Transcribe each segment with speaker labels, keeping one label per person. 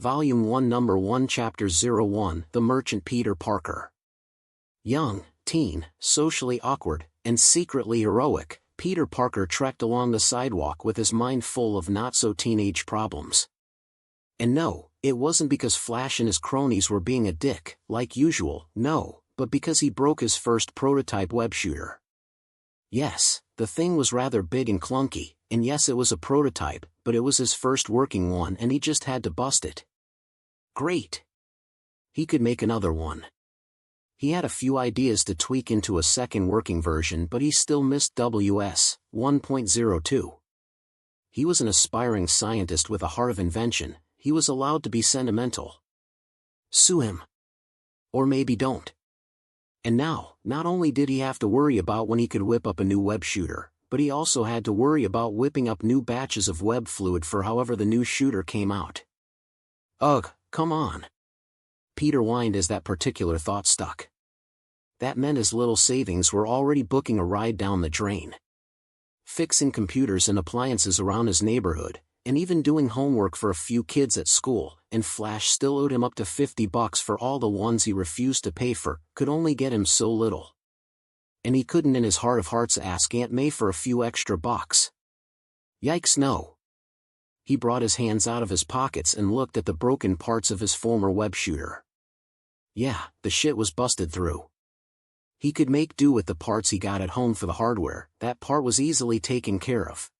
Speaker 1: Volume 1 Number 1 Chapter 01 The Merchant Peter Parker. Young, teen, socially awkward, and secretly heroic, Peter Parker trekked along the sidewalk with his mind full of not-so-teenage problems. And no, it wasn't because Flash and his cronies were being a dick, like usual, no, but because he broke his first prototype web shooter. Yes, the thing was rather big and clunky, and yes it was a prototype, but it was his first working one and he just had to bust it. Great! He could make another one. He had a few ideas to tweak into a second working version, but he still missed WS 1.02. He was an aspiring scientist with a heart of invention. He was allowed to be sentimental. Sue him. Or maybe don't. And now, not only did he have to worry about when he could whip up a new web shooter, but he also had to worry about whipping up new batches of web fluid for however the new shooter came out. Ugh, come on. Peter whined as that particular thought stuck. That meant his little savings were already booking a ride down the drain. Fixing computers and appliances around his neighborhood, and even doing homework for a few kids at school, and Flash still owed him up to $50 for all the ones he refused to pay for, could only get him so little. And he couldn't in his heart of hearts ask Aunt May for a few extra bucks. Yikes no. He brought his hands out of his pockets and looked at the broken parts of his former web shooter. Yeah, the shit was busted through. He could make do with the parts he got at home for the hardware, that part was easily taken care of.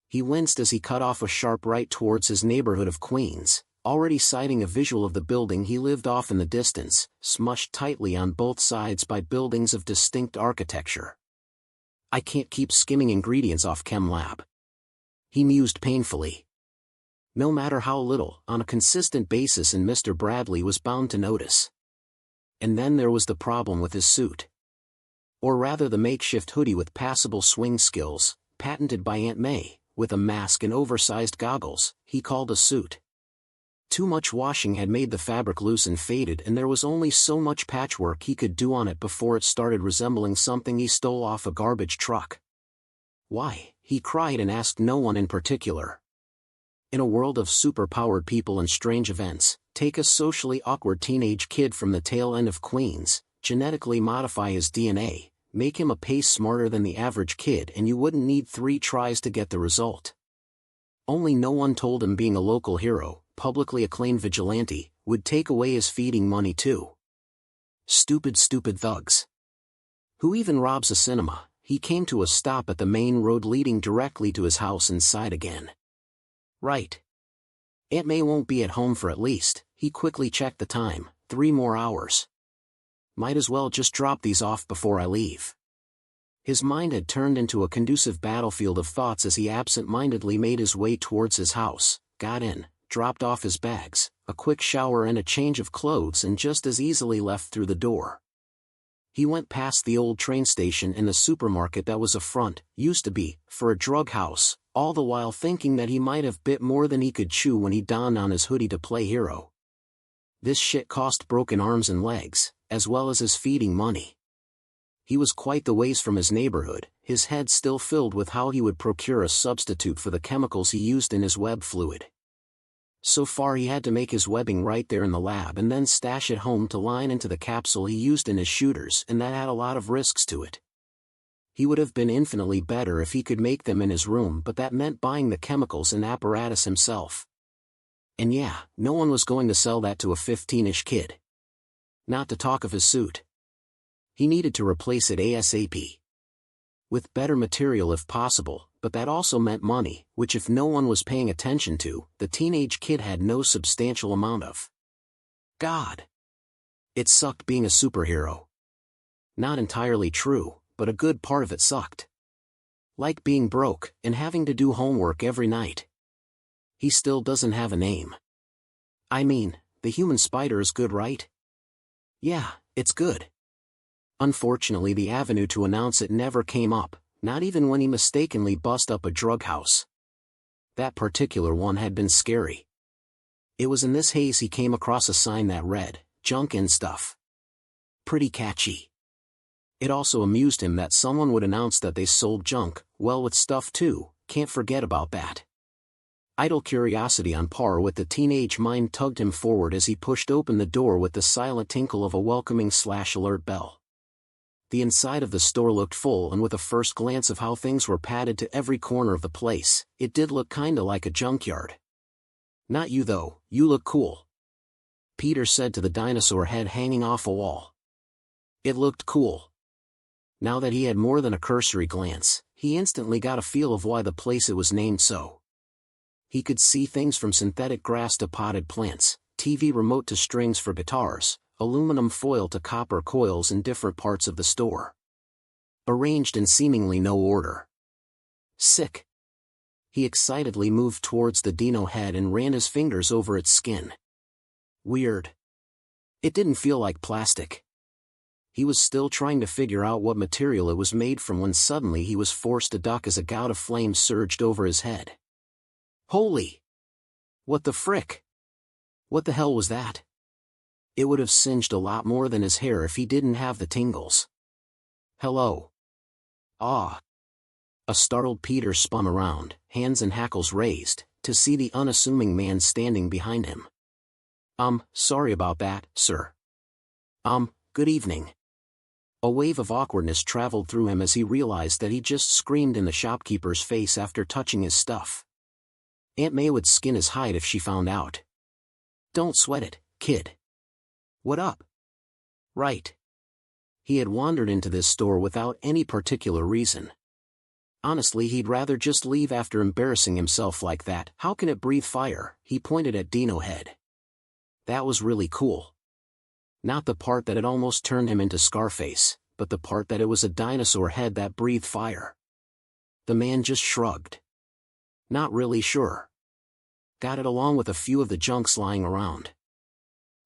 Speaker 1: He winced as he cut off a sharp right towards his neighborhood of Queens, already sighting a visual of the building he lived off in the distance, smushed tightly on both sides by buildings of distinct architecture. I can't keep skimming ingredients off Chem Lab. He mused painfully. No matter how little, on a consistent basis, and Mr. Bradley was bound to notice. And then there was the problem with his suit. Or rather the makeshift hoodie with passable swing skills, patented by Aunt May, with a mask and oversized goggles, he called a suit. Too much washing had made the fabric loose and faded, and there was only so much patchwork he could do on it before it started resembling something he stole off a garbage truck. Why, he cried and asked no one in particular. In a world of super-powered people and strange events, take a socially awkward teenage kid from the tail end of Queens, genetically modify his DNA, make him a pace smarter than the average kid, and you wouldn't need 3 tries to get the result. Only no one told him being a local hero, publicly acclaimed vigilante, would take away his feeding money too. Stupid thugs. Who even robs a cinema? He came to a stop at the main road leading directly to his house inside again. Right. Aunt May won't be at home for at least, he quickly checked the time, 3 more hours. Might as well just drop these off before I leave. His mind had turned into a conducive battlefield of thoughts as he absent-mindedly made his way towards his house, got in, dropped off his bags, a quick shower and a change of clothes, and just as easily left through the door. He went past the old train station and the supermarket that was a front, used to be, for a drug house, all the while thinking that he might have bit more than he could chew when he donned on his hoodie to play hero. This shit cost broken arms and legs, as well as his feeding money. He was quite the ways from his neighborhood, his head still filled with how he would procure a substitute for the chemicals he used in his web fluid. So far he had to make his webbing right there in the lab and then stash it home to line into the capsule he used in his shooters, and that had a lot of risks to it. He would have been infinitely better if he could make them in his room, but that meant buying the chemicals and apparatus himself. And yeah, no one was going to sell that to a 15-ish kid. Not to talk of his suit. He needed to replace it ASAP. With better material if possible, but that also meant money, which if no one was paying attention to, the teenage kid had no substantial amount of. God! It sucked being a superhero. Not entirely true, but a good part of it sucked. Like being broke, and having to do homework every night. He still doesn't have a name. I mean, the human spider is good, right? Yeah, it's good. Unfortunately, the avenue to announce it never came up, not even when he mistakenly bust up a drug house. That particular one had been scary. It was in this haze he came across a sign that read, "Junk and Stuff." Pretty catchy. It also amused him that someone would announce that they sold junk, well with stuff too, can't forget about that. Idle curiosity on par with the teenage mind tugged him forward as he pushed open the door with the silent tinkle of a welcoming/alert bell. The inside of the store looked full, and with a first glance of how things were padded to every corner of the place, it did look kinda like a junkyard. "Not you though, you look cool," Peter said to the dinosaur head hanging off a wall. It looked cool. Now that he had more than a cursory glance, he instantly got a feel of why the place it was named so. He could see things from synthetic grass to potted plants, TV remote to strings for guitars, aluminum foil to copper coils in different parts of the store. Arranged in seemingly no order. Sick. He excitedly moved towards the dino head and ran his fingers over its skin. Weird. It didn't feel like plastic. He was still trying to figure out what material it was made from when suddenly he was forced to duck as a gout of flame surged over his head. Holy! What the frick? What the hell was that? It would have singed a lot more than his hair if he didn't have the tingles. Hello. Ah. A startled Peter spun around, hands and hackles raised, to see the unassuming man standing behind him. Sorry about that, sir. Good evening. A wave of awkwardness traveled through him as he realized that he just screamed in the shopkeeper's face after touching his stuff. Aunt May would skin his hide if she found out. Don't sweat it, kid. What up? Right. He had wandered into this store without any particular reason. Honestly, he'd rather just leave after embarrassing himself like that. How can it breathe fire? He pointed at Dino Head. That was really cool. Not the part that had almost turned him into Scarface, but the part that it was a dinosaur head that breathed fire. The man just shrugged. Not really sure. Got it along with a few of the junks lying around.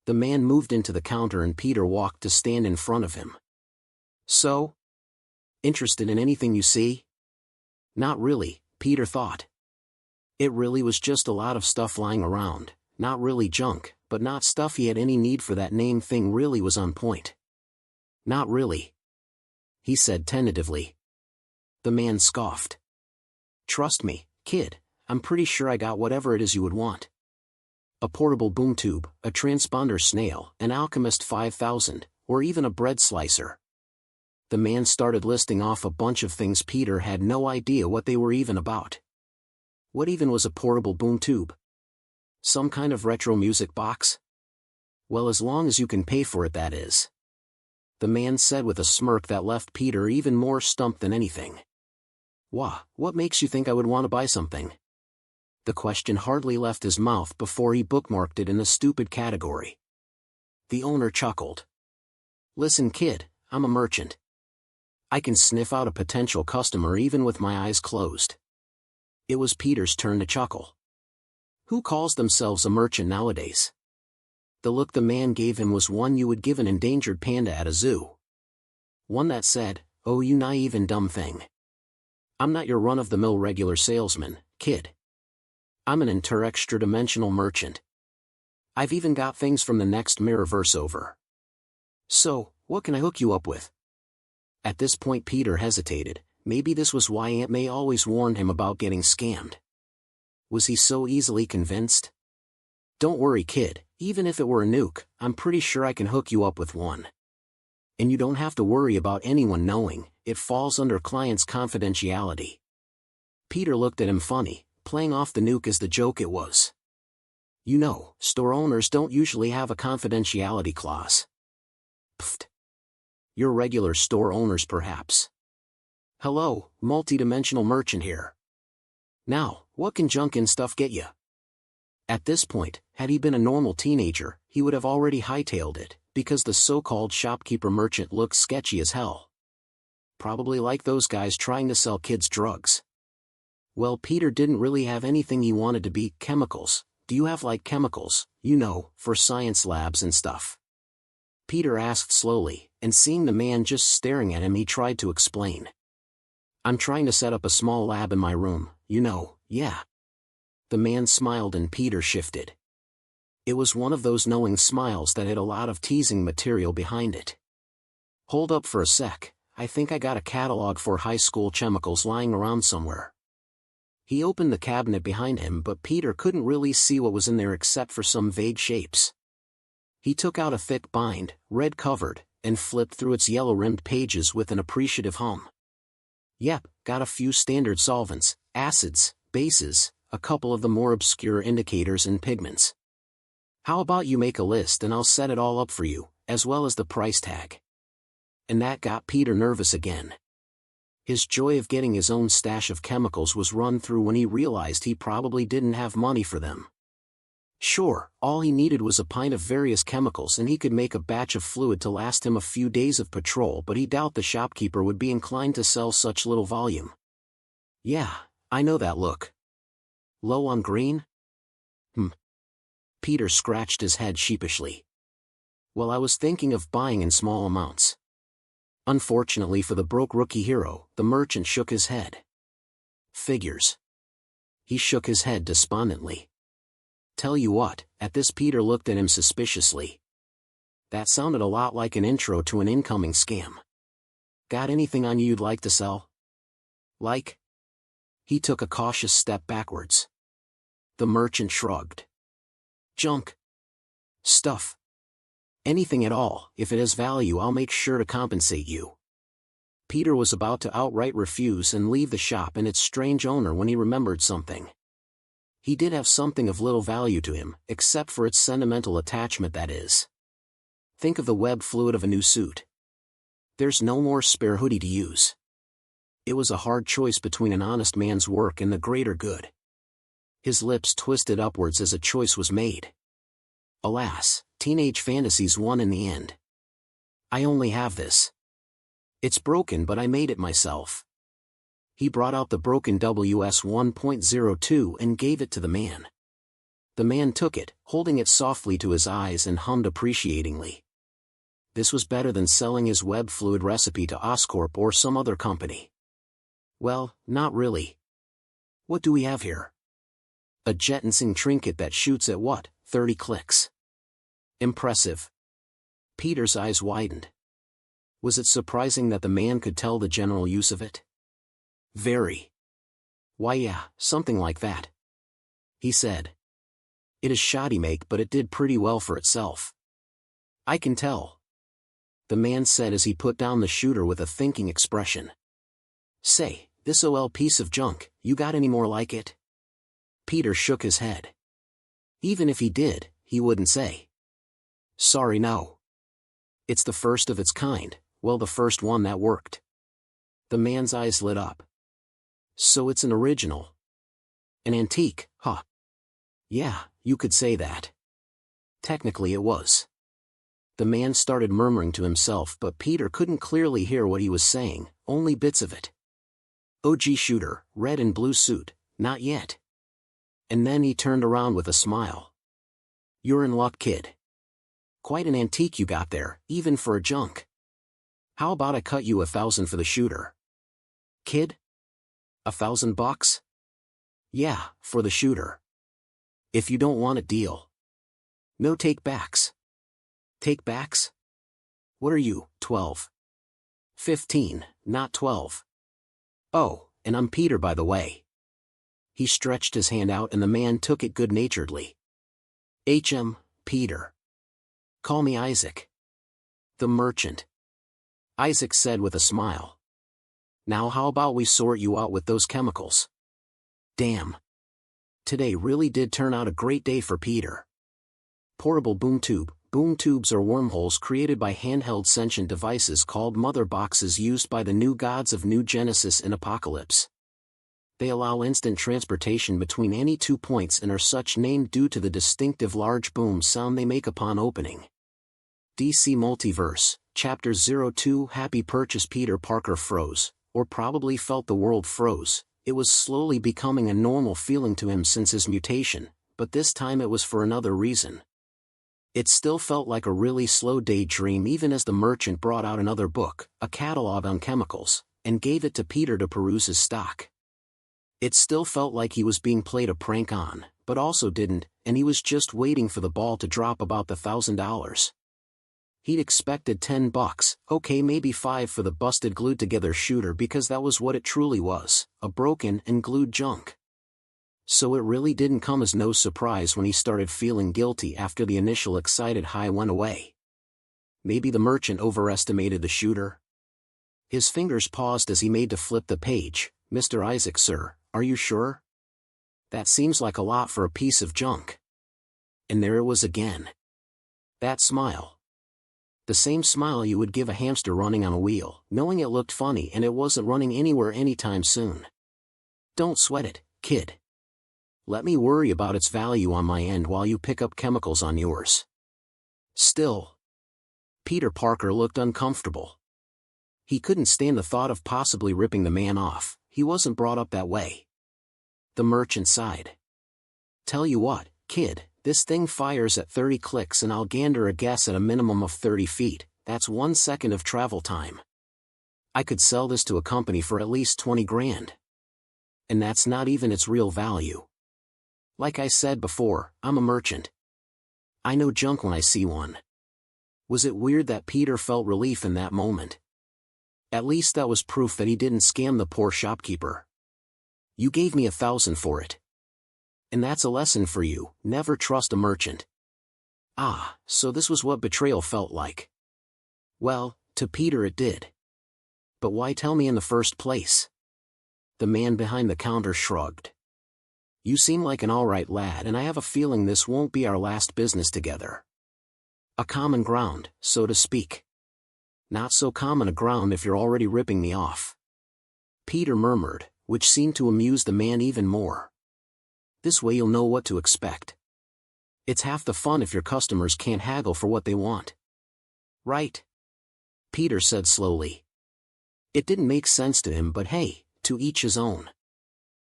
Speaker 1: The man moved into the counter and Peter walked to stand in front of him. So? Interested in anything you see? Not really, Peter thought. It really was just a lot of stuff lying around, not really junk, but not stuff he had any need for. That name thing really was on point. Not really, he said tentatively. The man scoffed. Trust me, kid, I'm pretty sure I got whatever it is you would want. A portable boom tube, a transponder snail, an Alchemist 5000, or even a bread slicer. The man started listing off a bunch of things. Peter had no idea what they were even about. What even was a portable boom tube? Some kind of retro music box? Well, as long as you can pay for it, that is. The man said with a smirk that left Peter even more stumped than anything. What makes you think I would want to buy something? The question hardly left his mouth before he bookmarked it in the stupid category. The owner chuckled. Listen, kid, I'm a merchant. I can sniff out a potential customer even with my eyes closed. It was Peter's turn to chuckle. Who calls themselves a merchant nowadays? The look the man gave him was one you would give an endangered panda at a zoo. One that said, oh, you naive and dumb thing. I'm not your run-of-the-mill regular salesman, kid. I'm an interdimensional merchant. I've even got things from the next mirrorverse over. So, what can I hook you up with? At this point Peter hesitated. Maybe this was why Aunt May always warned him about getting scammed. Was he so easily convinced? Don't worry, kid, even if it were a nuke, I'm pretty sure I can hook you up with one. And you don't have to worry about anyone knowing, it falls under client's confidentiality. Peter looked at him funny, playing off the nuke as the joke it was. You know, store owners don't usually have a confidentiality clause. Pfft. Your regular store owners perhaps. Hello, multidimensional merchant here. Now, what can junk and stuff get you? At this point, had he been a normal teenager, he would have already hightailed it, because the so-called shopkeeper merchant looked sketchy as hell. Probably like those guys trying to sell kids drugs. Well, Peter didn't really have anything he wanted to be. Chemicals. Do you have like chemicals, you know, for science labs and stuff? Peter asked slowly, and seeing the man just staring at him he tried to explain. I'm trying to set up a small lab in my room, you know, yeah. The man smiled and Peter shifted. It was one of those knowing smiles that had a lot of teasing material behind it. Hold up for a sec, I think I got a catalog for high school chemicals lying around somewhere. He opened the cabinet behind him, but Peter couldn't really see what was in there except for some vague shapes. He took out a thick bind, red-covered, and flipped through its yellow-rimmed pages with an appreciative hum. Yep, got a few standard solvents, acids, bases, a couple of the more obscure indicators and pigments. How about you make a list and I'll set it all up for you, as well as the price tag. And that got Peter nervous again. His joy of getting his own stash of chemicals was run through when he realized he probably didn't have money for them. Sure, all he needed was a pint of various chemicals and he could make a batch of fluid to last him a few days of patrol, but he doubted the shopkeeper would be inclined to sell such little volume. Yeah, I know that look. Low on green? Peter scratched his head sheepishly. Well, I was thinking of buying in small amounts. Unfortunately for the broke rookie hero, the merchant shook his head. Figures. He shook his head despondently. Tell you what, at this Peter looked at him suspiciously. That sounded a lot like an intro to an incoming scam. Got anything on you you'd like to sell? Like? He took a cautious step backwards. The merchant shrugged. Junk. Stuff. Anything at all, if it has value I'll make sure to compensate you. Peter was about to outright refuse and leave the shop and its strange owner when he remembered something. He did have something of little value to him, except for its sentimental attachment, that is. Think of the web fluid of a new suit. There's no more spare hoodie to use. It was a hard choice between an honest man's work and the greater good. His lips twisted upwards as a choice was made. Alas, teenage fantasies won in the end. I only have this. It's broken, but I made it myself. He brought out the broken WS 1.02 and gave it to the man. The man took it, holding it softly to his eyes, and hummed appreciatingly. This was better than selling his web fluid recipe to Oscorp or some other company. Well, not really. What do we have here? A jettisoning trinket that shoots at what, 30 clicks? Impressive. Peter's eyes widened. Was it surprising that the man could tell the general use of it? Very. Why yeah, something like that. He said. It is shoddy make, but it did pretty well for itself. I can tell. The man said as he put down the shooter with a thinking expression. Say, this OL piece of junk, you got any more like it? Peter shook his head. Even if he did, he wouldn't say. Sorry, no. It's the first of its kind, well, the first one that worked. The man's eyes lit up. So it's an original. An antique, huh? Yeah, you could say that. Technically it was. The man started murmuring to himself, but Peter couldn't clearly hear what he was saying, only bits of it. OG shooter, red and blue suit, not yet. And then he turned around with a smile. You're in luck, kid. Quite an antique you got there, even for a junk. How about I cut you $1,000 for the shooter? Kid? $1,000? Yeah, for the shooter. If you don't want it, deal. No take-backs. Take-backs? What are you, 12? 15, not 12. Oh, and I'm Peter, by the way. He stretched his hand out and the man took it good-naturedly. Peter. Call me Isaac. The merchant. Isaac said with a smile. Now how about we sort you out with those chemicals? Damn. Today really did turn out a great day for Peter. Portable boom tube. Boom tubes are wormholes created by handheld sentient devices called mother boxes used by the new gods of New Genesis and Apocalypse. They allow instant transportation between any 2 points and are such named due to the distinctive large boom sound they make upon opening. DC Multiverse, Chapter 02. Happy purchase. Peter Parker froze, or probably felt the world froze. It was slowly becoming a normal feeling to him since his mutation, but this time it was for another reason. It still felt like a really slow daydream even as the merchant brought out another book, a catalog on chemicals, and gave it to Peter to peruse his stock. It still felt like he was being played a prank on, but also didn't, and he was just waiting for the ball to drop about the $1,000. He'd expected $10, okay, maybe $5 for the busted glued together shooter, because that was what it truly was, a broken and glued junk. So it really didn't come as no surprise when he started feeling guilty after the initial excited high went away. Maybe the merchant overestimated the shooter? His fingers paused as he made to flip the page. "Mr. Isaac, sir, are you sure? That seems like a lot for a piece of junk." And there it was again. That smile. The same smile you would give a hamster running on a wheel, knowing it looked funny and it wasn't running anywhere anytime soon. "Don't sweat it, kid. Let me worry about its value on my end while you pick up chemicals on yours." Still, Peter Parker looked uncomfortable. He couldn't stand the thought of possibly ripping the man off. He wasn't brought up that way. The merchant sighed. "Tell you what, kid, this thing fires at 30 clicks and I'll gander a guess at a minimum of 30 feet, that's 1 second of travel time. I could sell this to a company for at least 20 grand. And that's not even its real value. Like I said before, I'm a merchant. I know junk when I see one." Was it weird that Peter felt relief in that moment? At least that was proof that he didn't scam the poor shopkeeper. "You gave me 1,000 for it. And that's a lesson for you, never trust a merchant." Ah, so this was what betrayal felt like. Well, to Peter it did. But why tell me in the first place? The man behind the counter shrugged. "You seem like an alright lad and I have a feeling this won't be our last business together. A common ground, so to speak. Not so common a ground if you're already ripping me off." Peter murmured, which seemed to amuse the man even more. "This way you'll know what to expect. It's half the fun if your customers can't haggle for what they want." "Right," Peter said slowly. It didn't make sense to him, but hey, to each his own.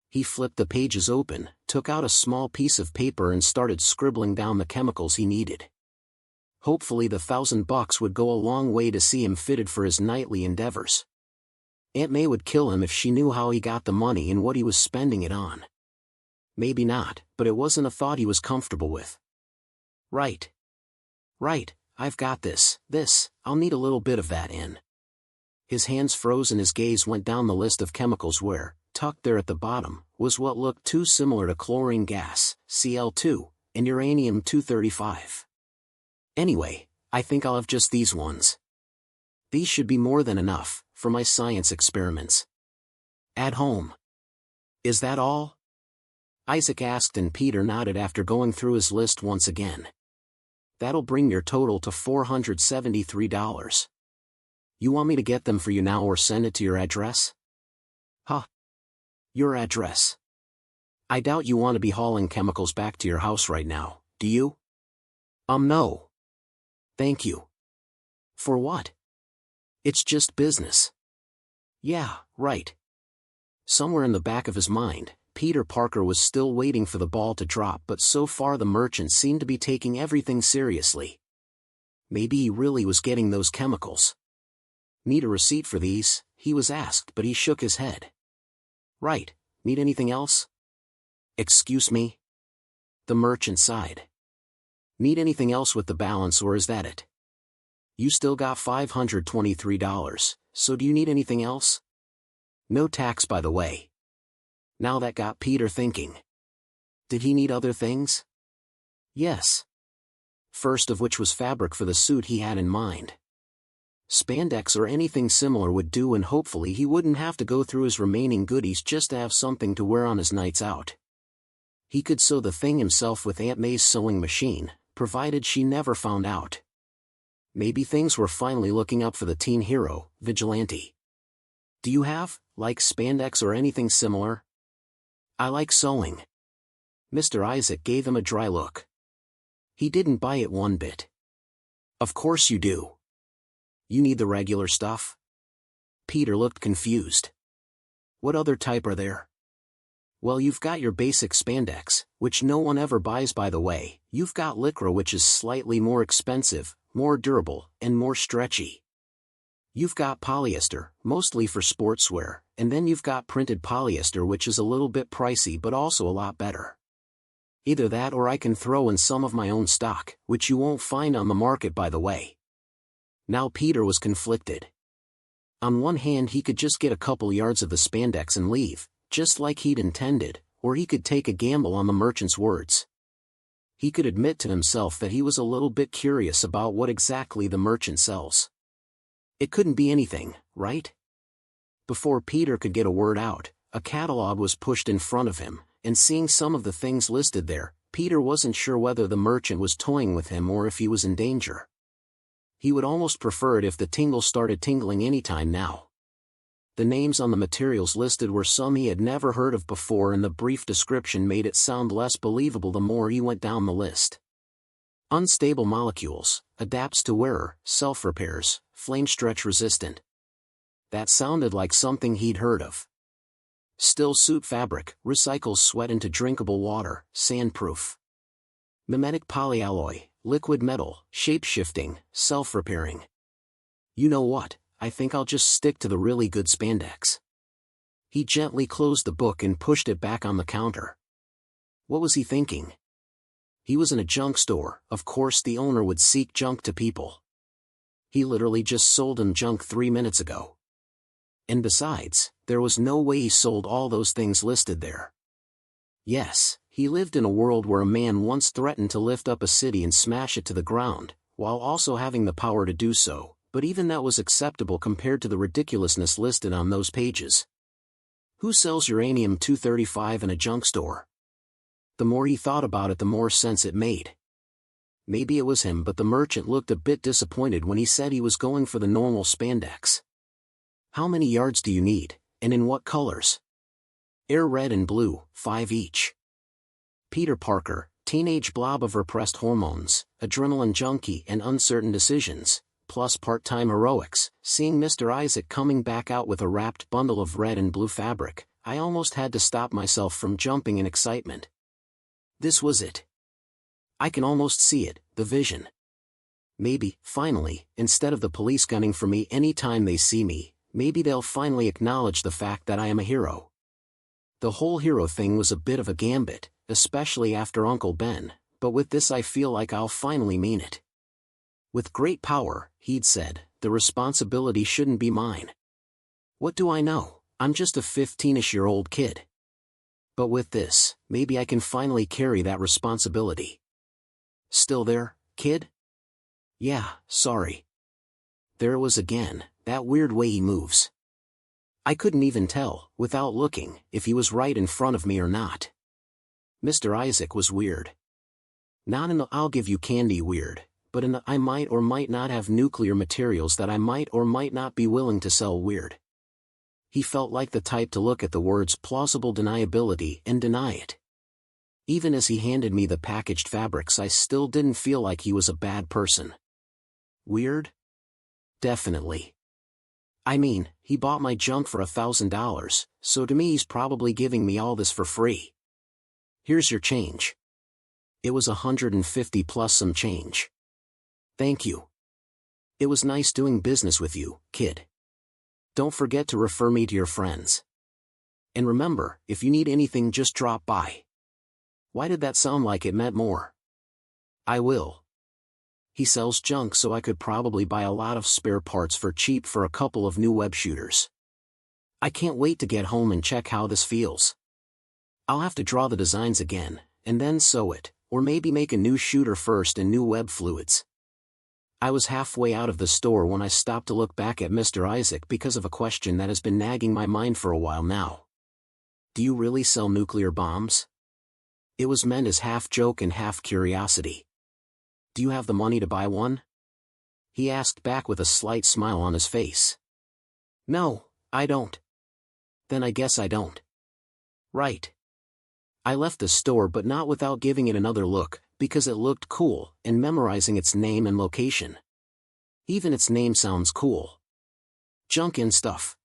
Speaker 1: He flipped the pages open, took out a small piece of paper and started scribbling down the chemicals he needed. Hopefully the $1,000 would go a long way to see him fitted for his nightly endeavors. Aunt May would kill him if she knew how he got the money and what he was spending it on. Maybe not, but it wasn't a thought he was comfortable with. Right, I've got this, I'll need a little bit of that in." His hands froze and his gaze went down the list of chemicals where, tucked there at the bottom, was what looked too similar to chlorine gas, Cl2, and uranium-235. "Anyway, I think I'll have just these ones. These should be more than enough, for my science experiments. At home." "Is that all?" Isaac asked and Peter nodded after going through his list once again. "That'll bring your total to $473. You want me to get them for you now or send it to your address?" "Huh. Your address. I doubt you want to be hauling chemicals back to your house right now, do you?" No. Thank you." "For what?" "It's just business." "Yeah, right." Somewhere in the back of his mind, Peter Parker was still waiting for the ball to drop, but so far the merchant seemed to be taking everything seriously. Maybe he really was getting those chemicals. "Need a receipt for these?" he was asked, but he shook his head. "Right, need anything else?" "Excuse me?" The merchant sighed. "Need anything else with the balance or is that it? You still got $523, so do you need anything else?" "No tax by the way." Now that got Peter thinking. Did he need other things? Yes. First of which was fabric for the suit he had in mind. Spandex or anything similar would do, and hopefully he wouldn't have to go through his remaining goodies just to have something to wear on his nights out. He could sew the thing himself with Aunt May's sewing machine, provided she never found out. Maybe things were finally looking up for the teen hero, Vigilante. "Do you have, like spandex or anything similar?" "I like sewing." Mr. Isaac gave him a dry look. He didn't buy it one bit. "Of course you do. You need the regular stuff?" Peter looked confused. "What other type are there?" "Well, you've got your basic spandex, which no one ever buys by the way. You've got lycra, which is slightly more expensive, more durable, and more stretchy. You've got polyester, mostly for sportswear, and then you've got printed polyester, which is a little bit pricey but also a lot better. Either that or I can throw in some of my own stock, which you won't find on the market by the way." Now Peter was conflicted. On one hand he could just get a couple yards of the spandex and leave, just like he'd intended, or he could take a gamble on the merchant's words. He could admit to himself that he was a little bit curious about what exactly the merchant sells. It couldn't be anything, right? Before Peter could get a word out, a catalog was pushed in front of him, and seeing some of the things listed there, Peter wasn't sure whether the merchant was toying with him or if he was in danger. He would almost prefer it if the tingles started tingling anytime now. The names on the materials listed were some he had never heard of before, and the brief description made it sound less believable the more he went down the list. Unstable molecules, adapts to wearer, self-repairs, flame stretch resistant. That sounded like something he'd heard of. Still suit fabric, recycles sweat into drinkable water, sandproof. Mimetic polyalloy, liquid metal, shape-shifting, self-repairing. You know what? I think I'll just stick to the really good spandex. He gently closed the book and pushed it back on the counter. What was he thinking? He was in a junk store, of course the owner would seek junk to people. He literally just sold him junk 3 minutes ago. And besides, there was no way he sold all those things listed there. Yes, he lived in a world where a man once threatened to lift up a city and smash it to the ground, while also having the power to do so. But even that was acceptable compared to the ridiculousness listed on those pages. Who sells uranium-235 in a junk store? The more he thought about it, the more sense it made. Maybe it was him, but the merchant looked a bit disappointed when he said he was going for the normal spandex. How many yards do you need, and in what colors? Air red and blue, 5 each. Peter Parker, teenage blob of repressed hormones, adrenaline junkie and uncertain decisions, plus part-time heroics. Seeing Mr. Isaac coming back out with a wrapped bundle of red and blue fabric, I almost had to stop myself from jumping in excitement. This was it. I can almost see it, the vision. Maybe, finally, instead of the police gunning for me any time they see me, maybe they'll finally acknowledge the fact that I am a hero. The whole hero thing was a bit of a gambit, especially after Uncle Ben, but with this I feel like I'll finally mean it. With great power, he'd said, the responsibility shouldn't be mine. What do I know? I'm just a 15-ish-year-old kid. But with this, maybe I can finally carry that responsibility. Still there, kid? Yeah, sorry. There it was again, that weird way he moves. I couldn't even tell, without looking, if he was right in front of me or not. Mr. Isaac was weird. Not in the I'll give you candy weird, but in the I might or might not have nuclear materials that I might or might not be willing to sell weird. He felt like the type to look at the words plausible deniability and deny it. Even as he handed me the packaged fabrics, I still didn't feel like he was a bad person. Weird? Definitely. I mean, he bought my junk for $1,000, so to me he's probably giving me all this for free. Here's your change. It was 150 plus some change. Thank you. It was nice doing business with you, kid. Don't forget to refer me to your friends. And remember, if you need anything, just drop by. Why did that sound like it meant more? I will. He sells junk, so I could probably buy a lot of spare parts for cheap for a couple of new web shooters. I can't wait to get home and check how this feels. I'll have to draw the designs again, and then sew it, or maybe make a new shooter first and new web fluids. I was halfway out of the store when I stopped to look back at Mr. Isaac because of a question that has been nagging my mind for a while now. Do you really sell nuclear bombs? It was meant as half joke and half curiosity. Do you have the money to buy one? He asked back with a slight smile on his face. No, I don't. Then I guess I don't. Right. I left the store, but not without giving it another look, because it looked cool, and memorizing its name and location. Even its name sounds cool. Junk and stuff.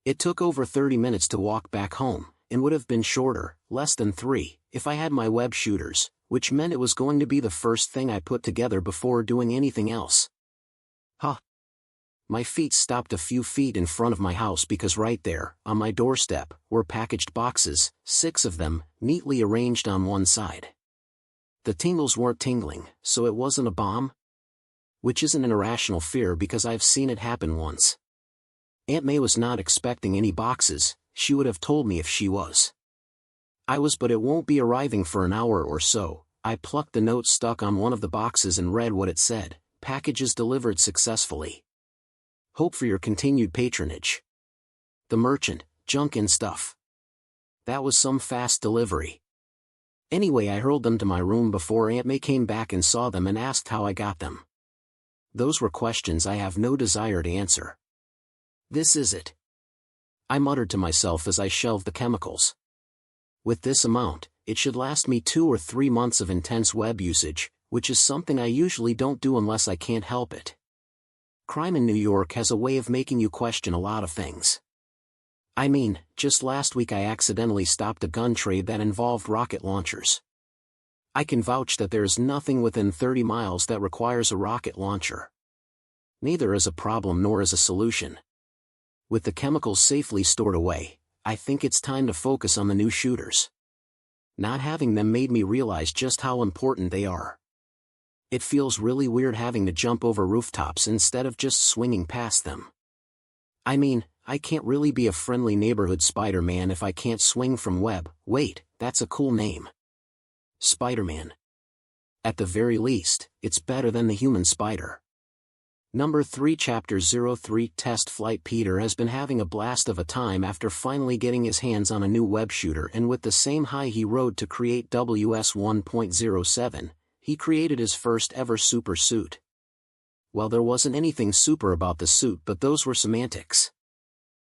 Speaker 1: It took over 30 minutes to walk back home, and would have been shorter, less than 3, if I had my web shooters, which meant it was going to be the first thing I put together before doing anything else. Huh. My feet stopped a few feet in front of my house because right there, on my doorstep, were packaged boxes, 6 of them, neatly arranged on one side. The tingles weren't tingling, so it wasn't a bomb? Which isn't an irrational fear because I've seen it happen once. Aunt May was not expecting any boxes, she would have told me if she was. But it won't be arriving for an hour or so. I plucked the note stuck on one of the boxes and read what it said: packages delivered successfully. Hope for your continued patronage. The Merchant, Junk and Stuff. That was some fast delivery. Anyway, I hurled them to my room before Aunt May came back and saw them and asked how I got them. Those were questions I have no desire to answer. This is it, I muttered to myself as I shelved the chemicals. With this amount, it should last me 2 or 3 months of intense web usage, which is something I usually don't do unless I can't help it. Crime in New York has a way of making you question a lot of things. I mean, just last week I accidentally stopped a gun trade that involved rocket launchers. I can vouch that there is nothing within 30 miles that requires a rocket launcher. Neither is a problem nor is a solution. With the chemicals safely stored away, I think it's time to focus on the new shooters. Not having them made me realize just how important they are. It feels really weird having to jump over rooftops instead of just swinging past them. I mean, I can't really be a friendly neighborhood Spider-Man if I can't swing from web. Wait, that's a cool name. Spider-Man. At the very least, it's better than the human spider. Number 3 Chapter 03 Test Flight. Peter has been having a blast of a time after finally getting his hands on a new web shooter, and with the same high he rode to create WS 1.07, he created his first ever super suit. Well, there wasn't anything super about the suit, but those were semantics.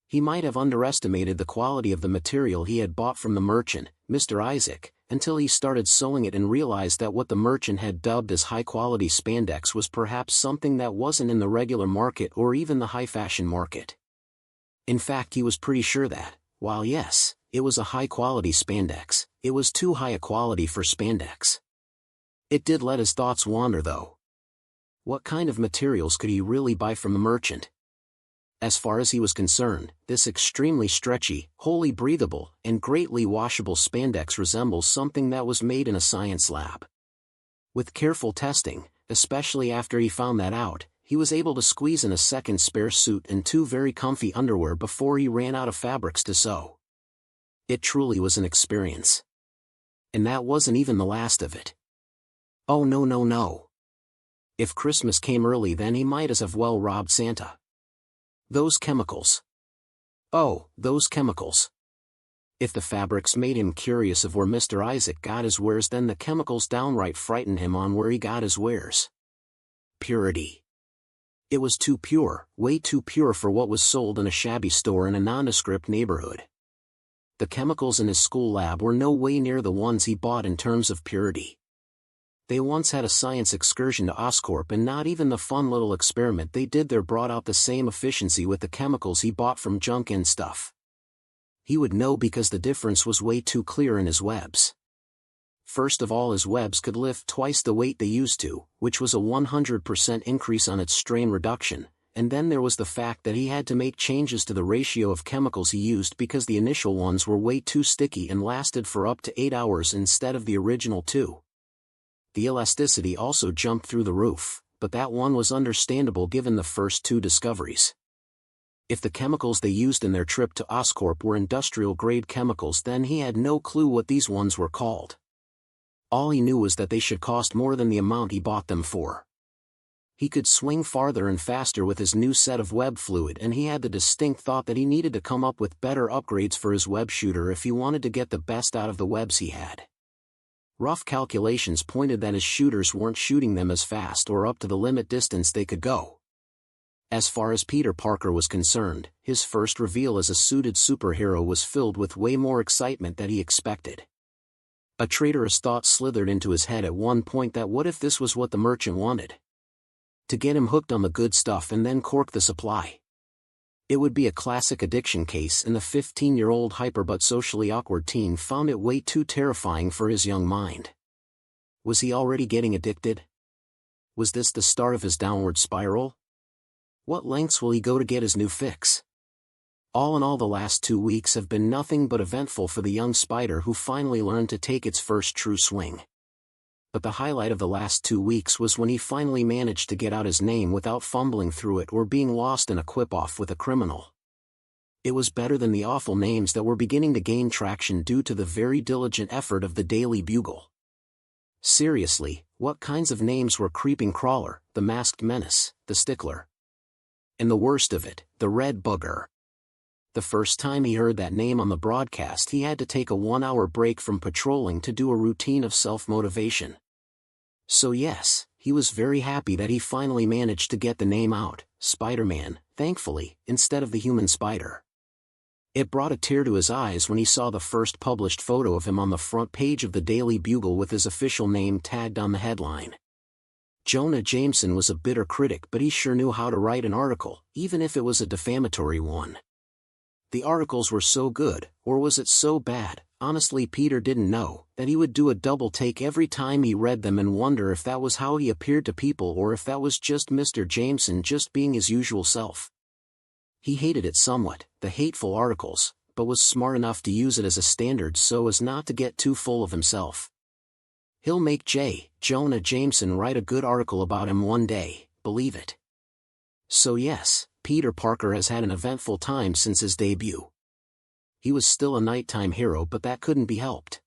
Speaker 1: He might have underestimated the quality of the material he had bought from the merchant, Mr. Isaac, until he started sewing it and realized that what the merchant had dubbed as high-quality spandex was perhaps something that wasn't in the regular market or even the high-fashion market. In fact, he was pretty sure that, while yes, it was a high-quality spandex, it was too high a quality for spandex. It did let his thoughts wander though. What kind of materials could he really buy from the merchant? As far as he was concerned, this extremely stretchy, wholly breathable, and greatly washable spandex resembles something that was made in a science lab. With careful testing, especially after he found that out, he was able to squeeze in a second spare suit and 2 very comfy underwear before he ran out of fabrics to sew. It truly was an experience. And that wasn't even the last of it. Oh no. If Christmas came early, then he might as have well robbed Santa. Those chemicals. Oh, those chemicals. If the fabrics made him curious of where Mr. Isaac got his wares, then the chemicals downright frightened him on where he got his wares. Purity. It was too pure, way too pure for what was sold in a shabby store in a nondescript neighborhood. The chemicals in his school lab were no way near the ones he bought in terms of purity. They once had a science excursion to Oscorp, and not even the fun little experiment they did there brought out the same efficiency with the chemicals he bought from Junk and Stuff. He would know because the difference was way too clear in his webs. First of all, his webs could lift twice the weight they used to, which was a 100% increase on its strain reduction, and then there was the fact that he had to make changes to the ratio of chemicals he used because the initial ones were way too sticky and lasted for up to 8 hours instead of the original 2. The elasticity also jumped through the roof, but that one was understandable given the first 2 discoveries. If the chemicals they used in their trip to Oscorp were industrial-grade chemicals, then he had no clue what these ones were called. All he knew was that they should cost more than the amount he bought them for. He could swing farther and faster with his new set of web fluid, and he had the distinct thought that he needed to come up with better upgrades for his web shooter if he wanted to get the best out of the webs he had. Rough calculations pointed that his shooters weren't shooting them as fast or up to the limit distance they could go. As far as Peter Parker was concerned, his first reveal as a suited superhero was filled with way more excitement than he expected. A traitorous thought slithered into his head at one point that what if this was what the merchant wanted? To get him hooked on the good stuff and then cork the supply. It would be a classic addiction case, and the 15-year-old hyper but socially awkward teen found it way too terrifying for his young mind. Was he already getting addicted? Was this the start of his downward spiral? What lengths will he go to get his new fix? All in all, the last 2 weeks have been nothing but eventful for the young spider who finally learned to take its first true swing. But the highlight of the last 2 weeks was when he finally managed to get out his name without fumbling through it or being lost in a quip-off with a criminal. It was better than the awful names that were beginning to gain traction due to the very diligent effort of the Daily Bugle. Seriously, what kinds of names were Creeping Crawler, the Masked Menace, the Stickler? And the worst of it, the Red Booger. The first time he heard that name on the broadcast, he had to take a 1-hour break from patrolling to do a routine of self-motivation. So yes, he was very happy that he finally managed to get the name out, Spider-Man, thankfully, instead of the human spider. It brought a tear to his eyes when he saw the first published photo of him on the front page of the Daily Bugle with his official name tagged on the headline. Jonah Jameson was a bitter critic, but he sure knew how to write an article, even if it was a defamatory one. The articles were so good, or was it so bad, honestly Peter didn't know, that he would do a double take every time he read them and wonder if that was how he appeared to people or if that was just Mr. Jameson just being his usual self. He hated it somewhat, the hateful articles, but was smart enough to use it as a standard so as not to get too full of himself. He'll make Jonah Jameson write a good article about him one day, believe it. So yes, Peter Parker has had an eventful time since his debut. He was still a nighttime hero, but that couldn't be helped.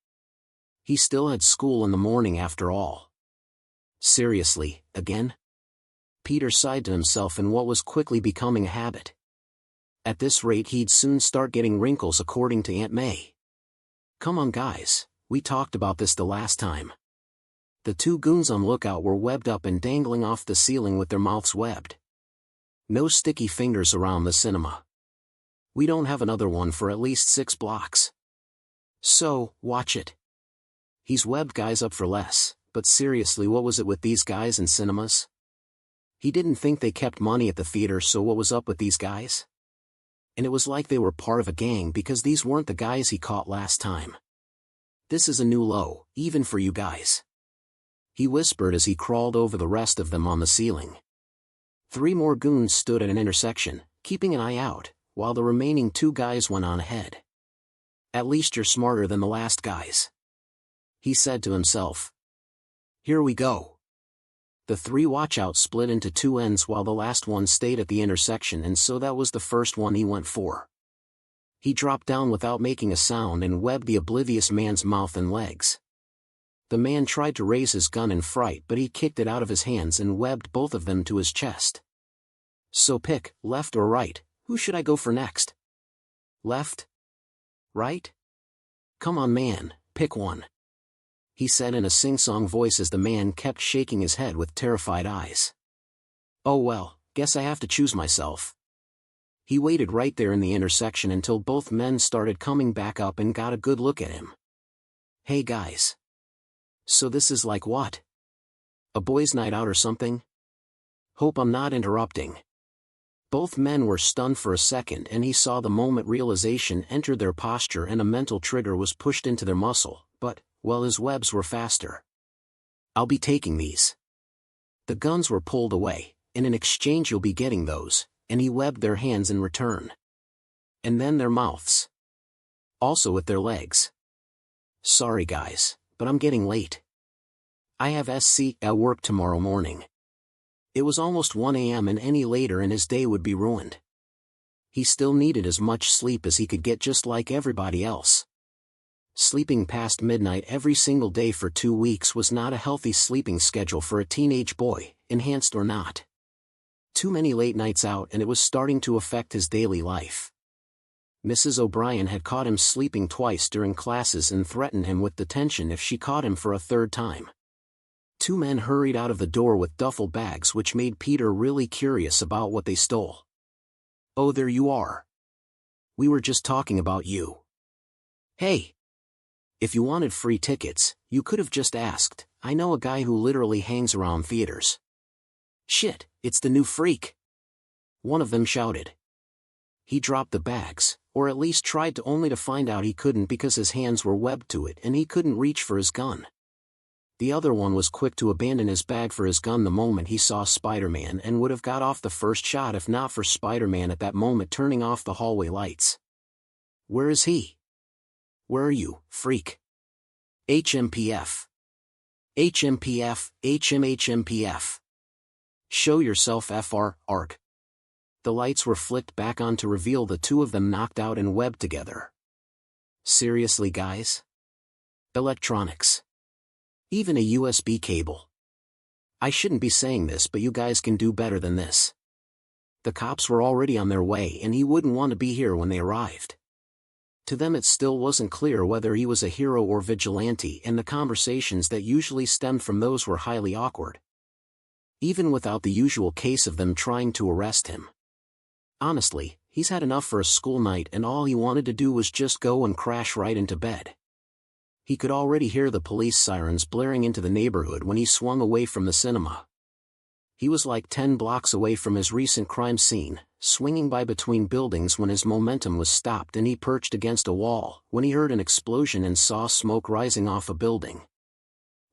Speaker 1: He still had school in the morning after all. Seriously, again? Peter sighed to himself in what was quickly becoming a habit. At this rate he'd soon start getting wrinkles, according to Aunt May. Come on guys, we talked about this the last time. The two goons on lookout were webbed up and dangling off the ceiling with their mouths webbed. No sticky fingers around the cinema. We don't have another one for at least 6 blocks. So, watch it. He's webbed guys up for less, but seriously, what was it with these guys in cinemas? He didn't think they kept money at the theater, so what was up with these guys? And it was like they were part of a gang, because these weren't the guys he caught last time. This is a new low, even for you guys. He whispered as he crawled over the rest of them on the ceiling. 3 more goons stood at an intersection, keeping an eye out, while the remaining 2 guys went on ahead. At least you're smarter than the last guys, he said to himself. Here we go. The 3 watchouts split into 2 ends while the last one stayed at the intersection, and so that was the first one he went for. He dropped down without making a sound and webbed the oblivious man's mouth and legs. The man tried to raise his gun in fright, but he kicked it out of his hands and webbed both of them to his chest. So pick, left or right, who should I go for next? Left? Right? Come on man, pick one, he said in a sing-song voice as the man kept shaking his head with terrified eyes. Oh well, guess I have to choose myself. He waited right there in the intersection until both men started coming back up and got a good look at him. Hey guys. So this is like what? A boys' night out or something? Hope I'm not interrupting. Both men were stunned for a second, and he saw the moment realization entered their posture and a mental trigger was pushed into their muscle, but, well, his webs were faster. I'll be taking these. The guns were pulled away, and in exchange you'll be getting those, and he webbed their hands in return. And then their mouths. Also with their legs. Sorry guys, but I'm getting late. I have at work tomorrow morning. It was almost 1 a.m. and any later and his day would be ruined. He still needed as much sleep as he could get, just like everybody else. Sleeping past midnight every single day for 2 weeks was not a healthy sleeping schedule for a teenage boy, enhanced or not. Too many late nights out, and it was starting to affect his daily life. Mrs. O'Brien had caught him sleeping twice during classes and threatened him with detention if she caught him for a 3rd time. 2 men hurried out of the door with duffel bags, which made Peter really curious about what they stole. Oh, there you are. We were just talking about you. Hey. If you wanted free tickets, you could have just asked. I know a guy who literally hangs around theaters. Shit, it's the new freak. One of them shouted. He dropped the bags, or at least tried to, only to find out he couldn't because his hands were webbed to it and he couldn't reach for his gun. The other one was quick to abandon his bag for his gun the moment he saw Spider-Man and would have got off the first shot if not for Spider-Man at that moment turning off the hallway lights. Where is he? Where are you, freak? HMPF. HMPF, HMHMPF. Show yourself FR, ARG. The lights were flicked back on to reveal the two of them knocked out and webbed together. Seriously, guys? Electronics. Even a USB cable. I shouldn't be saying this, but you guys can do better than this. The cops were already on their way and he wouldn't want to be here when they arrived. To them it still wasn't clear whether he was a hero or vigilante, and the conversations that usually stemmed from those were highly awkward. Even without the usual case of them trying to arrest him. Honestly, he's had enough for a school night and all he wanted to do was just go and crash right into bed. He could already hear the police sirens blaring into the neighborhood when he swung away from the cinema. He was like 10 blocks away from his recent crime scene, swinging by between buildings when his momentum was stopped and he perched against a wall when he heard an explosion and saw smoke rising off a building.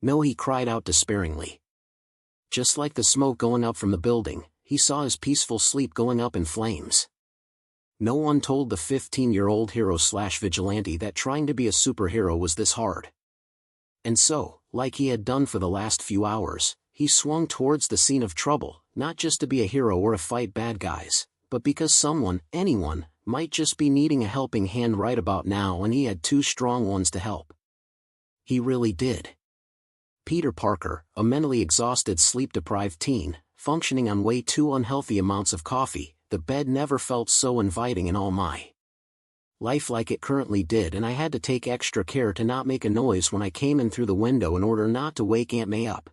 Speaker 1: No, he cried out despairingly. Just like the smoke going up from the building, he saw his peaceful sleep going up in flames. No one told the 15-year-old hero/vigilante that trying to be a superhero was this hard. And so, like he had done for the last few hours, he swung towards the scene of trouble, not just to be a hero or to fight bad guys, but because someone, anyone, might just be needing a helping hand right about now, and he had two strong ones to help. He really did. Peter Parker, a mentally exhausted, sleep-deprived teen, functioning on way too unhealthy amounts of coffee, the bed never felt so inviting in all my life like it currently did, and I had to take extra care to not make a noise when I came in through the window in order not to wake Aunt May up.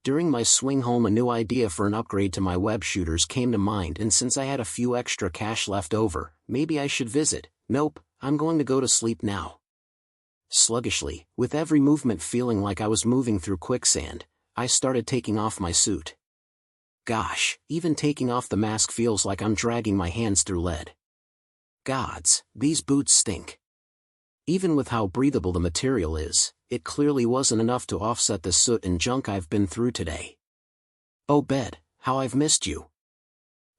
Speaker 1: During my swing home, a new idea for an upgrade to my web shooters came to mind, and since I had a few extra cash left over, maybe I should visit. Nope, I'm going to go to sleep now. Sluggishly, with every movement feeling like I was moving through quicksand, I started taking off my suit. Gosh, even taking off the mask feels like I'm dragging my hands through lead. Gods, these boots stink. Even with how breathable the material is, it clearly wasn't enough to offset the soot and junk I've been through today. Oh bed, how I've missed you.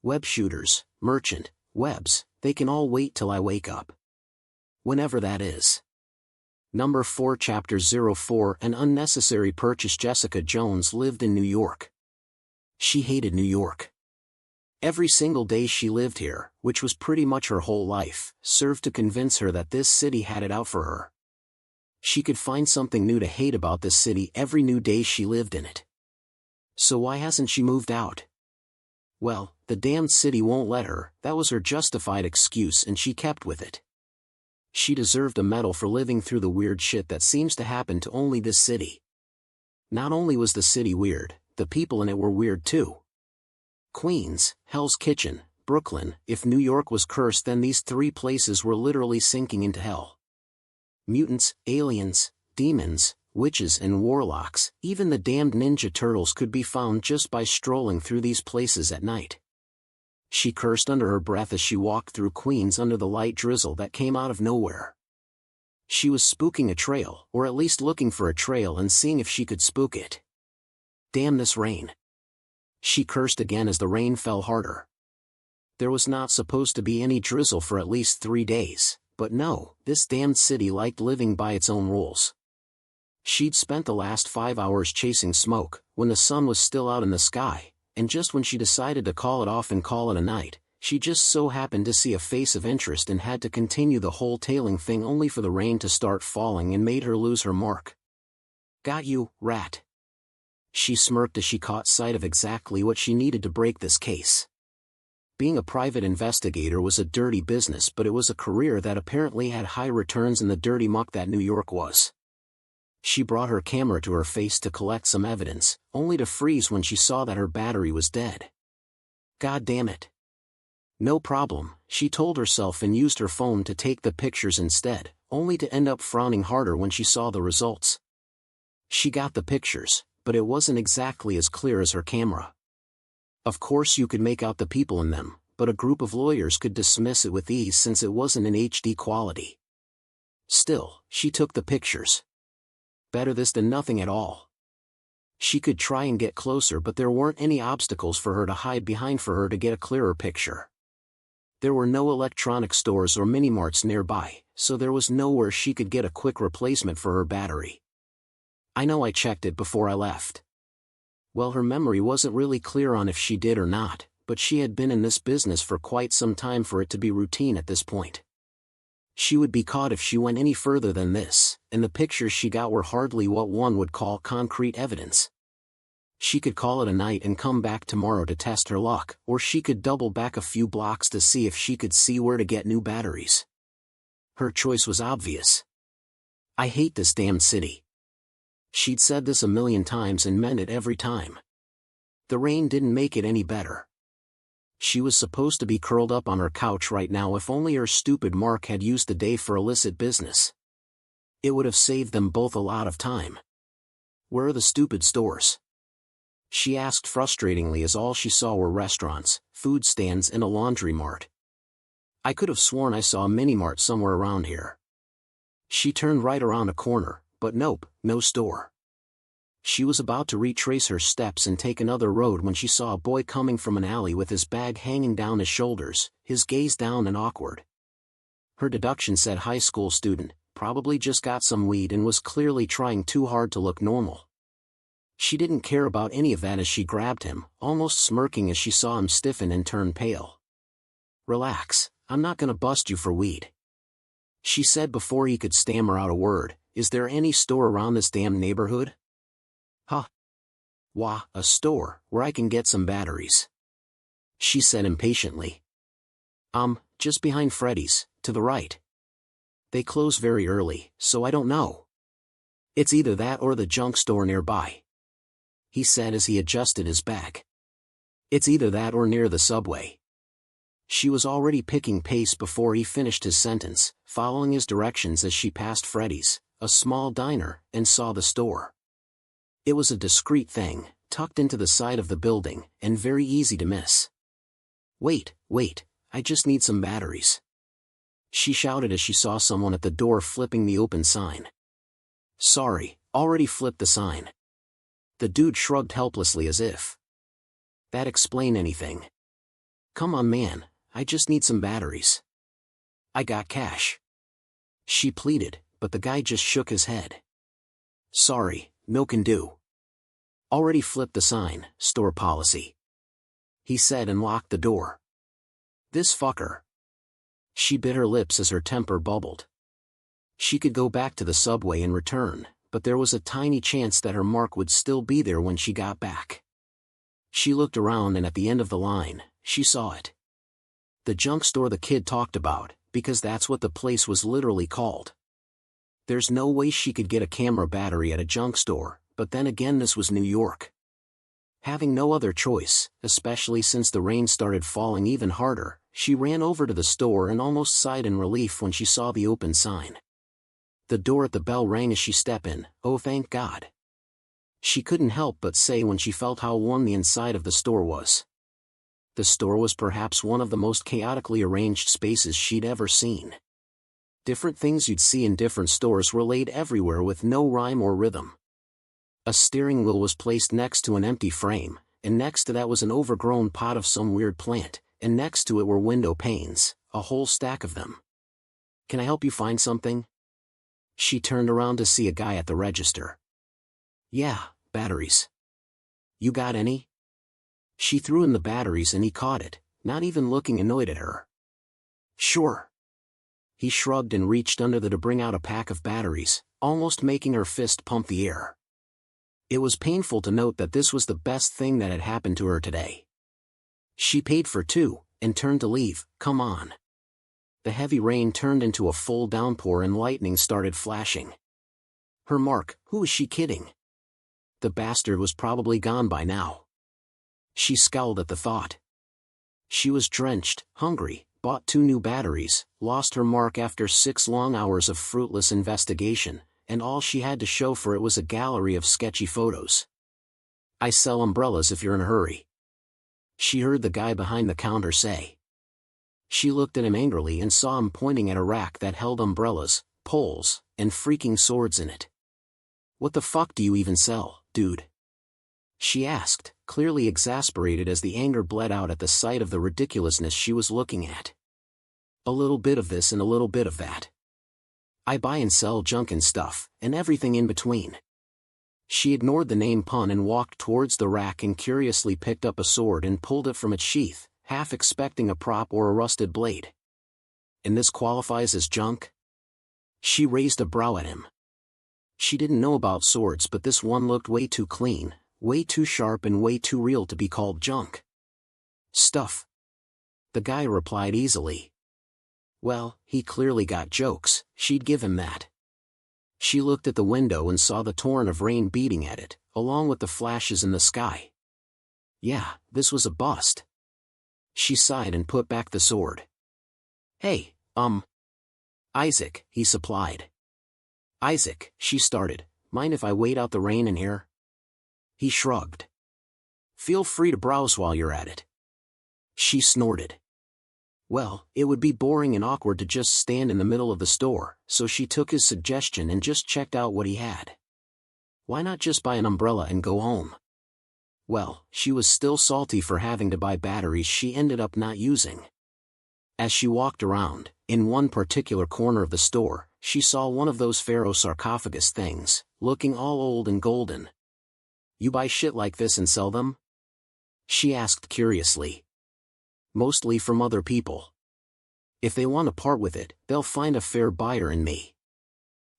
Speaker 1: Web shooters, merchant, webs, they can all wait till I wake up. Whenever that is. Number 4, Chapter 04, An Unnecessary Purchase. Jessica Jones lived in New York. She hated New York. Every single day she lived here, which was pretty much her whole life, served to convince her that this city had it out for her. She could find something new to hate about this city every new day she lived in it. So why hasn't she moved out? Well, the damned city won't let her. That was her justified excuse, and she kept with it. She deserved a medal for living through the weird shit that seems to happen to only this city. Not only was the city weird, the people in it were weird too. Queens, Hell's Kitchen, Brooklyn. If New York was cursed, then these three places were literally sinking into hell. Mutants, aliens, demons, witches and warlocks, even the damned Ninja Turtles could be found just by strolling through these places at night. She cursed under her breath as she walked through Queens under the light drizzle that came out of nowhere. She was spooking a trail, or at least looking for a trail and seeing if she could spook it. Damn this rain. She cursed again as the rain fell harder. There was not supposed to be any drizzle for at least 3 days, but no, this damned city liked living by its own rules. She'd spent the last 5 hours chasing smoke, when the sun was still out in the sky, and just when she decided to call it off and call it a night, she just so happened to see a face of interest and had to continue the whole tailing thing only for the rain to start falling and made her lose her mark. Got you, rat. She smirked as she caught sight of exactly what she needed to break this case. Being a private investigator was a dirty business, but it was a career that apparently had high returns in the dirty muck that New York was. She brought her camera to her face to collect some evidence, only to freeze when she saw that her battery was dead. God damn it. No problem, she told herself and used her phone to take the pictures instead, only to end up frowning harder when she saw the results. She got the pictures, but it wasn't exactly as clear as her camera. Of course you could make out the people in them, but a group of lawyers could dismiss it with ease since it wasn't in HD quality. Still, she took the pictures. Better this than nothing at all. She could try and get closer, but there weren't any obstacles for her to hide behind for her to get a clearer picture. There were no electronic stores or mini-marts nearby, so there was nowhere she could get a quick replacement for her battery. I know I checked it before I left. Well, her memory wasn't really clear on if she did or not, but she had been in this business for quite some time for it to be routine at this point. She would be caught if she went any further than this, and the pictures she got were hardly what one would call concrete evidence. She could call it a night and come back tomorrow to test her luck, or she could double back a few blocks to see if she could see where to get new batteries. Her choice was obvious. I hate this damned city. She'd said this a million times and meant it every time. The rain didn't make it any better. She was supposed to be curled up on her couch right now if only her stupid Mark had used the day for illicit business. It would have saved them both a lot of time. Where are the stupid stores? She asked frustratingly as all she saw were restaurants, food stands and a laundry mart. I could have sworn I saw a mini-mart somewhere around here. She turned right around a corner, but nope, no store. She was about to retrace her steps and take another road when she saw a boy coming from an alley with his bag hanging down his shoulders, his gaze down and awkward. Her deduction said high school student, probably just got some weed and was clearly trying too hard to look normal. She didn't care about any of that as she grabbed him, almost smirking as she saw him stiffen and turn pale. Relax, I'm not gonna bust you for weed. She said before he could stammer out a word, is there any store around this damn neighborhood? Huh. Wah, a store, where I can get some batteries. She said impatiently. Just behind Freddy's, to the right. They close very early, so I don't know. It's either that or the junk store nearby. He said as he adjusted his bag. It's either that or near the subway. She was already picking pace before he finished his sentence, following his directions as she passed Freddy's, a small diner, and saw the store. It was a discreet thing, tucked into the side of the building, and very easy to miss. Wait, I just need some batteries. She shouted as she saw someone at the door flipping the open sign. Sorry, already flipped the sign. The dude shrugged helplessly as if that explained anything. Come on man, I just need some batteries. I got cash. She pleaded, but the guy just shook his head. Sorry, no can do. Already flipped the sign, store policy. He said and locked the door. This fucker. She bit her lips as her temper bubbled. She could go back to the subway and return, but there was a tiny chance that her Mark would still be there when she got back. She looked around and at the end of the line, she saw it. The junk store the kid talked about, because that's what the place was literally called. There's no way she could get a camera battery at a junk store, but then again this was New York. Having no other choice, especially since the rain started falling even harder, she ran over to the store and almost sighed in relief when she saw the open sign. The door at the bell rang as she stepped in, oh thank God. She couldn't help but say when she felt how warm the inside of the store was. The store was perhaps one of the most chaotically arranged spaces she'd ever seen. Different things you'd see in different stores were laid everywhere with no rhyme or rhythm. A steering wheel was placed next to an empty frame, and next to that was an overgrown pot of some weird plant, and next to it were window panes, a whole stack of them. Can I help you find something? She turned around to see a guy at the register. Yeah, batteries. You got any? She threw in the batteries and he caught it, not even looking annoyed at her. Sure. He shrugged and reached under to bring out a pack of batteries, almost making her fist pump the air. It was painful to note that this was the best thing that had happened to her today. She paid for two, and turned to leave. Come on. The heavy rain turned into a full downpour and lightning started flashing. Her Mark, who was she kidding? The bastard was probably gone by now. She scowled at the thought. She was drenched, hungry, bought 2 new batteries, lost her Mark after 6 long hours of fruitless investigation, and all she had to show for it was a gallery of sketchy photos. I sell umbrellas if you're in a hurry. She heard the guy behind the counter say. She looked at him angrily and saw him pointing at a rack that held umbrellas, poles, and freaking swords in it. What the fuck do you even sell, dude? She asked, clearly exasperated as the anger bled out at the sight of the ridiculousness she was looking at. A little bit of this and a little bit of that. I buy and sell junk and stuff, and everything in between. She ignored the name pun and walked towards the rack and curiously picked up a sword and pulled it from its sheath, half expecting a prop or a rusted blade. And this qualifies as junk? She raised a brow at him. She didn't know about swords, but this one looked way too clean, way too sharp and way too real to be called junk. Stuff. The guy replied easily. Well, he clearly got jokes, she'd give him that. She looked at the window and saw the torrent of rain beating at it, along with the flashes in the sky. Yeah, this was a bust. She sighed and put back the sword. Hey, Isaac, he supplied. Isaac, she started, mind if I wait out the rain in here? He shrugged. Feel free to browse while you're at it. She snorted. Well, it would be boring and awkward to just stand in the middle of the store, so she took his suggestion and just checked out what he had. Why not just buy an umbrella and go home? Well, she was still salty for having to buy batteries she ended up not using. As she walked around, in one particular corner of the store, she saw one of those pharaoh sarcophagus things, looking all old and golden. You buy shit like this and sell them? She asked curiously. Mostly from other people. If they want to part with it, they'll find a fair buyer in me.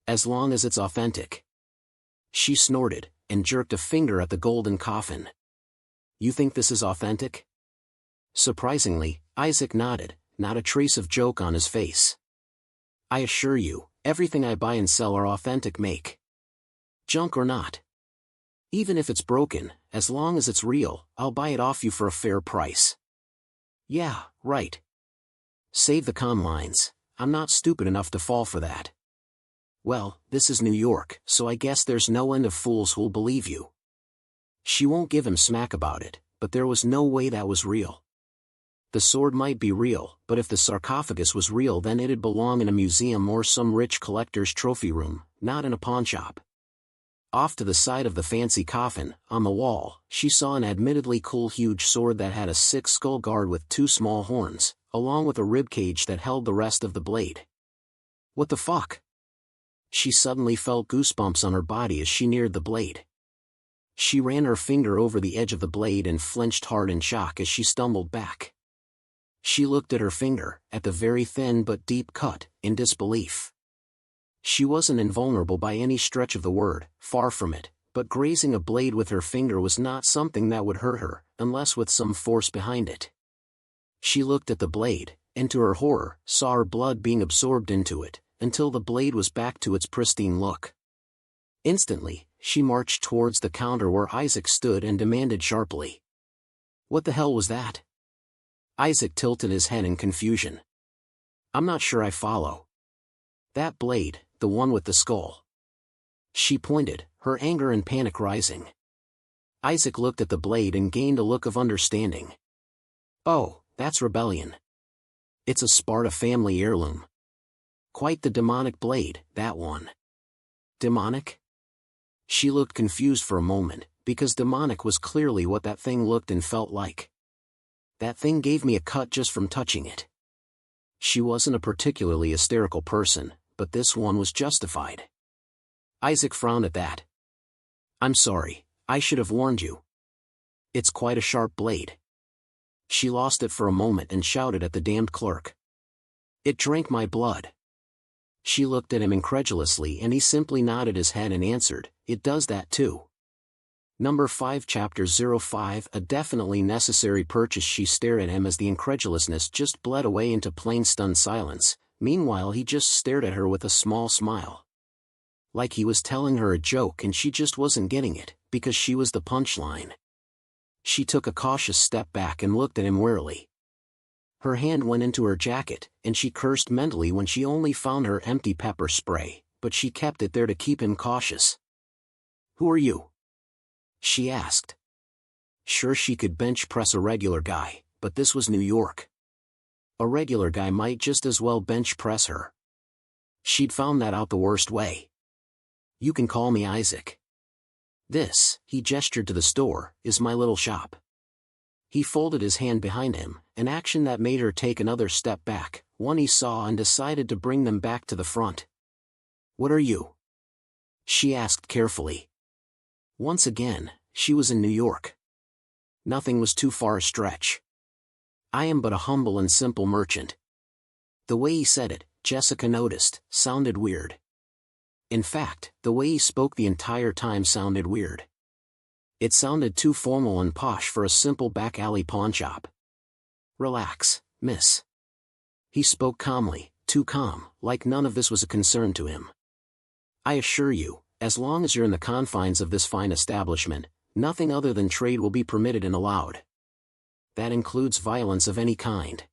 Speaker 1: As long as it's authentic. She snorted, and jerked a finger at the golden coffin. You think this is authentic? Surprisingly, Isaac nodded, not a trace of joke on his face. I assure you, everything I buy and sell are authentic make. Junk or not. Even if it's broken, as long as it's real, I'll buy it off you for a fair price. Yeah, right. Save the con lines, I'm not stupid enough to fall for that. Well, this is New York, so I guess there's no end of fools who'll believe you. She won't give him smack about it, but there was no way that was real. The sword might be real, but if the sarcophagus was real then it'd belong in a museum or some rich collector's trophy room, not in a pawnshop. Off to the side of the fancy coffin, on the wall, she saw an admittedly cool huge sword that had a 6-skull guard with 2 small horns, along with a ribcage that held the rest of the blade. What the fuck? She suddenly felt goosebumps on her body as she neared the blade. She ran her finger over the edge of the blade and flinched hard in shock as she stumbled back. She looked at her finger, at the very thin but deep cut, in disbelief. She wasn't invulnerable by any stretch of the word, far from it, but grazing a blade with her finger was not something that would hurt her, unless with some force behind it. She looked at the blade, and to her horror, saw her blood being absorbed into it, until the blade was back to its pristine look. Instantly, she marched towards the counter where Isaac stood and demanded sharply. What the hell was that? Isaac tilted his head in confusion. I'm not sure I follow. That blade, the one with the skull. She pointed, her anger and panic rising. Isaac looked at the blade and gained a look of understanding. Oh, that's rebellion. It's a Sparta family heirloom. Quite the demonic blade, that one. Demonic? She looked confused for a moment, because demonic was clearly what that thing looked and felt like. That thing gave me a cut just from touching it. She wasn't a particularly hysterical person, but this one was justified. Isaac frowned at that. I'm sorry, I should have warned you. It's quite a sharp blade. She lost it for a moment and shouted at the damned clerk. It drank my blood. She looked at him incredulously and he simply nodded his head and answered, it does that too. Number 5 Chapter 05 A definitely necessary purchase. She stared at him as the incredulousness just bled away into plain stunned silence. Meanwhile he just stared at her with a small smile. Like he was telling her a joke and she just wasn't getting it, because she was the punchline. She took a cautious step back and looked at him warily. Her hand went into her jacket, and she cursed mentally when she only found her empty pepper spray, but she kept it there to keep him cautious. Who are you? She asked. Sure, she could bench press a regular guy, but this was New York. A regular guy might just as well bench press her. She'd found that out the worst way. You can call me Isaac. This, he gestured to the store, is my little shop. He folded his hand behind him, an action that made her take another step back, one he saw and decided to bring them back to the front. What are you? She asked carefully. Once again, she was in New York. Nothing was too far a stretch. I am but a humble and simple merchant. The way he said it, Jessica noticed, sounded weird. In fact, the way he spoke the entire time sounded weird. It sounded too formal and posh for a simple back-alley pawnshop. Relax, miss. He spoke calmly, too calm, like none of this was a concern to him. I assure you, as long as you're in the confines of this fine establishment, nothing other than trade will be permitted and allowed. That includes violence of any kind.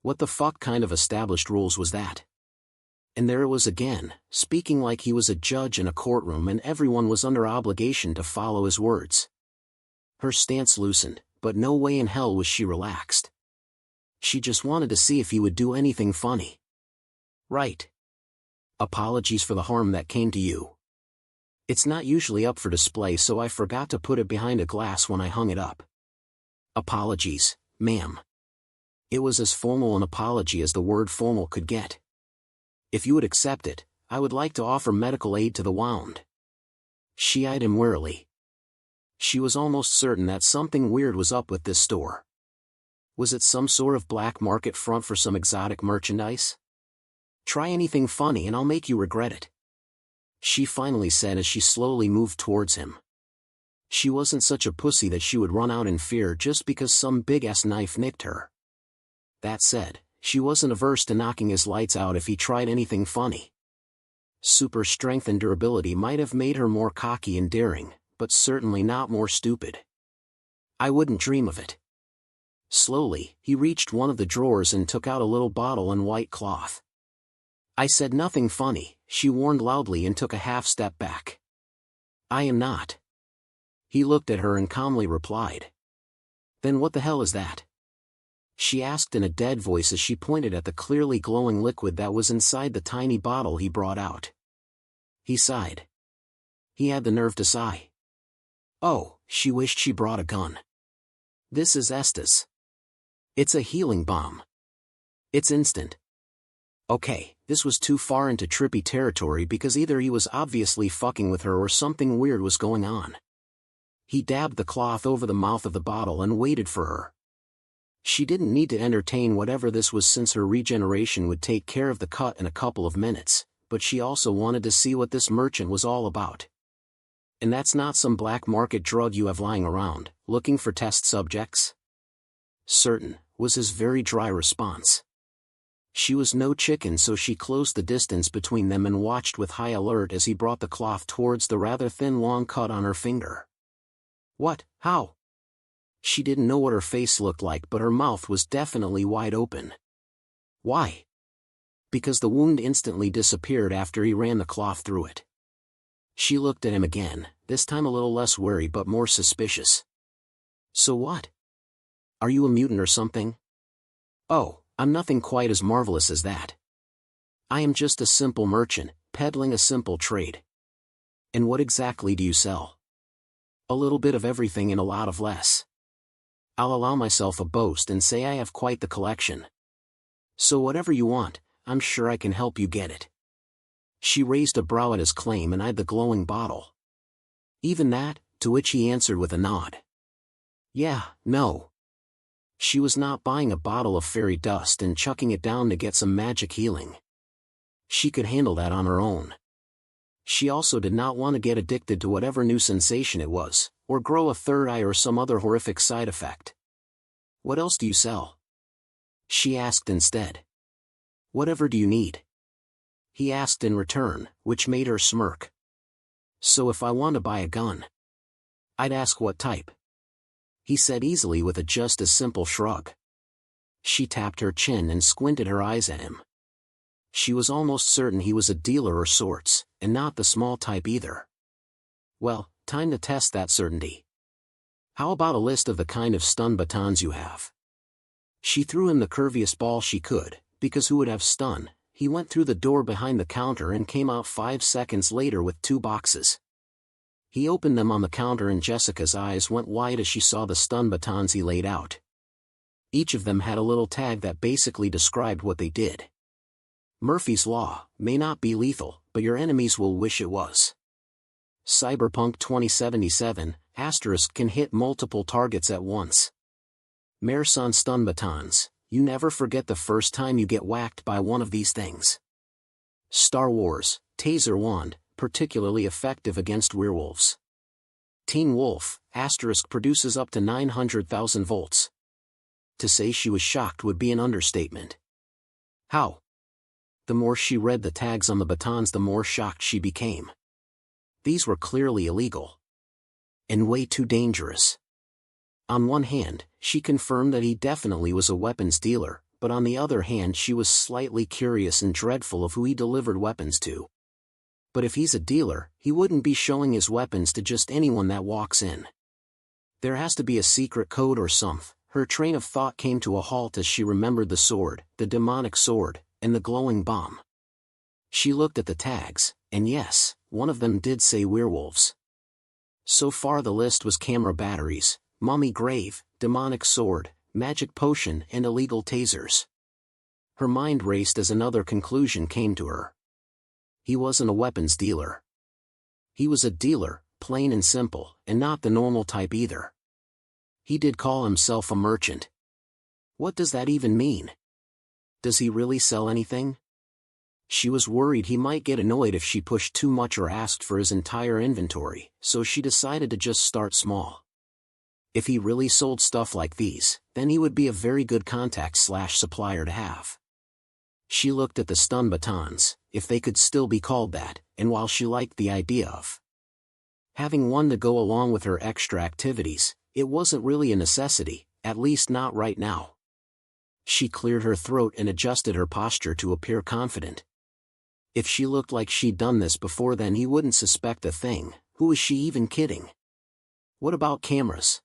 Speaker 1: What the fuck kind of established rules was that? And there it was again, speaking like he was a judge in a courtroom and everyone was under obligation to follow his words. Her stance loosened, but no way in hell was she relaxed. She just wanted to see if he would do anything funny. Right. Apologies for the harm that came to you. It's not usually up for display, so I forgot to put it behind a glass when I hung it up. Apologies, ma'am. It was as formal an apology as the word formal could get. If you would accept it, I would like to offer medical aid to the wound. She eyed him warily. She was almost certain that something weird was up with this store. Was it some sort of black market front for some exotic merchandise? Try anything funny and I'll make you regret it. She finally said as she slowly moved towards him. She wasn't such a pussy that she would run out in fear just because some big-ass knife nicked her. That said, she wasn't averse to knocking his lights out if he tried anything funny. Super strength and durability might have made her more cocky and daring, but certainly not more stupid. I wouldn't dream of it. Slowly, he reached one of the drawers and took out a little bottle and white cloth. I said nothing funny, she warned loudly and took a half step back. I am not. He looked at her and calmly replied. Then what the hell is that? She asked in a dead voice as she pointed at the clearly glowing liquid that was inside the tiny bottle he brought out. He sighed. He had the nerve to sigh. Oh, she wished she brought a gun. This is Estes. It's a healing bomb. It's instant. Okay, this was too far into trippy territory because either he was obviously fucking with her or something weird was going on. He dabbed the cloth over the mouth of the bottle and waited for her. She didn't need to entertain whatever this was since her regeneration would take care of the cut in a couple of minutes, but she also wanted to see what this merchant was all about. And that's not some black market drug you have lying around, looking for test subjects? Certain, was his very dry response. She was no chicken, so she closed the distance between them and watched with high alert as he brought the cloth towards the rather thin long cut on her finger. What? How? She didn't know what her face looked like, but her mouth was definitely wide open. Why? Because the wound instantly disappeared after he ran the cloth through it. She looked at him again, this time a little less wary but more suspicious. So what? Are you a mutant or something? Oh, I'm nothing quite as marvelous as that. I am just a simple merchant, peddling a simple trade. And what exactly do you sell? A little bit of everything and a lot of less. I'll allow myself a boast and say I have quite the collection. So whatever you want, I'm sure I can help you get it. She raised a brow at his claim and eyed the glowing bottle. Even that, to which he answered with a nod. Yeah, no. She was not buying a bottle of fairy dust and chucking it down to get some magic healing. She could handle that on her own. She also did not want to get addicted to whatever new sensation it was, or grow a third eye or some other horrific side effect. What else do you sell? She asked instead. Whatever do you need? He asked in return, which made her smirk. So if I want to buy a gun, I'd ask what type. He said easily with a just as simple shrug. She tapped her chin and squinted her eyes at him. She was almost certain he was a dealer of sorts, and not the small type either. Well, time to test that certainty. How about a list of the kind of stun batons you have? She threw him the curviest ball she could, because who would have stun? He went through the door behind the counter and came out 5 seconds later with 2 boxes. He opened them on the counter and Jessica's eyes went wide as she saw the stun batons he laid out. Each of them had a little tag that basically described what they did. Murphy's Law, may not be lethal, but your enemies will wish it was. Cyberpunk 2077, * can hit multiple targets at once. Merson stun batons, you never forget the first time you get whacked by one of these things. Star Wars, taser wand, particularly effective against werewolves. Teen Wolf, * produces up to 900,000 volts. To say she was shocked would be an understatement. How? The more she read the tags on the batons, the more shocked she became. These were clearly illegal. And way too dangerous. On one hand, she confirmed that he definitely was a weapons dealer, but on the other hand she was slightly curious and dreadful of who he delivered weapons to. But if he's a dealer, he wouldn't be showing his weapons to just anyone that walks in. There has to be a secret code or something. Her train of thought came to a halt as she remembered the sword, the demonic sword, and the glowing bomb. She looked at the tags, and yes, one of them did say werewolves. So far the list was camera batteries, mummy grave, demonic sword, magic potion, and illegal tasers. Her mind raced as another conclusion came to her. He wasn't a weapons dealer. He was a dealer, plain and simple, and not the normal type either. He did call himself a merchant. What does that even mean? Does he really sell anything? She was worried he might get annoyed if she pushed too much or asked for his entire inventory, so she decided to just start small. If he really sold stuff like these, then he would be a very good contact/supplier to have. She looked at the stun batons, if they could still be called that, and while she liked the idea of having one to go along with her extra activities, it wasn't really a necessity, at least not right now. She cleared her throat and adjusted her posture to appear confident. If she looked like she'd done this before, then he wouldn't suspect a thing. Who was she even kidding? What about cameras?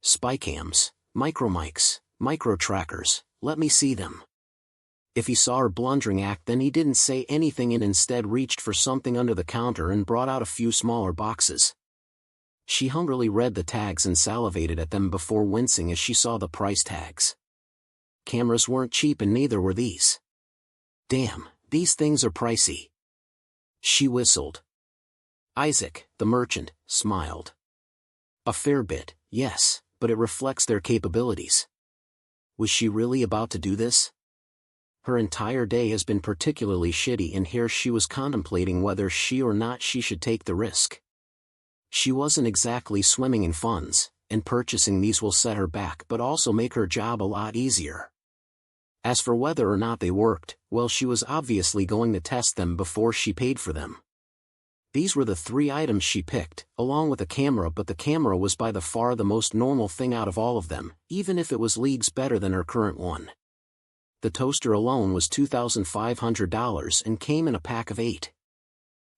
Speaker 1: Spycams, micromics, micro-trackers, let me see them. If he saw her blundering act, then he didn't say anything and instead reached for something under the counter and brought out a few smaller boxes. She hungrily read the tags and salivated at them before wincing as she saw the price tags. Cameras weren't cheap and neither were these. Damn, these things are pricey. She whistled. Isaac, the merchant, smiled. A fair bit, yes, but it reflects their capabilities. Was she really about to do this? Her entire day has been particularly shitty, and here she was contemplating whether she or not she should take the risk. She wasn't exactly swimming in funds, and purchasing these will set her back but also make her job a lot easier. As for whether or not they worked, well, she was obviously going to test them before she paid for them. These were the 3 items she picked, along with a camera, but the camera was by the far the most normal thing out of all of them, even if it was leagues better than her current one. The toaster alone was $2,500 and came in a pack of 8.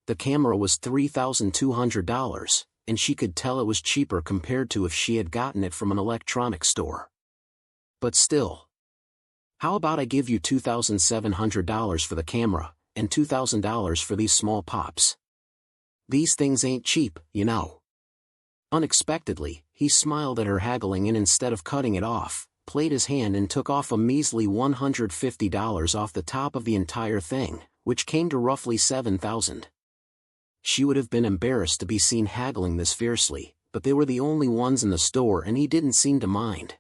Speaker 1: The camera was $3,200, and she could tell it was cheaper compared to if she had gotten it from an electronics store. But still. How about I give you $2,700 for the camera, and $2,000 for these small pops? These things ain't cheap, you know. Unexpectedly, he smiled at her haggling and instead of cutting it off, played his hand and took off a measly $150 off the top of the entire thing, which came to roughly $7,000. She would have been embarrassed to be seen haggling this fiercely, but they were the only ones in the store and he didn't seem to mind.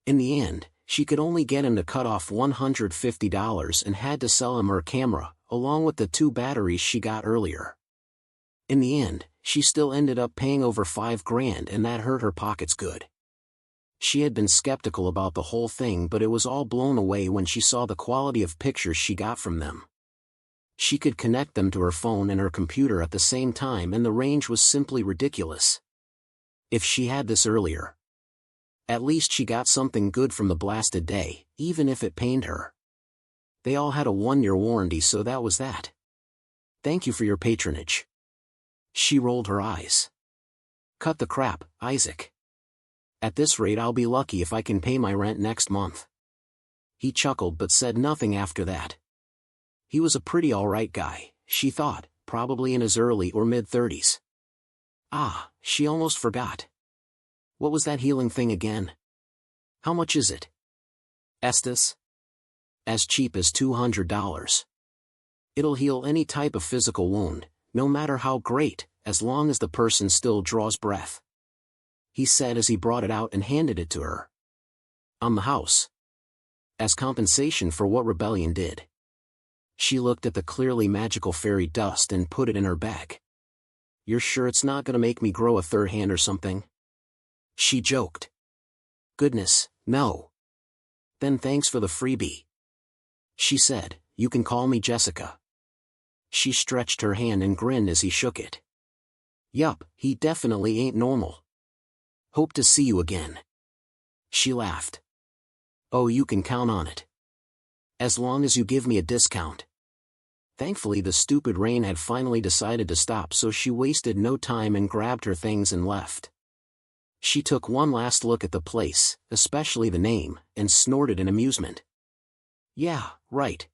Speaker 1: In the end, she could only get him to cut off $150 and had to sell him her camera, along with the 2 batteries she got earlier. In the end, she still ended up paying over $5,000 and that hurt her pockets good. She had been skeptical about the whole thing, but it was all blown away when she saw the quality of pictures she got from them. She could connect them to her phone and her computer at the same time and the range was simply ridiculous. If she had this earlier. At least she got something good from the blasted day, even if it pained her. They all had a 1-year warranty, so that was that. Thank you for your patronage. She rolled her eyes. Cut the crap, Isaac. At this rate I'll be lucky if I can pay my rent next month. He chuckled but said nothing after that. He was a pretty alright guy, she thought, probably in his early or mid-30s. Ah, she almost forgot. What was that healing thing again? How much is it? Estes? As cheap as $200. It'll heal any type of physical wound, no matter how great, as long as the person still draws breath," he said as he brought it out and handed it to her. "On the house. As compensation for what rebellion did." She looked at the clearly magical fairy dust and put it in her bag. "You're sure it's not gonna make me grow a third hand or something?" she joked. "Goodness, no." "Then thanks for the freebie," she said. "You can call me Jessica." She stretched her hand and grinned as he shook it. "Yup, he definitely ain't normal. Hope to see you again." She laughed. "Oh, you can count on it. As long as you give me a discount." Thankfully the stupid rain had finally decided to stop, so she wasted no time and grabbed her things and left. She took one last look at the place, especially the name, and snorted in amusement. "Yeah, right.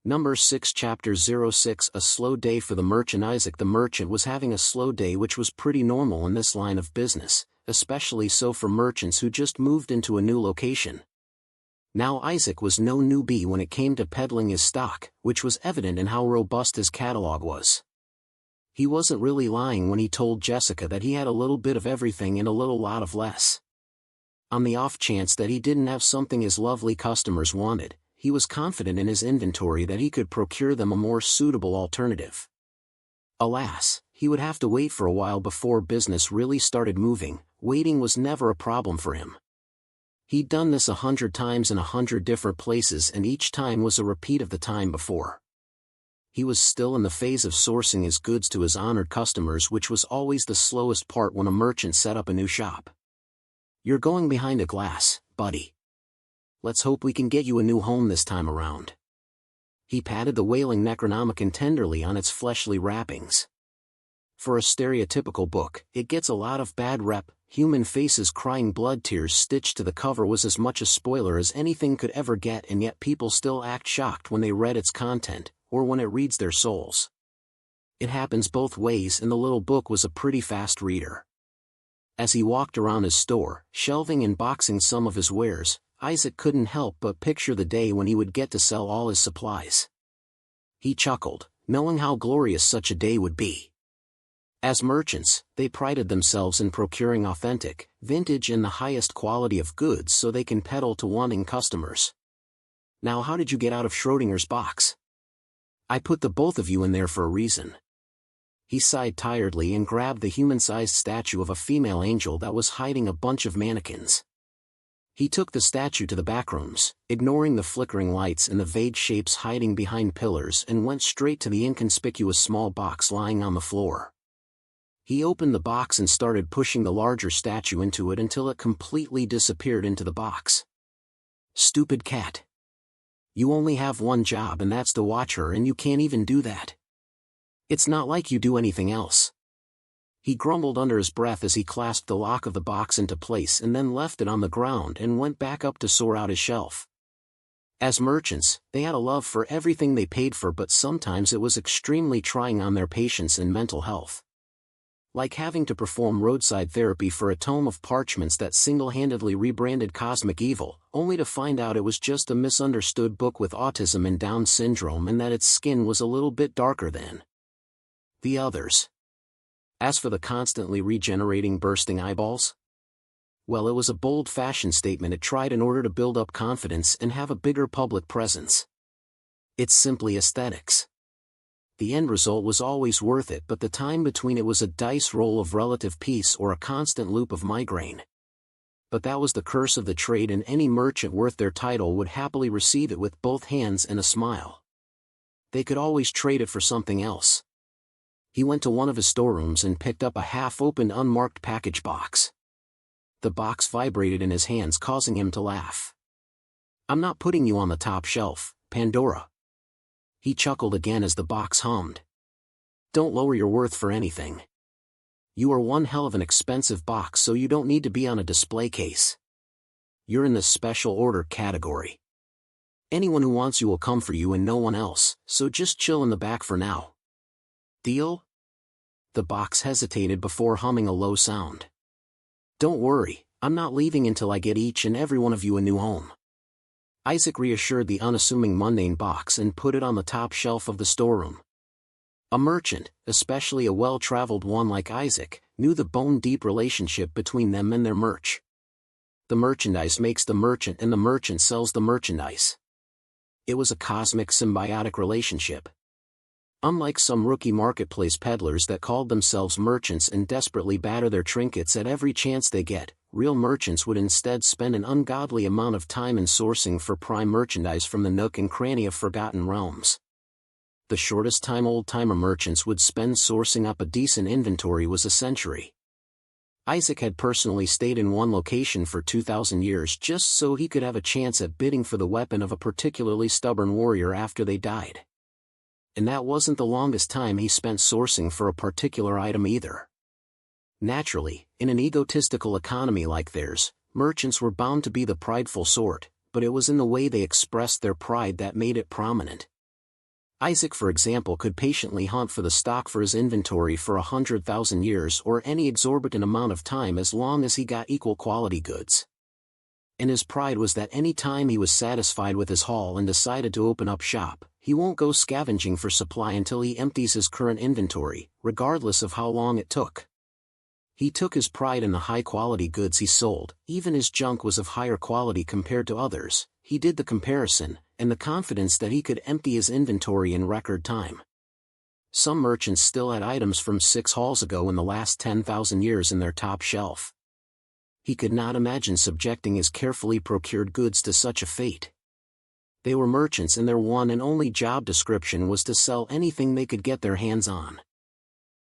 Speaker 1: Number 6 Chapter 06 A slow day for the merchant. Isaac the merchant was having a slow day, which was pretty normal in this line of business, especially so for merchants who just moved into a new location. Now Isaac was no newbie when it came to peddling his stock, which was evident in how robust his catalog was. He wasn't really lying when he told Jessica that he had a little bit of everything and a little lot of less. On the off chance that he didn't have something his lovely customers wanted, he was confident in his inventory that he could procure them a more suitable alternative. Alas, he would have to wait for a while before business really started moving. Waiting was never a problem for him. He'd done this 100 times in 100 different places, and each time was a repeat of the time before. He was still in the phase of sourcing his goods to his honored customers, which was always the slowest part when a merchant set up a new shop. "You're going behind a glass, buddy. Let's hope we can get you a new home this time around." He patted the wailing Necronomicon tenderly on its fleshly wrappings. For a stereotypical book, it gets a lot of bad rep. Human faces crying blood tears stitched to the cover was as much a spoiler as anything could ever get, and yet people still act shocked when they read its content, or when it reads their souls. It happens both ways, and the little book was a pretty fast reader. As he walked around his store, shelving and boxing some of his wares, Isaac couldn't help but picture the day when he would get to sell all his supplies. He chuckled, knowing how glorious such a day would be. As merchants, they prided themselves in procuring authentic, vintage and the highest quality of goods so they can peddle to wanting customers. "Now how did you get out of Schrodinger's box? I put the both of you in there for a reason." He sighed tiredly and grabbed the human-sized statue of a female angel that was hiding a bunch of mannequins. He took the statue to the backrooms, ignoring the flickering lights and the vague shapes hiding behind pillars, and went straight to the inconspicuous small box lying on the floor. He opened the box and started pushing the larger statue into it until it completely disappeared into the box. "Stupid cat. You only have one job, and that's to watch her, and you can't even do that. It's not like you do anything else." He grumbled under his breath as he clasped the lock of the box into place and then left it on the ground and went back up to sort out his shelf. As merchants, they had a love for everything they paid for, but sometimes it was extremely trying on their patience and mental health. Like having to perform roadside therapy for a tome of parchments that single-handedly rebranded cosmic evil, only to find out it was just a misunderstood book with autism and Down syndrome, and that its skin was a little bit darker than the others. As for the constantly regenerating bursting eyeballs, well, it was a bold fashion statement it tried in order to build up confidence and have a bigger public presence. It's simply aesthetics. The end result was always worth it, but the time between it was a dice roll of relative peace or a constant loop of migraine. But that was the curse of the trade, and any merchant worth their title would happily receive it with both hands and a smile. They could always trade it for something else. He went to one of his storerooms and picked up a half-opened unmarked package box. The box vibrated in his hands, causing him to laugh. "I'm not putting you on the top shelf, Pandora." He chuckled again as the box hummed. "Don't lower your worth for anything. You are one hell of an expensive box, so you don't need to be on a display case. You're in the special order category. Anyone who wants you will come for you and no one else, so just chill in the back for now. Deal?" The box hesitated before humming a low sound. "Don't worry, I'm not leaving until I get each and every one of you a new home." Isaac reassured the unassuming mundane box and put it on the top shelf of the storeroom. A merchant, especially a well-traveled one like Isaac, knew the bone-deep relationship between them and their merch. The merchandise makes the merchant and the merchant sells the merchandise. It was a cosmic symbiotic relationship. Unlike some rookie marketplace peddlers that called themselves merchants and desperately batter their trinkets at every chance they get, real merchants would instead spend an ungodly amount of time in sourcing for prime merchandise from the nook and cranny of forgotten realms. The shortest time old-timer merchants would spend sourcing up a decent inventory was a century. Isaac had personally stayed in one location for 2,000 years just so he could have a chance at bidding for the weapon of a particularly stubborn warrior after they died. And that wasn't the longest time he spent sourcing for a particular item either. Naturally, in an egotistical economy like theirs, merchants were bound to be the prideful sort, but it was in the way they expressed their pride that made it prominent. Isaac, for example, could patiently hunt for the stock for his inventory for 100,000 years or any exorbitant amount of time as long as he got equal quality goods. And his pride was that any time he was satisfied with his haul and decided to open up shop, he won't go scavenging for supply until he empties his current inventory, regardless of how long it took. He took his pride in the high-quality goods he sold. Even his junk was of higher quality compared to others. He did the comparison, and the confidence that he could empty his inventory in record time. Some merchants still had items from 6 hauls ago in the last 10,000 years in their top shelf. He could not imagine subjecting his carefully procured goods to such a fate. They were merchants and their one and only job description was to sell anything they could get their hands on.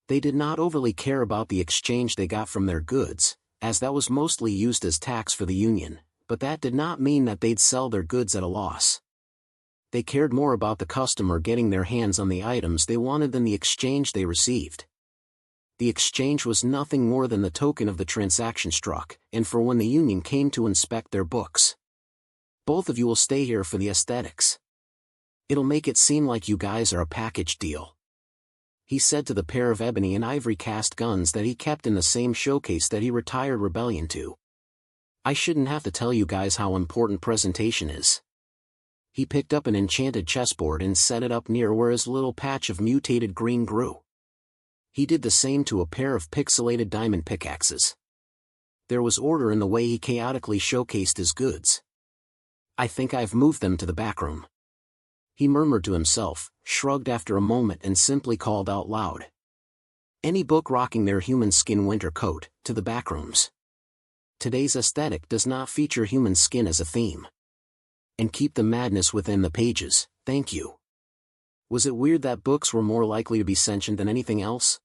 Speaker 1: They did not overly care about the exchange they got from their goods, as that was mostly used as tax for the union, but that did not mean that they'd sell their goods at a loss. They cared more about the customer getting their hands on the items they wanted than the exchange they received. The exchange was nothing more than the token of the transaction struck, and for when the union came to inspect their books. Both of you will stay here for the aesthetics. It'll make it seem like you guys are a package deal. He said to the pair of ebony and ivory cast guns that he kept in the same showcase that he retired Rebellion to. I shouldn't have to tell you guys how important presentation is. He picked up an enchanted chessboard and set it up near where his little patch of mutated green grew. He did the same to a pair of pixelated diamond pickaxes. There was order in the way he chaotically showcased his goods. I think I've moved them to the back room. He murmured to himself, shrugged after a moment and simply called out loud. Any book rocking their human skin winter coat, to the back rooms. Today's aesthetic does not feature human skin as a theme. And keep the madness within the pages, thank you. Was it weird that books were more likely to be sentient than anything else?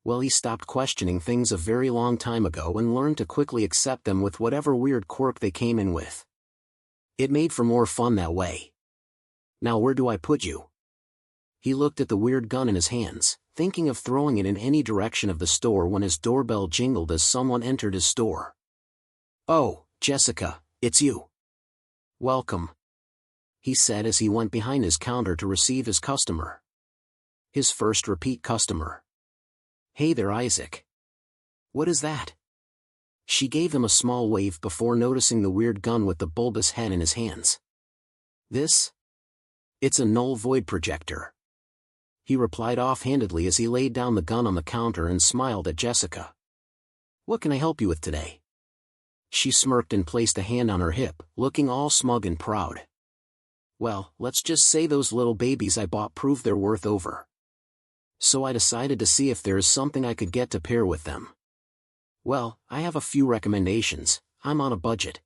Speaker 1: Well, he stopped questioning things a very long time ago and learned to quickly accept them with whatever weird quirk they came in with. It made for more fun that way. Now where do I put you? He looked at the weird gun in his hands, thinking of throwing it in any direction of the store when his doorbell jingled as someone entered his store. Oh, Jessica, it's you. Welcome, he said as he went behind his counter to receive his customer. His first repeat customer. Hey there, Isaac. What is that? She gave him a small wave before noticing the weird gun with the bulbous head in his hands. This? It's a null void projector. He replied offhandedly as he laid down the gun on the counter and smiled at Jessica. What can I help you with today? She smirked and placed a hand on her hip, looking all smug and proud. Well, let's just say those little babies I bought prove their worth over. So I decided to see if there is something I could get to pair with them. Well, I have a few recommendations. I'm on a budget.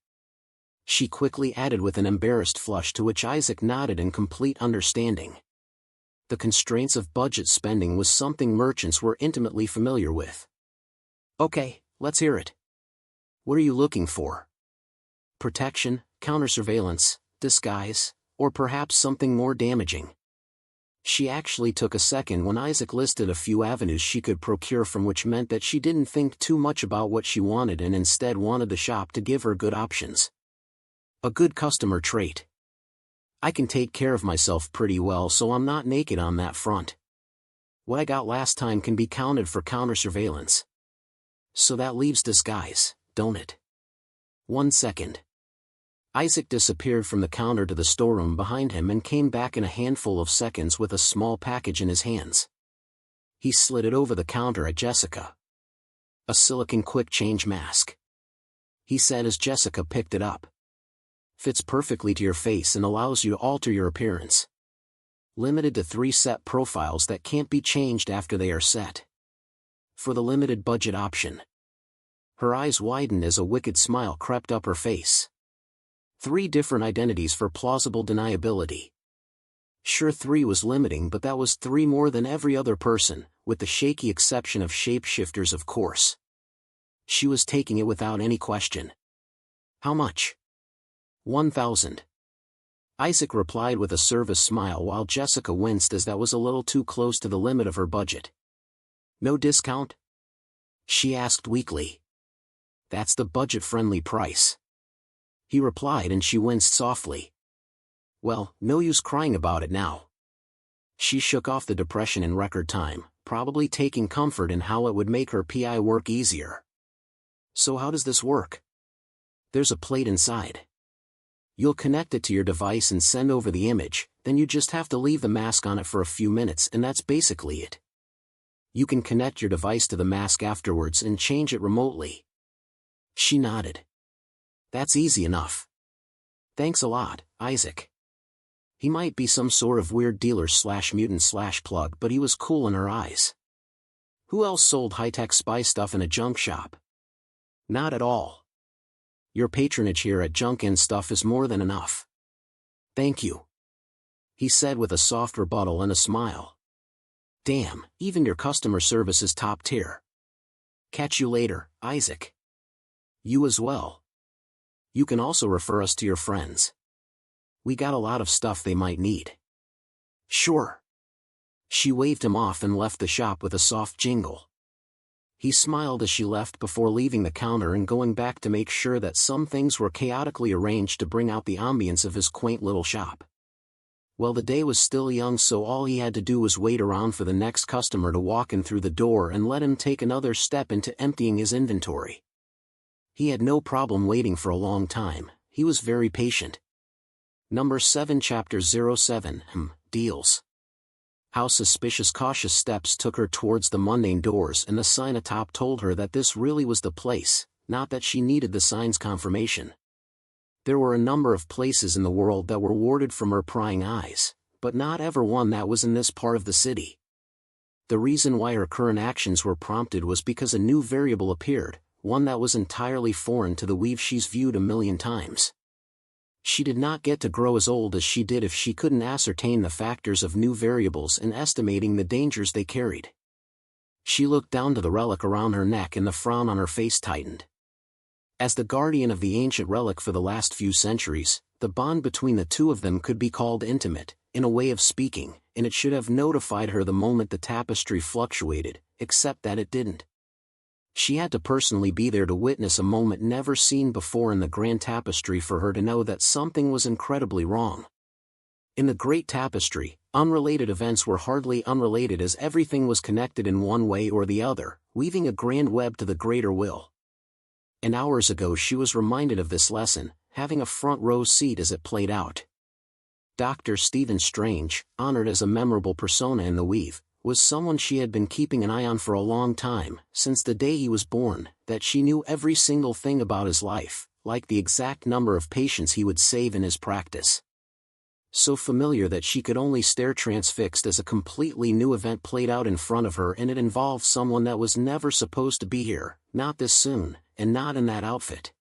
Speaker 1: She quickly added with an embarrassed flush to which Isaac nodded in complete understanding. The constraints of budget spending was something merchants were intimately familiar with. Okay, let's hear it. What are you looking for? Protection, counter-surveillance, disguise, or perhaps something more damaging? She actually took a second when Isaac listed a few avenues she could procure from, which meant that she didn't think too much about what she wanted and instead wanted the shop to give her good options. A good customer trait. I can take care of myself pretty well, so I'm not naked on that front. What I got last time can be counted for counter-surveillance. So that leaves disguise, don't it? 1 second. Isaac disappeared from the counter to the storeroom behind him and came back in a handful of seconds with a small package in his hands. He slid it over the counter at Jessica. "A silicone quick-change mask," he said as Jessica picked it up. "Fits perfectly to your face and allows you to alter your appearance. Limited to 3 set profiles that can't be changed after they are set. For the limited budget option." Her eyes widened as a wicked smile crept up her face. 3 different identities for plausible deniability. Sure, 3 was limiting, but that was 3 more than every other person, with the shaky exception of shapeshifters, of course. She was taking it without any question. "How much?" 1,000. Isaac replied with a service smile while Jessica winced as that was a little too close to the limit of her budget. "No discount?" she asked weakly. "That's the budget-friendly price," he replied, and she winced softly. "Well, no use crying about it now." She shook off the depression in record time, probably taking comfort in how it would make her PI work easier. "So how does this work?" "There's a plate inside. You'll connect it to your device and send over the image, then you just have to leave the mask on it for a few minutes and that's basically it. You can connect your device to the mask afterwards and change it remotely." She nodded. "That's easy enough. Thanks a lot, Isaac." He might be some sort of weird dealer/mutant/plug, but he was cool in her eyes. Who else sold high-tech spy stuff in a junk shop? Not at all. Your patronage here at Junk and Stuff is more than enough. "Thank you," he said with a soft rebuttal and a smile. "Damn, even your customer service is top tier. Catch you later, Isaac." "You as well. You can also refer us to your friends. We got a lot of stuff they might need." "Sure." She waved him off and left the shop with a soft jingle. He smiled as she left before leaving the counter and going back to make sure that some things were chaotically arranged to bring out the ambience of his quaint little shop. Well, the day was still young, so all he had to do was wait around for the next customer to walk in through the door and let him take another step into emptying his inventory. He had no problem waiting for a long time, he was very patient. Number 7 Chapter 07 Deals. How suspicious cautious steps took her towards the mundane doors, and the sign atop told her that this really was the place, not that she needed the sign's confirmation. There were a number of places in the world that were warded from her prying eyes, but not ever one that was in this part of the city. The reason why her current actions were prompted was because a new variable appeared, one that was entirely foreign to the weave she's viewed a million times. She did not get to grow as old as she did if she couldn't ascertain the factors of new variables and estimating the dangers they carried. She looked down to the relic around her neck and the frown on her face tightened. As the guardian of the ancient relic for the last few centuries, the bond between the two of them could be called intimate, in a way of speaking, and it should have notified her the moment the tapestry fluctuated, except that it didn't. She had to personally be there to witness a moment never seen before in the grand tapestry for her to know that something was incredibly wrong. In the great tapestry, unrelated events were hardly unrelated, as everything was connected in one way or the other, weaving a grand web to the greater will. And hours ago she was reminded of this lesson, having a front row seat as it played out. Dr. Stephen Strange, honored as a memorable persona in the weave, was someone she had been keeping an eye on for a long time, since the day he was born, that she knew every single thing about his life, like the exact number of patients he would save in his practice. So familiar that she could only stare transfixed as a completely new event played out in front of her, and it involved someone that was never supposed to be here, not this soon, and not in that outfit.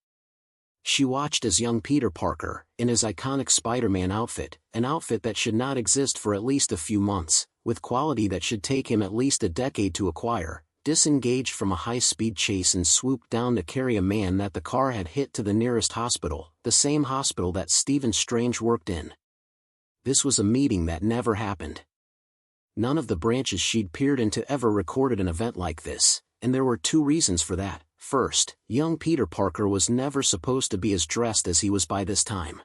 Speaker 1: She watched as young Peter Parker, in his iconic Spider-Man outfit, an outfit that should not exist for at least a few months, with quality that should take him at least a decade to acquire, disengaged from a high-speed chase and swooped down to carry a man that the car had hit to the nearest hospital, the same hospital that Stephen Strange worked in. This was a meeting that never happened. None of the branches she'd peered into ever recorded an event like this, and there were 2 reasons for that. First, young Peter Parker was never supposed to be as dressed as he was by this time.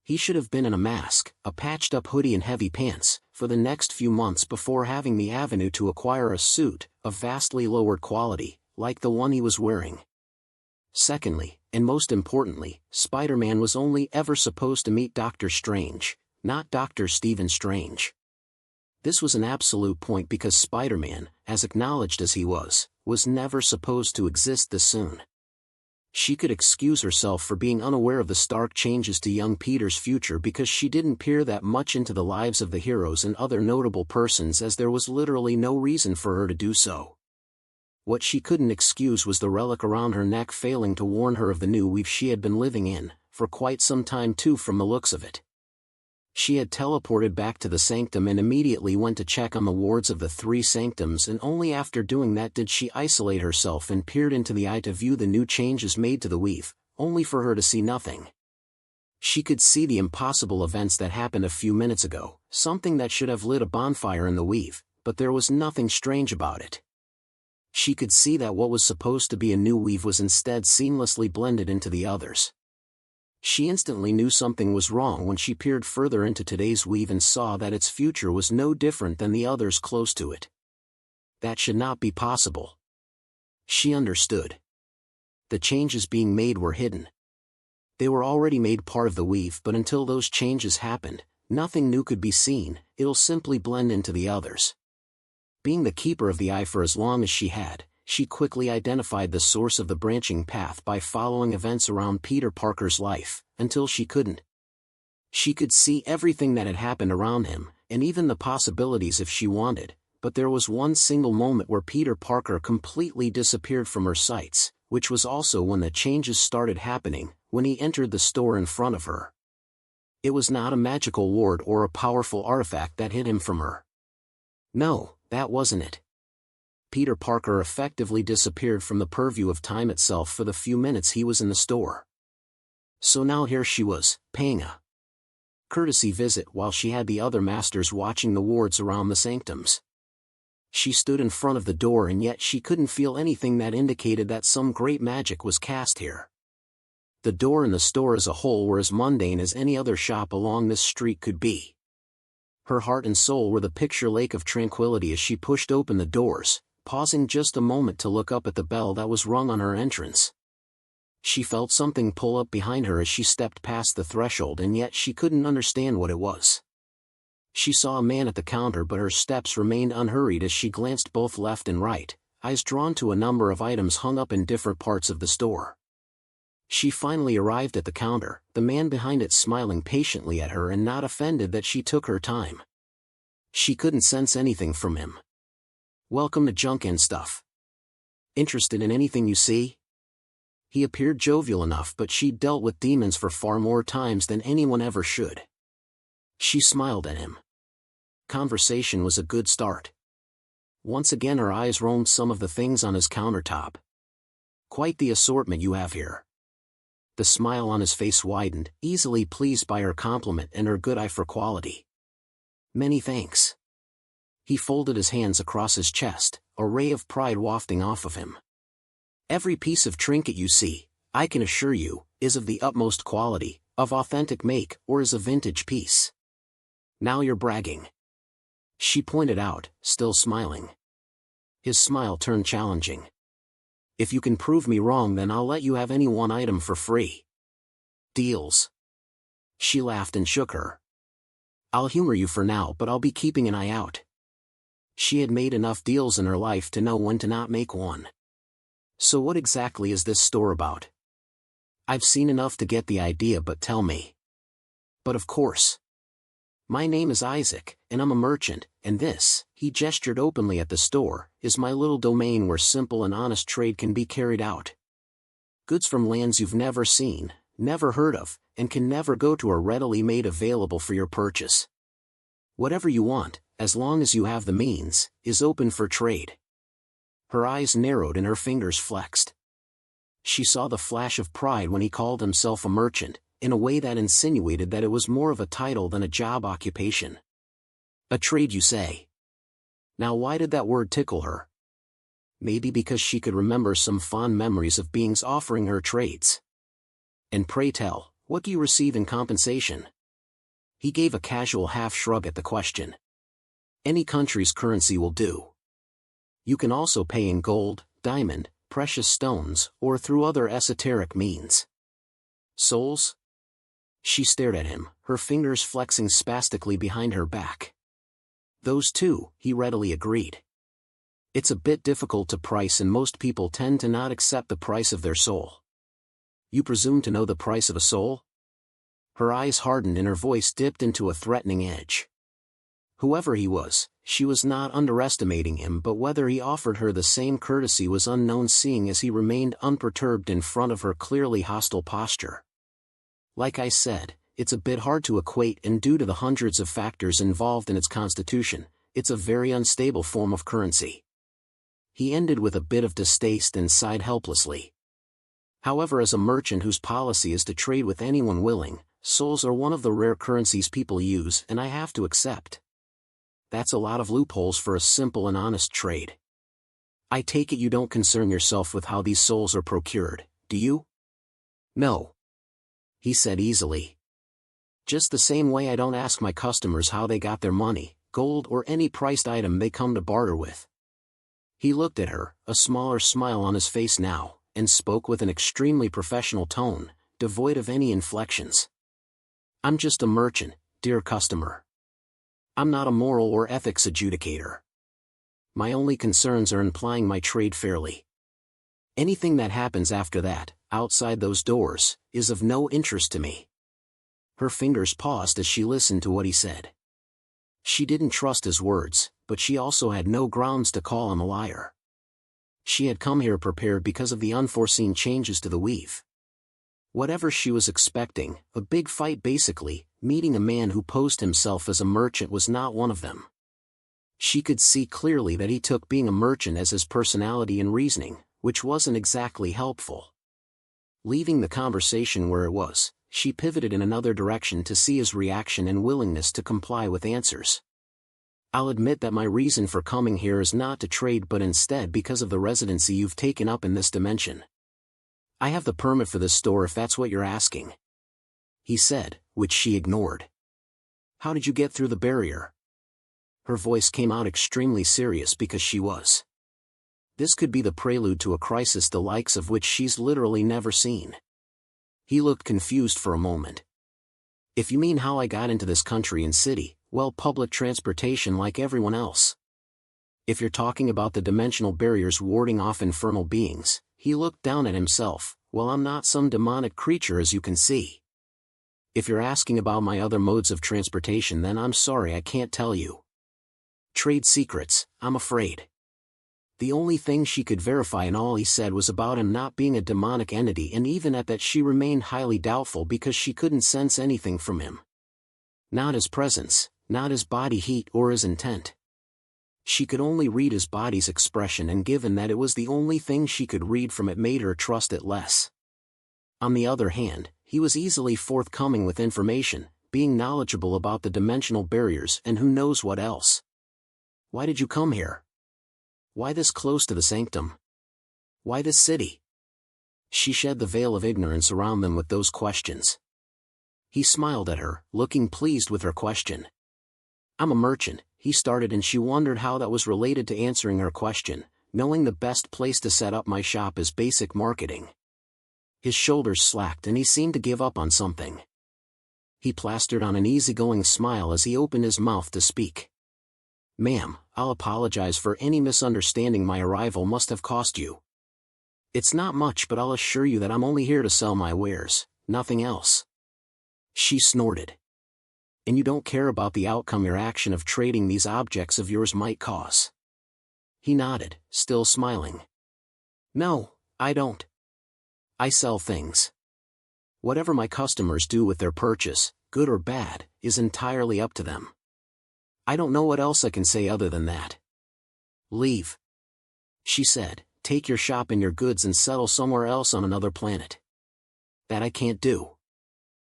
Speaker 1: He should have been in a mask, a patched-up hoodie and heavy pants, for the next few months before having the avenue to acquire a suit, of vastly lowered quality, like the one he was wearing. Secondly, and most importantly, Spider-Man was only ever supposed to meet Dr. Strange, not Dr. Stephen Strange. This was an absolute point because Spider-Man, as acknowledged as he was never supposed to exist this soon. She could excuse herself for being unaware of the stark changes to young Peter's future because she didn't peer that much into the lives of the heroes and other notable persons, as there was literally no reason for her to do so. What she couldn't excuse was the relic around her neck failing to warn her of the new weave she had been living in, for quite some time too from the looks of it. She had teleported back to the sanctum and immediately went to check on the wards of the 3 sanctums, and only after doing that did she isolate herself and peered into the eye to view the new changes made to the weave, only for her to see nothing. She could see the impossible events that happened a few minutes ago, something that should have lit a bonfire in the weave, but there was nothing strange about it. She could see that what was supposed to be a new weave was instead seamlessly blended into the others. She instantly knew something was wrong when she peered further into today's weave and saw that its future was no different than the others close to it. That should not be possible. She understood. The changes being made were hidden. They were already made part of the weave, but until those changes happened, nothing new could be seen. It'll simply blend into the others. Being the keeper of the eye for as long as she had, she quickly identified the source of the branching path by following events around Peter Parker's life, until she couldn't. She could see everything that had happened around him, and even the possibilities if she wanted, but there was one single moment where Peter Parker completely disappeared from her sights, which was also when the changes started happening, when he entered the store in front of her. It was not a magical ward or a powerful artifact that hid him from her. No, that wasn't it. Peter Parker effectively disappeared from the purview of time itself for the few minutes he was in the store. So now here she was, paying a courtesy visit while she had the other masters watching the wards around the sanctums. She stood in front of the door, and yet she couldn't feel anything that indicated that some great magic was cast here. The door and the store as a whole were as mundane as any other shop along this street could be. Her heart and soul were the picture lake of tranquility as she pushed open the doors, pausing just a moment to look up at the bell that was rung on her entrance. She felt something pull up behind her as she stepped past the threshold, and yet she couldn't understand what it was. She saw a man at the counter, but her steps remained unhurried as she glanced both left and right, eyes drawn to a number of items hung up in different parts of the store. She finally arrived at the counter, the man behind it smiling patiently at her and not offended that she took her time. She couldn't sense anything from him. "Welcome to Junk and Stuff. Interested in anything you see?" He appeared jovial enough, but she'd dealt with demons for far more times than anyone ever should. She smiled at him. Conversation was a good start. Once again her eyes roamed some of the things on his countertop. "Quite the assortment you have here." The smile on his face widened, easily pleased by her compliment and her good eye for quality. "Many thanks." He folded his hands across his chest, a ray of pride wafting off of him. "Every piece of trinket you see, I can assure you, is of the utmost quality, of authentic make, or is a vintage piece." "Now you're bragging," she pointed out, still smiling. His smile turned challenging. "If you can prove me wrong, then I'll let you have any one item for free." "Deals." She laughed and shook her. "I'll humor you for now, but I'll be keeping an eye out." She had made enough deals in her life to know when to not make one. "So what exactly is this store about?" "I've seen enough to get the idea, but tell me." "But of course. My name is Isaac, and I'm a merchant, and this," he gestured openly at the store, "is my little domain where simple and honest trade can be carried out. Goods from lands you've never seen, never heard of, and can never go to are readily made available for your purchase. Whatever you want, as long as you have the means, is open for trade." Her eyes narrowed and her fingers flexed. She saw the flash of pride when he called himself a merchant, in a way that insinuated that it was more of a title than a job occupation. "A trade, you say?" Now why did that word tickle her? Maybe because she could remember some fond memories of beings offering her trades. "And pray tell, what do you receive in compensation?" He gave a casual half shrug at the question. "Any country's currency will do. You can also pay in gold, diamond, precious stones, or through other esoteric means." "Souls?" She stared at him, her fingers flexing spastically behind her back. Those two, he readily agreed. It's a bit difficult to price and most people tend to not accept the price of their soul. You presume to know the price of a soul? Her eyes hardened and her voice dipped into a threatening edge. Whoever he was, she was not underestimating him, but whether he offered her the same courtesy was unknown, seeing as he remained unperturbed in front of her clearly hostile posture. Like I said, it's a bit hard to equate, and due to the hundreds of factors involved in its constitution, it's a very unstable form of currency. He ended with a bit of distaste and sighed helplessly. However, as a merchant whose policy is to trade with anyone willing, souls are one of the rare currencies people use, and I have to accept. That's a lot of loopholes for a simple and honest trade. I take it you don't concern yourself with how these souls are procured, do you? No, he said easily. Just the same way I don't ask my customers how they got their money, gold or any priced item they come to barter with. He looked at her, a smaller smile on his face now, and spoke with an extremely professional tone, devoid of any inflections. I'm just a merchant, dear customer. I'm not a moral or ethics adjudicator. My only concerns are in plying my trade fairly. Anything that happens after that, outside those doors, is of no interest to me. Her fingers paused as she listened to what he said. She didn't trust his words, but she also had no grounds to call him a liar. She had come here prepared because of the unforeseen changes to the weave. Whatever she was expecting, a big fight basically, meeting a man who posed himself as a merchant was not one of them. She could see clearly that he took being a merchant as his personality and reasoning, which wasn't exactly helpful. Leaving the conversation where it was, she pivoted in another direction to see his reaction and willingness to comply with answers. I'll admit that my reason for coming here is not to trade but instead because of the residency you've taken up in this dimension. I have the permit for this store if that's what you're asking, he said, which she ignored. How did you get through the barrier? Her voice came out extremely serious because she was. This could be the prelude to a crisis the likes of which she's literally never seen. He looked confused for a moment. If you mean how I got into this country and city, well, public transportation like everyone else. If you're talking about the dimensional barriers warding off infernal beings, he looked down at himself, well, I'm not some demonic creature as you can see. If you're asking about my other modes of transportation, then I'm sorry I can't tell you. Trade secrets, I'm afraid. The only thing she could verify in all he said was about him not being a demonic entity, and even at that she remained highly doubtful because she couldn't sense anything from him. Not his presence, not his body heat or his intent. She could only read his body's expression, and given that it was the only thing she could read from it made her trust it less. On the other hand, he was easily forthcoming with information, being knowledgeable about the dimensional barriers and who knows what else. Why did you come here? Why this close to the sanctum? Why this city? She shed the veil of ignorance around them with those questions. He smiled at her, looking pleased with her question. I'm a merchant, he started, and she wondered how that was related to answering her question, knowing the best place to set up my shop is basic marketing. His shoulders slacked and he seemed to give up on something. He plastered on an easygoing smile as he opened his mouth to speak. Ma'am, I'll apologize for any misunderstanding my arrival must have cost you. It's not much, but I'll assure you that I'm only here to sell my wares, nothing else. She snorted. And you don't care about the outcome your action of trading these objects of yours might cause? He nodded, still smiling. No, I don't. I sell things. Whatever my customers do with their purchase, good or bad, is entirely up to them. I don't know what else I can say other than that. Leave, she said. Take your shop and your goods and settle somewhere else on another planet. That I can't do.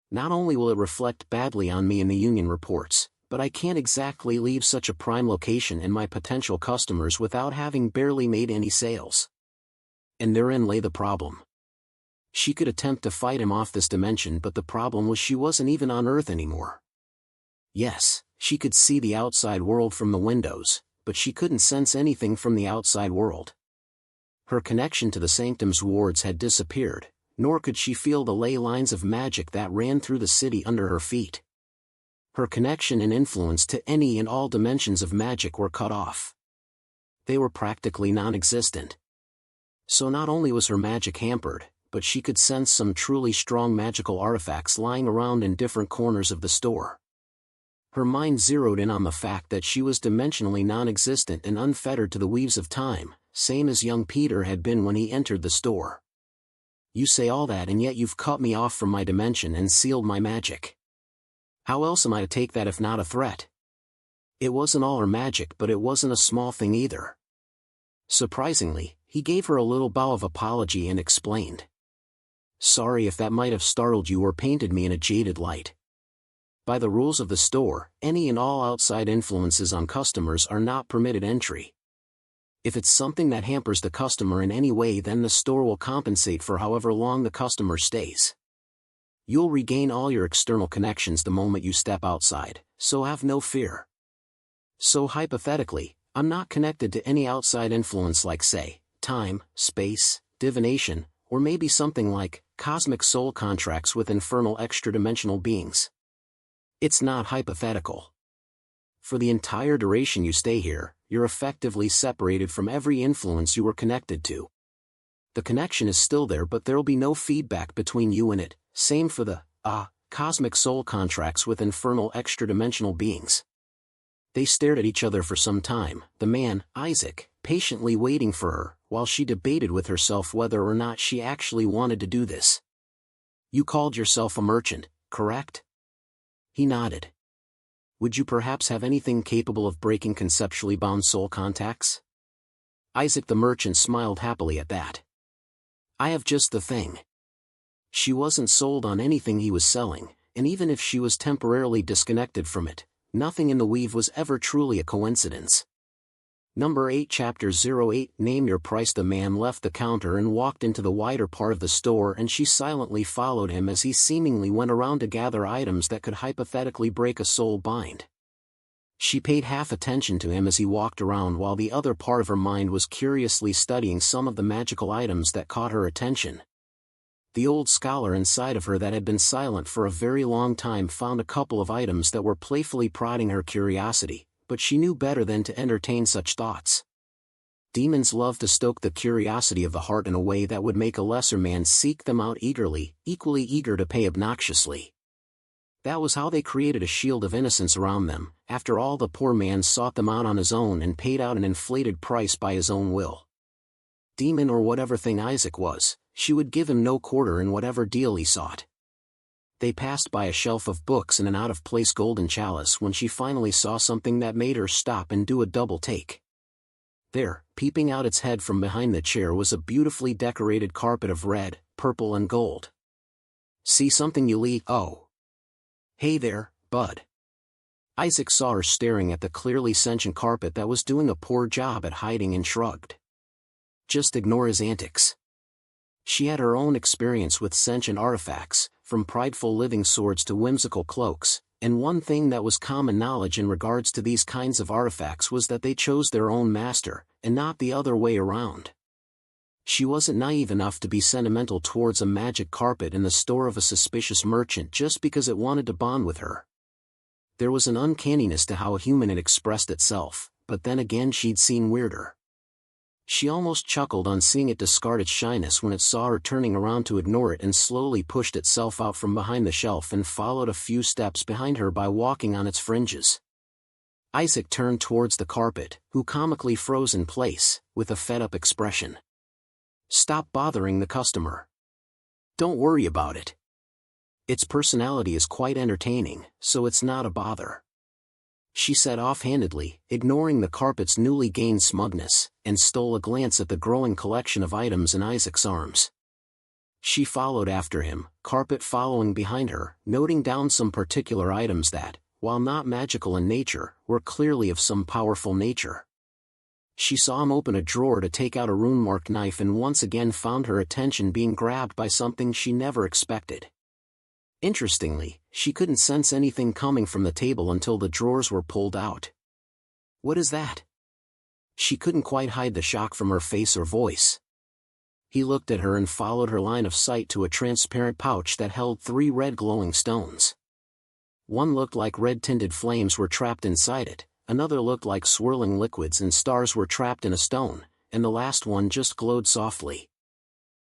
Speaker 1: Not only will it reflect badly on me in the union reports, but I can't exactly leave such a prime location and my potential customers without having barely made any sales. And therein lay the problem. She could attempt to fight him off this dimension, but the problem was she wasn't even on Earth anymore. Yes, she could see the outside world from the windows, but she couldn't sense anything from the outside world. Her connection to the sanctum's wards had disappeared, nor could she feel the ley lines of magic that ran through the city under her feet. Her connection and influence to any and all dimensions of magic were cut off. They were practically non-existent. So not only was her magic hampered, but she could sense some truly strong magical artifacts lying around in different corners of the store. Her mind zeroed in on the fact that she was dimensionally non-existent and unfettered to the weaves of time, same as young Peter had been when he entered the store. You say all that and yet you've cut me off from my dimension and sealed my magic. How else am I to take that if not a threat? It wasn't all her magic, but it wasn't a small thing either. Surprisingly, he gave her a little bow of apology and explained. Sorry if that might have startled you or painted me in a jaded light. By the rules of the store, any and all outside influences on customers are not permitted entry. If it's something that hampers the customer in any way, then the store will compensate for however long the customer stays. You'll regain all your external connections the moment you step outside, so have no fear. So hypothetically, I'm not connected to any outside influence like, say, time, space, divination, or maybe something like cosmic soul contracts with infernal extra-dimensional beings. It's not hypothetical. For the entire duration you stay here, you're effectively separated from every influence you were connected to. The connection is still there, but there'll be no feedback between you and it, same for the, cosmic soul contracts with infernal extra-dimensional beings. They stared at each other for some time, the man, Isaac, patiently waiting for her, while she debated with herself whether or not she actually wanted to do this. You called yourself a merchant, correct? He nodded. Would you perhaps have anything capable of breaking conceptually bound soul contacts? Isaac the merchant smiled happily at that. I have just the thing. She wasn't sold on anything he was selling, and even if she was temporarily disconnected from it, nothing in the weave was ever truly a coincidence. Number 8 Chapter 08 Name your price. The man left the counter and walked into the wider part of the store, and she silently followed him as he seemingly went around to gather items that could hypothetically break a soul bind. She paid half attention to him as he walked around, while the other part of her mind was curiously studying some of the magical items that caught her attention. The old scholar inside of her that had been silent for a very long time found a couple of items that were playfully prodding her curiosity, but she knew better than to entertain such thoughts. Demons love to stoke the curiosity of the heart in a way that would make a lesser man seek them out eagerly, equally eager to pay obnoxiously. That was how they created a shield of innocence around them. After all, the poor man sought them out on his own and paid out an inflated price by his own will. Demon or whatever thing Isaac was, she would give him no quarter in whatever deal he sought. They passed by a shelf of books and an out-of-place golden chalice when she finally saw something that made her stop and do a double take. There, peeping out its head from behind the chair, was a beautifully decorated carpet of red, purple and gold. See something, Yuli? Oh. Hey there, bud. Isaac saw her staring at the clearly sentient carpet that was doing a poor job at hiding, and shrugged. Just ignore his antics. She had her own experience with sentient artifacts, from prideful living swords to whimsical cloaks, and one thing that was common knowledge in regards to these kinds of artifacts was that they chose their own master, and not the other way around. She wasn't naive enough to be sentimental towards a magic carpet in the store of a suspicious merchant just because it wanted to bond with her. There was an uncanniness to how a human had expressed itself, but then again she'd seen weirder. She almost chuckled on seeing it discard its shyness when it saw her turning around to ignore it, and slowly pushed itself out from behind the shelf and followed a few steps behind her by walking on its fringes. Isaac turned towards the carpet, who comically froze in place, with a fed-up expression. Stop bothering the customer. Don't worry about it. Its personality is quite entertaining, so it's not a bother. She said offhandedly, ignoring the carpet's newly gained smugness, and stole a glance at the growing collection of items in Isaac's arms. She followed after him, carpet following behind her, noting down some particular items that, while not magical in nature, were clearly of some powerful nature. She saw him open a drawer to take out a rune-marked knife, and once again found her attention being grabbed by something she never expected. Interestingly, she couldn't sense anything coming from the table until the drawers were pulled out. What is that? She couldn't quite hide the shock from her face or voice. He looked at her and followed her line of sight to a transparent pouch that held 3 red glowing stones. One looked like red-tinted flames were trapped inside it, another looked like swirling liquids and stars were trapped in a stone, and the last one just glowed softly.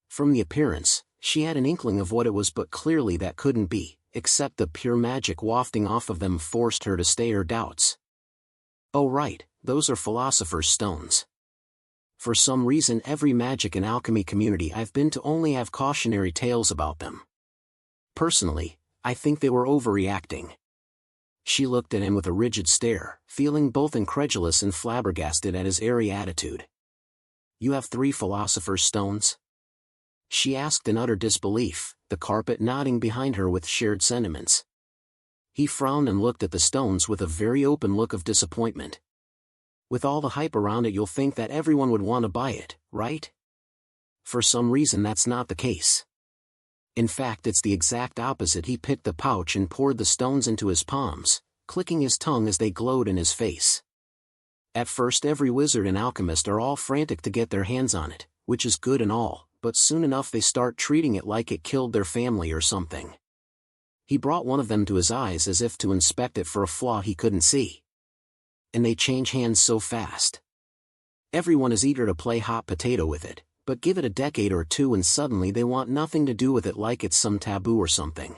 Speaker 1: From the appearance, she had an inkling of what it was, but clearly that couldn't be, except the pure magic wafting off of them forced her to stay her doubts. Oh right, those are Philosopher's Stones. For some reason every magic and alchemy community I've been to only have cautionary tales about them. Personally, I think they were overreacting. She looked at him with a rigid stare, feeling both incredulous and flabbergasted at his airy attitude. You have 3 Philosopher's Stones? She asked in utter disbelief, the carpet nodding behind her with shared sentiments. He frowned and looked at the stones with a very open look of disappointment. With all the hype around it, you'll think that everyone would want to buy it, right? For some reason that's not the case. In fact, it's the exact opposite. He picked the pouch and poured the stones into his palms, clicking his tongue as they glowed in his face. At first every wizard and alchemist are all frantic to get their hands on it, which is good and all, but soon enough they start treating it like it killed their family or something. He brought one of them to his eyes as if to inspect it for a flaw he couldn't see. And they change hands so fast. Everyone is eager to play hot potato with it, but give it a decade or two and suddenly they want nothing to do with it, like it's some taboo or something.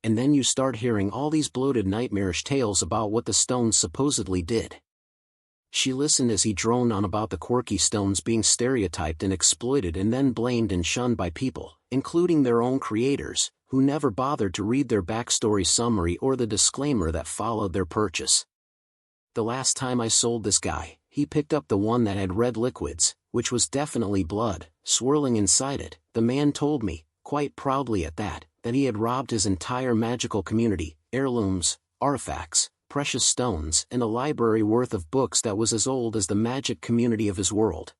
Speaker 1: And then you start hearing all these bloated nightmarish tales about what the stones supposedly did. She listened as he droned on about the quirky stones being stereotyped and exploited and then blamed and shunned by people, including their own creators, who never bothered to read their backstory summary or the disclaimer that followed their purchase. The last time I sold this guy, he picked up the one that had red liquids, which was definitely blood, swirling inside it. The man told me, quite proudly at that he had robbed his entire magical community, heirlooms, artifacts, precious stones, and a library worth of books that was as old as the magic community of his world.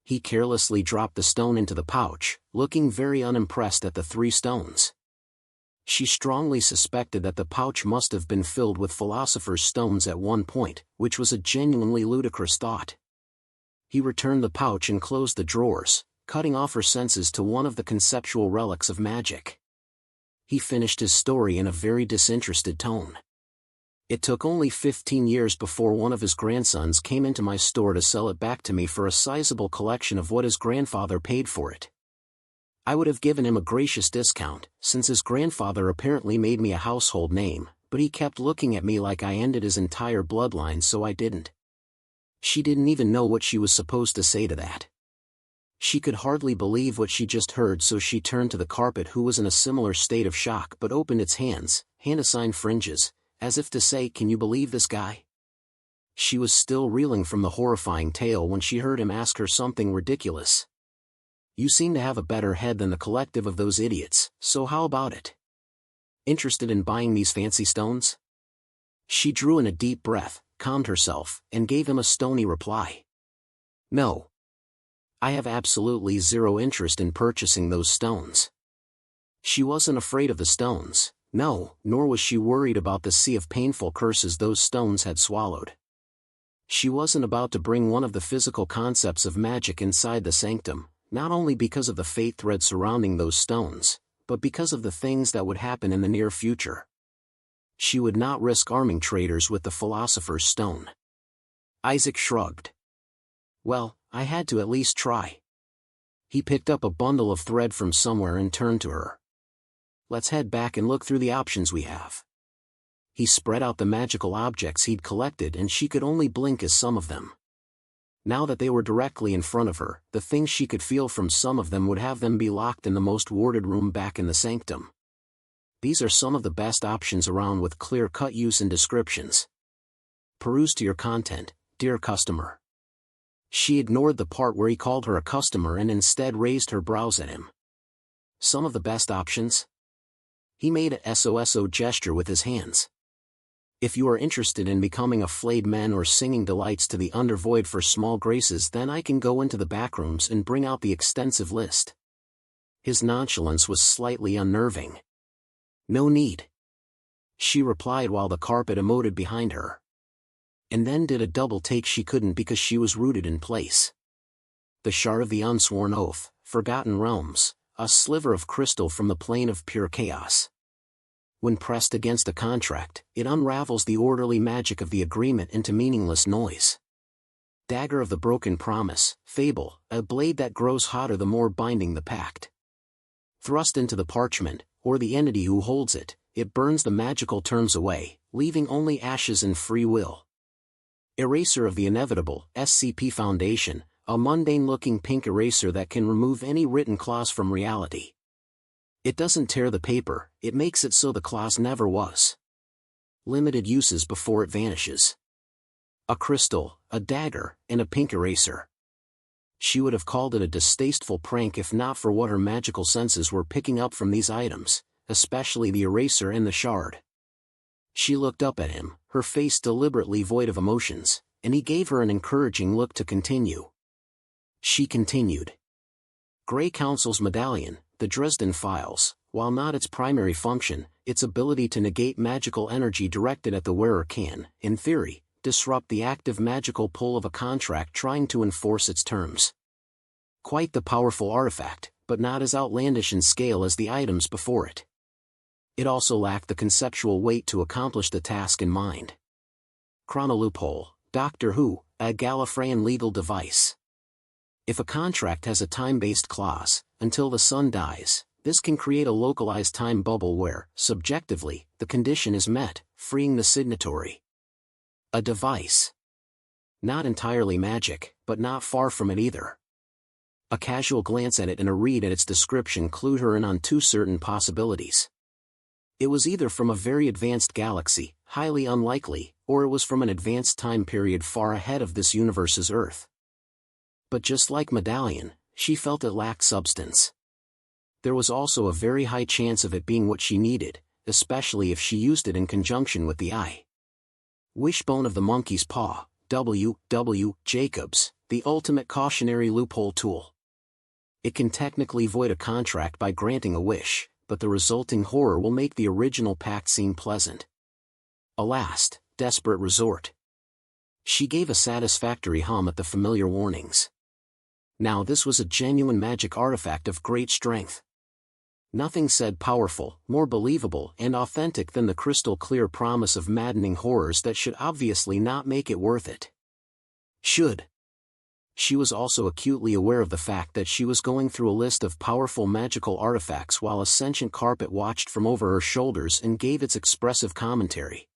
Speaker 1: He carelessly dropped the stone into the pouch, looking very unimpressed at the 3 stones. She strongly suspected that the pouch must have been filled with Philosopher's Stones at one point, which was a genuinely ludicrous thought. He returned the pouch and closed the drawers, cutting off her senses to one of the conceptual relics of magic. He finished his story in a very disinterested tone. It took only 15 years before one of his grandsons came into my store to sell it back to me for a sizable collection of what his grandfather paid for it. I would have given him a gracious discount, since his grandfather apparently made me a household name, but he kept looking at me like I ended his entire bloodline, so I didn't. She didn't even know what she was supposed to say to that. She could hardly believe what she just heard, so she turned to the carpet, who was in a similar state of shock but opened its hands, hand-assigned fringes, as if to say, "Can you believe this guy?" She was still reeling from the horrifying tale when she heard him ask her something ridiculous. "You seem to have a better head than the collective of those idiots, so how about it? Interested in buying these fancy stones?" She drew in a deep breath, calmed herself, and gave him a stony reply. "No. I have absolutely zero interest in purchasing those stones." She wasn't afraid of the stones, no, nor was she worried about the sea of painful curses those stones had swallowed. She wasn't about to bring one of the physical concepts of magic inside the sanctum, not only because of the fate thread surrounding those stones, but because of the things that would happen in the near future. She would not risk arming traders with the Philosopher's Stone. Isaac shrugged. "Well, I had to at least try." He picked up a bundle of thread from somewhere and turned to her. "Let's head back and look through the options we have." He spread out the magical objects he'd collected, and she could only blink at some of them. Now that they were directly in front of her, the things she could feel from some of them would have them be locked in the most warded room back in the sanctum. These are some of the best options around, with clear-cut use and descriptions. Peruse to your content, dear customer. She ignored the part where he called her a customer and instead raised her brows at him. Some of the best options? He made a SOSO gesture with his hands. If you are interested in becoming a flayed man or singing delights to the undervoid for small graces, then I can go into the backrooms and bring out the extensive list. His nonchalance was slightly unnerving. "No need," she replied while the carpet emoted behind her. And then did a double take. She couldn't because she was rooted in place. The shard of the unsworn oath, Forgotten Realms, a sliver of crystal from the plane of pure chaos. When pressed against a contract, it unravels the orderly magic of the agreement into meaningless noise. Dagger of the broken promise, fable, a blade that grows hotter the more binding the pact. Thrust into the parchment, or the entity who holds it, it burns the magical terms away, leaving only ashes and free will. Eraser of the inevitable, SCP Foundation, a mundane-looking pink eraser that can remove any written clause from reality. It doesn't tear the paper, it makes it so the clause never was. Limited uses before it vanishes. A crystal, a dagger, and a pink eraser. She would have called it a distasteful prank if not for what her magical senses were picking up from these items, especially the eraser and the shard. She looked up at him, her face deliberately void of emotions, and he gave her an encouraging look to continue. She continued. Grey Council's medallion, the Dresden Files, while not its primary function, its ability to negate magical energy directed at the wearer can, in theory, disrupt the active magical pull of a contract trying to enforce its terms. Quite the powerful artifact, but not as outlandish in scale as the items before it. It also lacked the conceptual weight to accomplish the task in mind. Chronolooophole, Doctor Who, a Gallifreyan legal device. If a contract has a time-based clause, until the sun dies, this can create a localized time bubble where, subjectively, the condition is met, freeing the signatory. A device. Not entirely magic, but not far from it either. A casual glance at it and a read at its description clued her in on two certain possibilities. It was either from a very advanced galaxy, highly unlikely, or it was from an advanced time period far ahead of this universe's Earth. But just like Medallion, she felt it lacked substance. There was also a very high chance of it being what she needed, especially if she used it in conjunction with the eye. Wishbone of the Monkey's Paw, W. W. Jacobs, the ultimate cautionary loophole tool. It can technically void a contract by granting a wish, but the resulting horror will make the original pact seem pleasant. A last, desperate resort. She gave a satisfactory hum at the familiar warnings. Now this was a genuine magic artifact of great strength. Nothing said powerful, more believable and authentic than the crystal-clear promise of maddening horrors that should obviously not make it worth it. She was also acutely aware of the fact that she was going through a list of powerful magical artifacts while a sentient carpet watched from over her shoulders and gave its expressive commentary.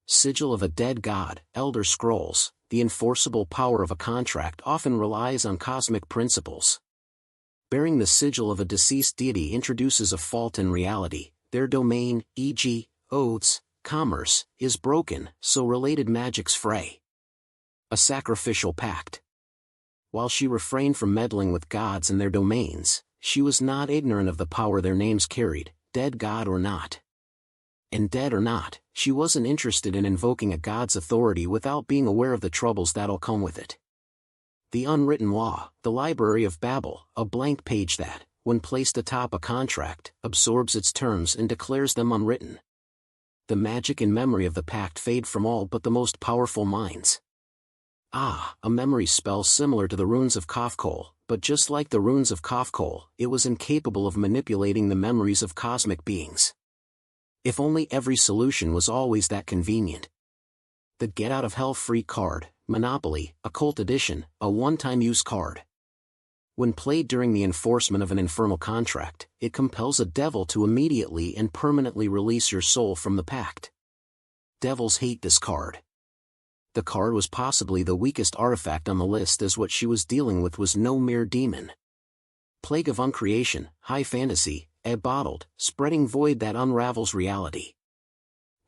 Speaker 1: Sigil of a dead god, Elder Scrolls, the enforceable power of a contract often relies on cosmic principles. Bearing the sigil of a deceased deity introduces a fault in reality, their domain, e.g., oaths, commerce, is broken, so related magics fray. A sacrificial pact. While she refrained from meddling with gods and their domains, she was not ignorant of the power their names carried, dead god or not. And dead or not, she wasn't interested in invoking a god's authority without being aware of the troubles that'll come with it. The unwritten law, the Library of Babel, a blank page that, when placed atop a contract, absorbs its terms and declares them unwritten. The magic and memory of the pact fade from all but the most powerful minds. A memory spell similar to the runes of Kafkol, but just like the runes of Kafkol, it was incapable of manipulating the memories of cosmic beings. If only every solution was always that convenient. The Get Out of Hell free card, Monopoly, Occult Edition, a one-time use card. When played during the enforcement of an infernal contract, it compels a devil to immediately and permanently release your soul from the pact. Devils hate this card. The card was possibly the weakest artifact on the list, as what she was dealing with was no mere demon. Plague of uncreation, high fantasy, a bottled, spreading void that unravels reality.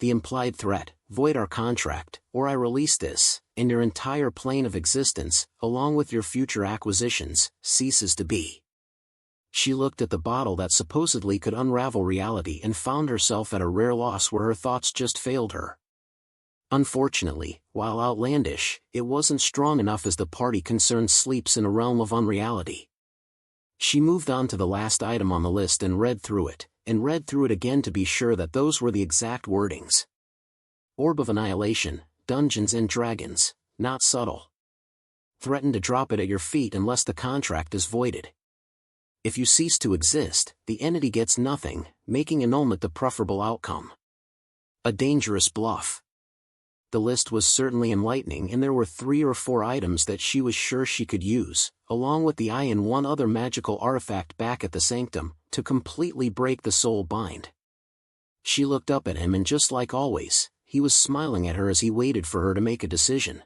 Speaker 1: The implied threat, void our contract, or I release this, and your entire plane of existence, along with your future acquisitions, ceases to be. She looked at the bottle that supposedly could unravel reality and found herself at a rare loss where her thoughts just failed her. Unfortunately, while outlandish, it wasn't strong enough as the party concerned sleeps in a realm of unreality. She moved on to the last item on the list and read through it again to be sure that those were the exact wordings. Orb of Annihilation, Dungeons and Dragons, not subtle. Threaten to drop it at your feet unless the contract is voided. If you cease to exist, the entity gets nothing, making annulment the preferable outcome. A dangerous bluff. The list was certainly enlightening, and there were 3 or 4 items that she was sure she could use, along with the eye and one other magical artifact back at the sanctum, to completely break the soul bind. She looked up at him, and just like always, he was smiling at her as he waited for her to make a decision.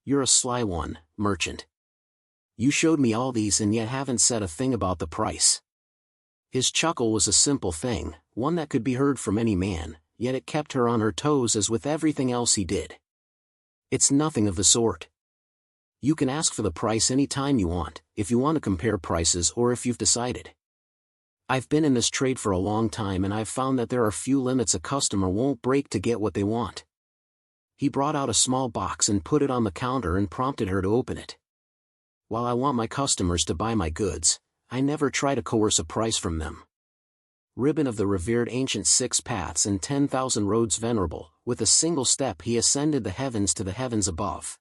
Speaker 1: "You're a sly one, merchant. You showed me all these and yet haven't said a thing about the price." His chuckle was a simple thing, one that could be heard from any man, yet it kept her on her toes as with everything else he did. "It's nothing of the sort. You can ask for the price any time you want, if you want to compare prices or if you've decided. I've been in this trade for a long time, and I've found that there are few limits a customer won't break to get what they want." He brought out a small box and put it on the counter and prompted her to open it. "While I want my customers to buy my goods, I never try to coerce a price from them. Ribbon of the revered ancient 6 paths and 10,000 roads venerable, with a single step he ascended the heavens to the heavens above.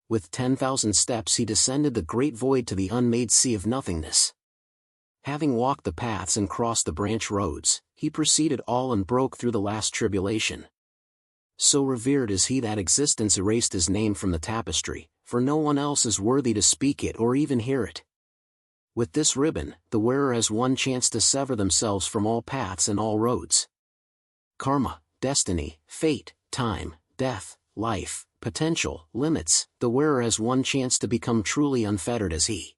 Speaker 1: With 10,000 steps he descended the great void to the unmade sea of nothingness. Having walked the paths and crossed the branch roads, he proceeded all and broke through the last tribulation. So revered is he that existence erased his name from the tapestry, for no one else is worthy to speak it or even hear it. With this ribbon, the wearer has one chance to sever themselves from all paths and all roads. Karma, destiny, fate, time, death, life, potential, limits, the wearer has one chance to become truly unfettered as he."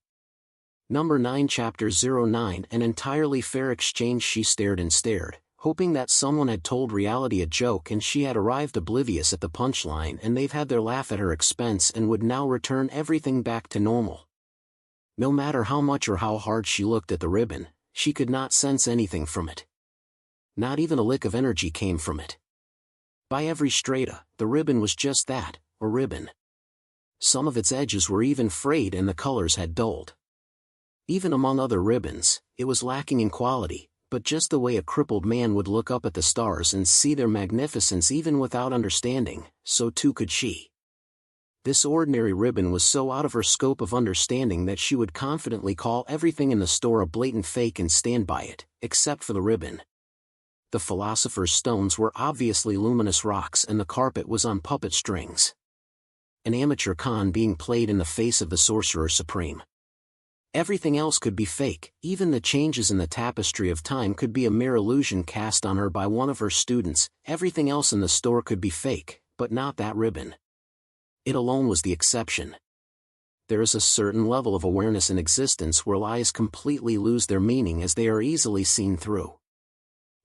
Speaker 1: Number 9, Chapter 09. An entirely fair exchange. She stared and stared, hoping that someone had told reality a joke and she had arrived oblivious at the punchline and they've had their laugh at her expense and would now return everything back to normal. No matter how much or how hard she looked at the ribbon, she could not sense anything from it. Not even a lick of energy came from it. By every strata, the ribbon was just that, a ribbon. Some of its edges were even frayed and the colors had dulled. Even among other ribbons, it was lacking in quality, but just the way a crippled man would look up at the stars and see their magnificence even without understanding, so too could she. This ordinary ribbon was so out of her scope of understanding that she would confidently call everything in the store a blatant fake and stand by it, except for the ribbon. The philosopher's stones were obviously luminous rocks and the carpet was on puppet strings. An amateur con being played in the face of the sorcerer supreme. Everything else could be fake, even the changes in the tapestry of time could be a mere illusion cast on her by one of her students. Everything else in the store could be fake, but not that ribbon. It alone was the exception. There is a certain level of awareness in existence where lies completely lose their meaning as they are easily seen through.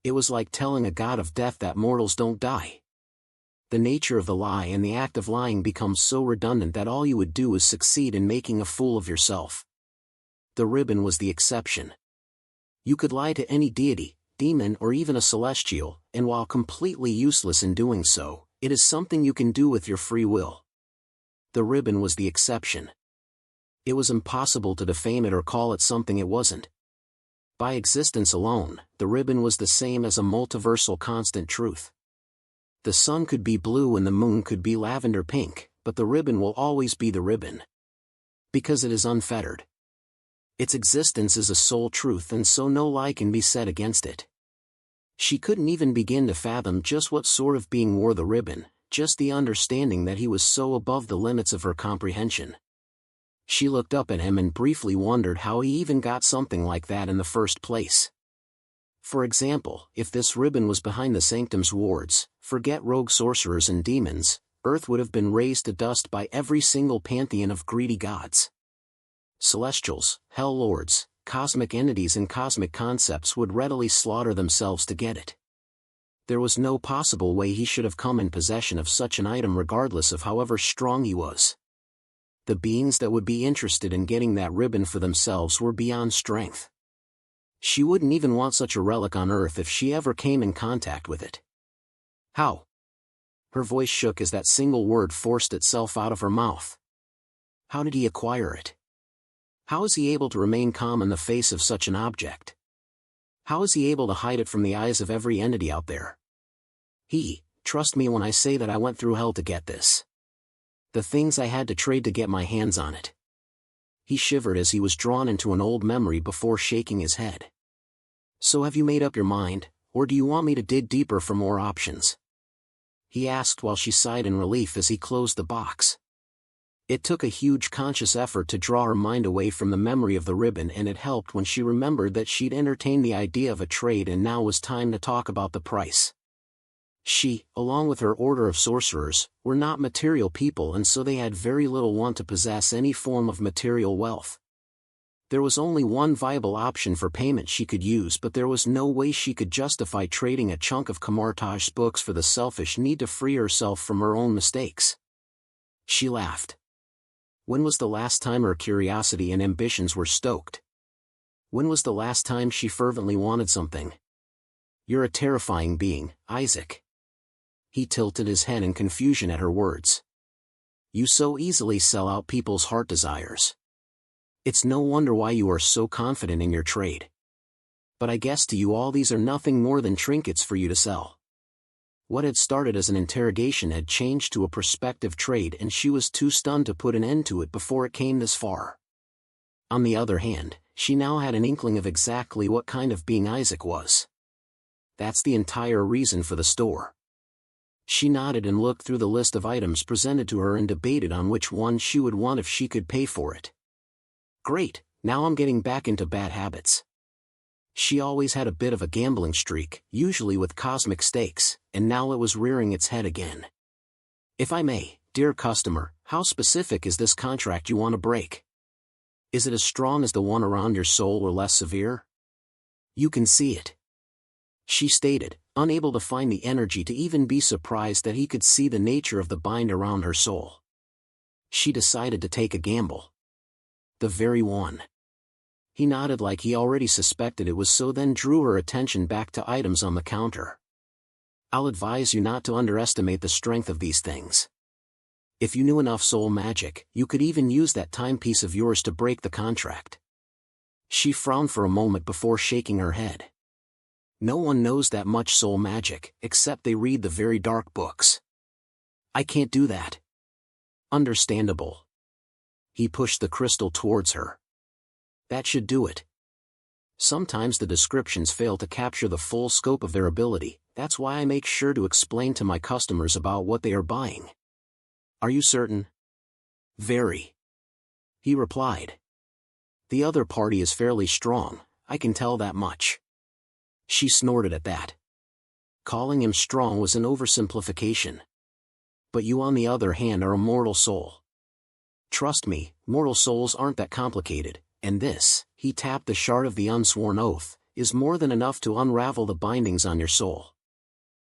Speaker 1: It was like telling a god of death that mortals don't die. The nature of the lie and the act of lying becomes so redundant that all you would do is succeed in making a fool of yourself. The ribbon was the exception. You could lie to any deity, demon or even a celestial, and while completely useless in doing so, it is something you can do with your free will. The ribbon was the exception. It was impossible to defame it or call it something it wasn't. By existence alone, the ribbon was the same as a multiversal constant truth. The sun could be blue and the moon could be lavender pink, but the ribbon will always be the ribbon. Because it is unfettered. Its existence is a sole truth, and so no lie can be said against it. She couldn't even begin to fathom just what sort of being wore the ribbon, just the understanding that he was so above the limits of her comprehension. She looked up at him and briefly wondered how he even got something like that in the first place. For example, if this ribbon was behind the sanctum's wards, forget rogue sorcerers and demons, Earth would have been razed to dust by every single pantheon of greedy gods. Celestials, hell lords, cosmic entities and cosmic concepts would readily slaughter themselves to get it. There was no possible way he should have come in possession of such an item regardless of however strong he was. The beings that would be interested in getting that ribbon for themselves were beyond strength. She wouldn't even want such a relic on Earth if she ever came in contact with it. How? Her voice shook as that single word forced itself out of her mouth. How did he acquire it? How is he able to remain calm in the face of such an object? How is he able to hide it from the eyes of every entity out there? Trust me when I say that I went through hell to get this. The things I had to trade to get my hands on it. He shivered as he was drawn into an old memory before shaking his head. So have you made up your mind, or do you want me to dig deeper for more options? He asked while she sighed in relief as he closed the box. It took a huge conscious effort to draw her mind away from the memory of the ribbon, and it helped when she remembered that she'd entertained the idea of a trade and now was time to talk about the price. She, along with her order of sorcerers, were not material people, and so they had very little want to possess any form of material wealth. There was only one viable option for payment she could use, but there was no way she could justify trading a chunk of Kamartaj's books for the selfish need to free herself from her own mistakes. She laughed. When was the last time her curiosity and ambitions were stoked? When was the last time she fervently wanted something? You're a terrifying being, Isaac. He tilted his head in confusion at her words. You so easily sell out people's heart desires. It's no wonder why you are so confident in your trade. But I guess to you all these are nothing more than trinkets for you to sell. What had started as an interrogation had changed to a prospective trade, and she was too stunned to put an end to it before it came this far. On the other hand, she now had an inkling of exactly what kind of being Isaac was. That's the entire reason for the store. She nodded and looked through the list of items presented to her and debated on which one she would want if she could pay for it. Great, now I'm getting back into bad habits. She always had a bit of a gambling streak, usually with cosmic stakes, and now it was rearing its head again. If I may, dear customer, how specific is this contract you want to break? Is it as strong as the one around your soul or less severe? You can see it. She stated, unable to find the energy to even be surprised that he could see the nature of the bind around her soul. She decided to take a gamble. The very one. He nodded like he already suspected it was so, then drew her attention back to items on the counter. I'll advise you not to underestimate the strength of these things. If you knew enough soul magic, you could even use that timepiece of yours to break the contract. She frowned for a moment before shaking her head. No one knows that much soul magic, except they read the very dark books. I can't do that. Understandable. He pushed the crystal towards her. That should do it. Sometimes the descriptions fail to capture the full scope of their ability, that's why I make sure to explain to my customers about what they are buying. Are you certain? Very. He replied. The other party is fairly strong, I can tell that much. She snorted at that. Calling him strong was an oversimplification. But you on the other hand are a mortal soul. Trust me, mortal souls aren't that complicated. And this, he tapped the shard of the unsworn oath, is more than enough to unravel the bindings on your soul.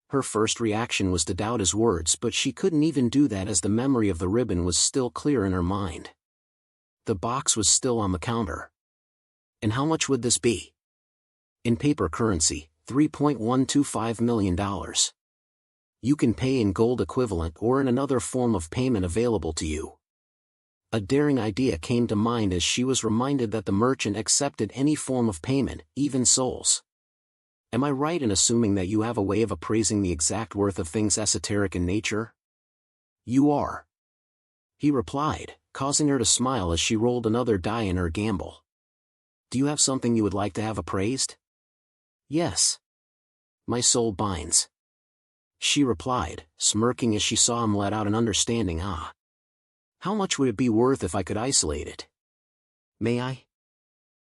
Speaker 1: Her first reaction was to doubt his words, but she couldn't even do that as the memory of the ribbon was still clear in her mind. The box was still on the counter. And how much would this be? In paper currency, $3.125 million. You can pay in gold equivalent or in another form of payment available to you. A daring idea came to mind as she was reminded that the merchant accepted any form of payment, even souls. Am I right in assuming that you have a way of appraising the exact worth of things esoteric in nature? You are. He replied, causing her to smile as she rolled another die in her gamble. Do you have something you would like to have appraised? Yes. My soul binds. She replied, smirking as she saw him let out an understanding ah. How much would it be worth if I could isolate it? May I?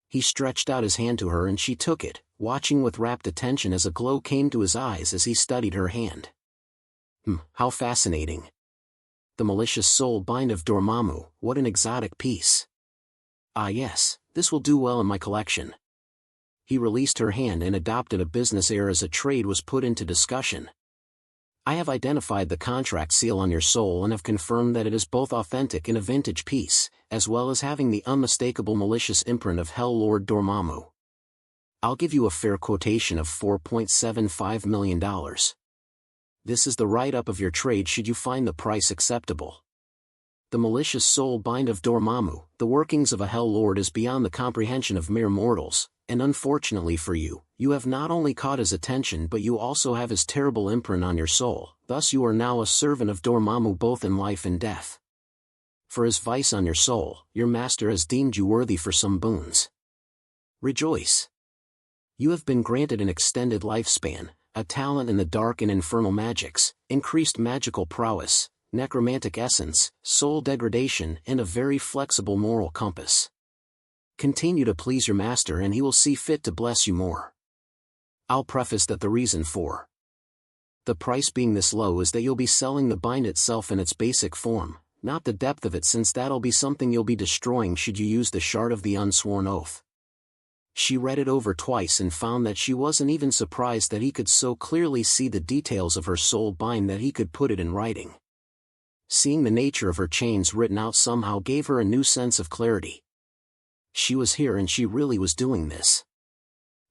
Speaker 1: He stretched out his hand to her and she took it, watching with rapt attention as a glow came to his eyes as he studied her hand. How fascinating. The malicious soul bind of Dormammu, what an exotic piece. Ah yes, this will do well in my collection. He released her hand and adopted a business air as a trade was put into discussion. I have identified the contract seal on your soul and have confirmed that it is both authentic and a vintage piece, as well as having the unmistakable malicious imprint of Hell Lord Dormammu. I'll give you a fair quotation of $4.75 million. This is the write-up of your trade should you find the price acceptable. The malicious soul bind of Dormammu, the workings of a Hell Lord is beyond the comprehension of mere mortals, and unfortunately for you, you have not only caught his attention but you also have his terrible imprint on your soul, thus you are now a servant of Dormammu both in life and death. For his vice on your soul, your master has deemed you worthy for some boons. Rejoice. You have been granted an extended lifespan, a talent in the dark and infernal magics, increased magical prowess, necromantic essence, soul degradation, and a very flexible moral compass. Continue to please your master and he will see fit to bless you more. I'll preface that the reason for the price being this low is that you'll be selling the bind itself in its basic form, not the depth of it, since that'll be something you'll be destroying should you use the shard of the unsworn oath. She read it over twice and found that she wasn't even surprised that he could so clearly see the details of her soul bind that he could put it in writing. Seeing the nature of her chains written out somehow gave her a new sense of clarity. She was here and she really was doing this.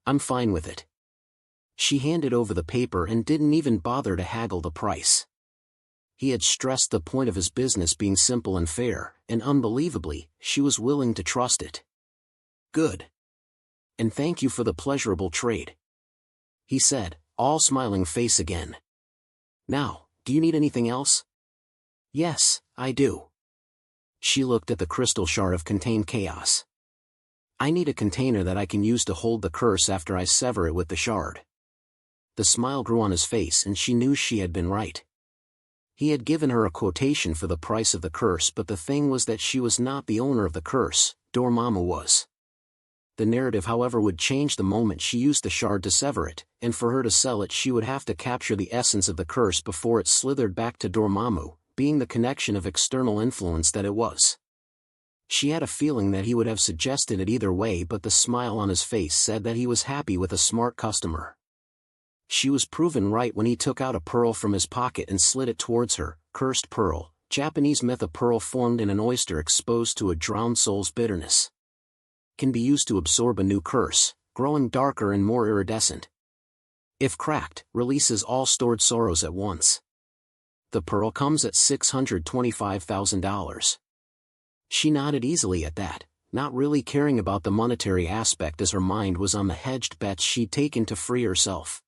Speaker 1: I'm fine with it. She handed over the paper and didn't even bother to haggle the price. He had stressed the point of his business being simple and fair, and unbelievably, she was willing to trust it. Good. And thank you for the pleasurable trade, he said, all smiling face again. Now, do you need anything else? Yes, I do. She looked at the crystal shard of contained chaos. I need a container that I can use to hold the curse after I sever it with the shard. The smile grew on his face and she knew she had been right. He had given her a quotation for the price of the curse, but the thing was that she was not the owner of the curse, Dormammu was. The narrative, however, would change the moment she used the shard to sever it, and for her to sell it she would have to capture the essence of the curse before it slithered back to Dormammu, being the connection of external influence that it was. She had a feeling that he would have suggested it either way, but the smile on his face said that he was happy with a smart customer. She was proven right when he took out a pearl from his pocket and slid it towards her. Cursed pearl, Japanese myth. A pearl formed in an oyster exposed to a drowned soul's bitterness can be used to absorb a new curse, growing darker and more iridescent. If cracked, releases all stored sorrows at once. The pearl comes at $625,000. She nodded easily at that, not really caring about the monetary aspect as her mind was on the hedged bets she'd taken to free herself.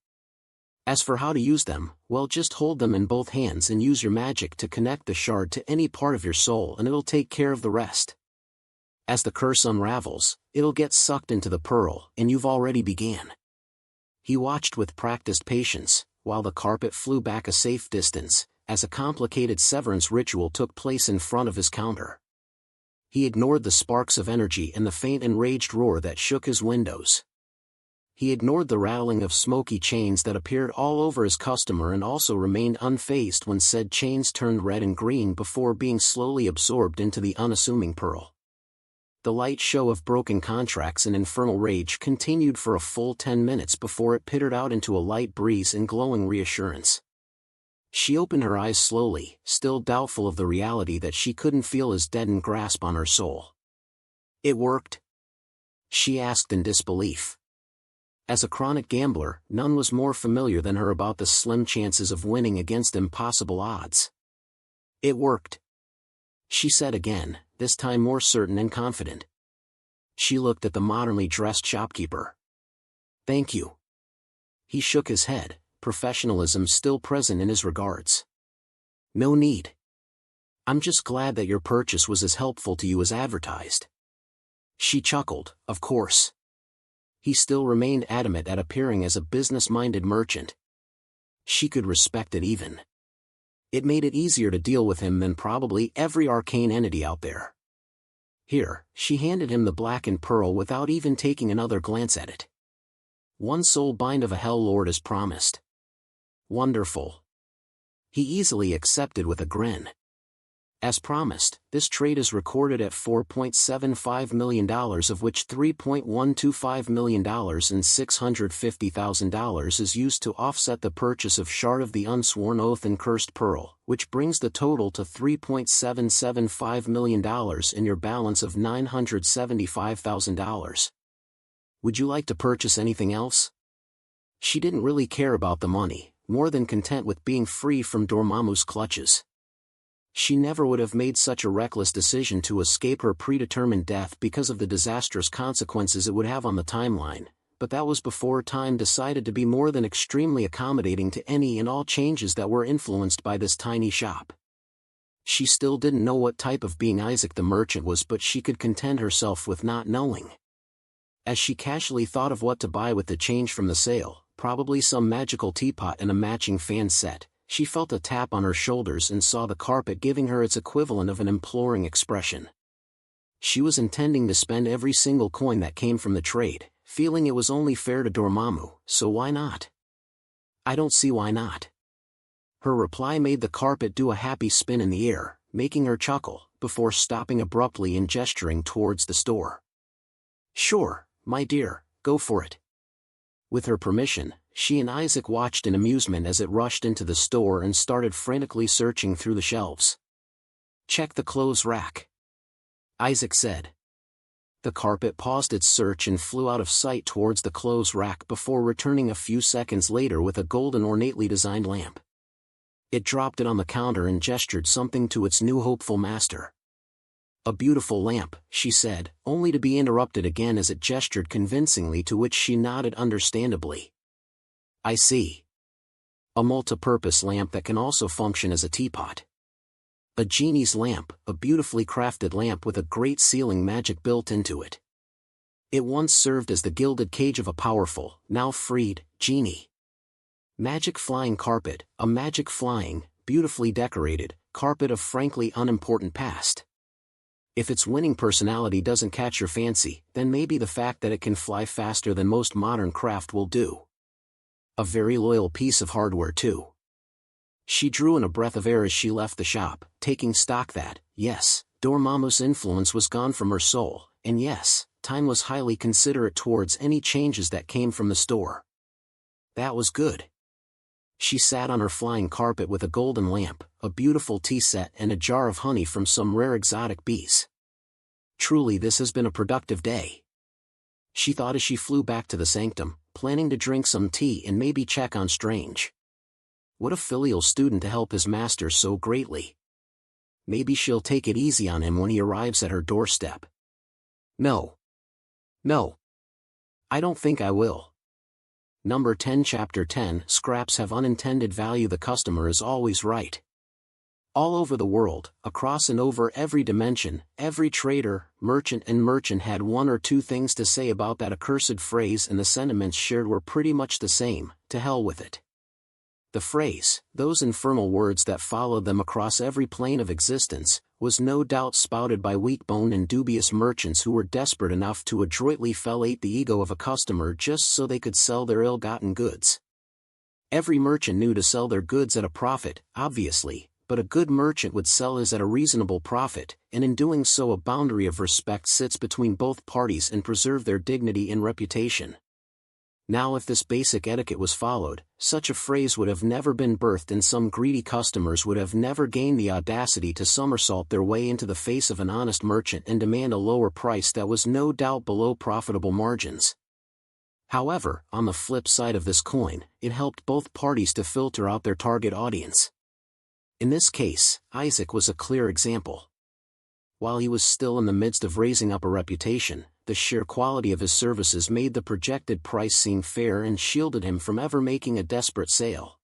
Speaker 1: As for how to use them, well, just hold them in both hands and use your magic to connect the shard to any part of your soul and it'll take care of the rest. As the curse unravels, it'll get sucked into the pearl, and you've already began. He watched with practiced patience, while the carpet flew back a safe distance, as a complicated severance ritual took place in front of his counter. He ignored the sparks of energy and the faint enraged roar that shook his windows. He ignored the rattling of smoky chains that appeared all over his customer and also remained unfazed when said chains turned red and green before being slowly absorbed into the unassuming pearl. The light show of broken contracts and infernal rage continued for a full 10 minutes before it pittered out into a light breeze and glowing reassurance. She opened her eyes slowly, still doubtful of the reality that she couldn't feel his deadened grasp on her soul. It worked? She asked in disbelief. As a chronic gambler, none was more familiar than her about the slim chances of winning against impossible odds. It worked, she said again, this time more certain and confident. She looked at the modernly dressed shopkeeper. Thank you. He shook his head, professionalism still present in his regards. No need. I'm just glad that your purchase was as helpful to you as advertised. She chuckled, of course. He still remained adamant at appearing as a business-minded merchant. She could respect it even. It made it easier to deal with him than probably every arcane entity out there. Here, she handed him the blackened pearl without even taking another glance at it. One soul bind of a hell lord as promised. Wonderful. He easily accepted with a grin. As promised, this trade is recorded at $4.75 million, of which $3.125 million and $650,000 is used to offset the purchase of Shard of the Unsworn Oath and Cursed Pearl, which brings the total to $3.775 million and your balance of $975,000. Would you like to purchase anything else? She didn't really care about the money, more than content with being free from Dormammu's clutches. She never would have made such a reckless decision to escape her predetermined death because of the disastrous consequences it would have on the timeline, but that was before time decided to be more than extremely accommodating to any and all changes that were influenced by this tiny shop. She still didn't know what type of being Isaac the merchant was, but she could content herself with not knowing. As she casually thought of what to buy with the change from the sale, probably some magical teapot and a matching fan set, she felt a tap on her shoulders and saw the carpet giving her its equivalent of an imploring expression. She was intending to spend every single coin that came from the trade, feeling it was only fair to Dormammu, so why not? I don't see why not. Her reply made the carpet do a happy spin in the air, making her chuckle, before stopping abruptly and gesturing towards the store. Sure, my dear, go for it. With her permission, she and Isaac watched in amusement as it rushed into the store and started frantically searching through the shelves. Check the clothes rack, Isaac said. The carpet paused its search and flew out of sight towards the clothes rack before returning a few seconds later with a golden ornately designed lamp. It dropped it on the counter and gestured something to its new hopeful master. A beautiful lamp, she said, only to be interrupted again as it gestured convincingly, to which she nodded understandably. I see. A multi-purpose lamp that can also function as a teapot. A genie's lamp, a beautifully crafted lamp with a great sealing magic built into it. It once served as the gilded cage of a powerful, now freed, genie. Magic flying carpet, a magic flying, beautifully decorated, carpet of frankly unimportant past. If its winning personality doesn't catch your fancy, then maybe the fact that it can fly faster than most modern craft will do. A very loyal piece of hardware too. She drew in a breath of air as she left the shop, taking stock that, yes, Dormammu's influence was gone from her soul, and yes, time was highly considerate towards any changes that came from the store. That was good. She sat on her flying carpet with a golden lamp, a beautiful tea set and a jar of honey from some rare exotic bees. Truly, this has been a productive day, she thought as she flew back to the sanctum, planning to drink some tea and maybe check on Strange. What a filial student to help his master so greatly. Maybe she'll take it easy on him when he arrives at her doorstep. No. I don't think I will. Number 10 Chapter 10 Scraps have unintended value. The customer is always right. All over the world, across and over every dimension, every trader, merchant had one or two things to say about that accursed phrase, and the sentiments shared were pretty much the same: to hell with it. The phrase, those infernal words that followed them across every plane of existence, was no doubt spouted by weak-boned and dubious merchants who were desperate enough to adroitly fellate the ego of a customer just so they could sell their ill-gotten goods. Every merchant knew to sell their goods at a profit, obviously, but a good merchant would sell his at a reasonable profit, and in doing so a boundary of respect sits between both parties and preserve their dignity and reputation. Now if this basic etiquette was followed, such a phrase would have never been birthed, and some greedy customers would have never gained the audacity to somersault their way into the face of an honest merchant and demand a lower price that was no doubt below profitable margins. However, on the flip side of this coin, it helped both parties to filter out their target audience. In this case, Isaac was a clear example. While he was still in the midst of raising up a reputation, the sheer quality of his services made the projected price seem fair and shielded him from ever making a desperate sale.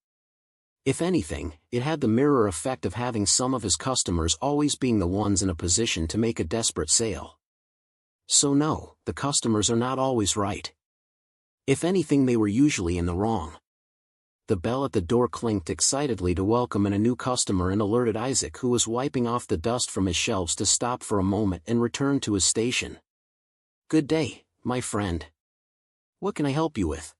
Speaker 1: If anything, it had the mirror effect of having some of his customers always being the ones in a position to make a desperate sale. So no, the customers are not always right. If anything, they were usually in the wrong. The bell at the door clinked excitedly to welcome in a new customer and alerted Isaac, who was wiping off the dust from his shelves, to stop for a moment and return to his station. Good day, my friend. What can I help you with?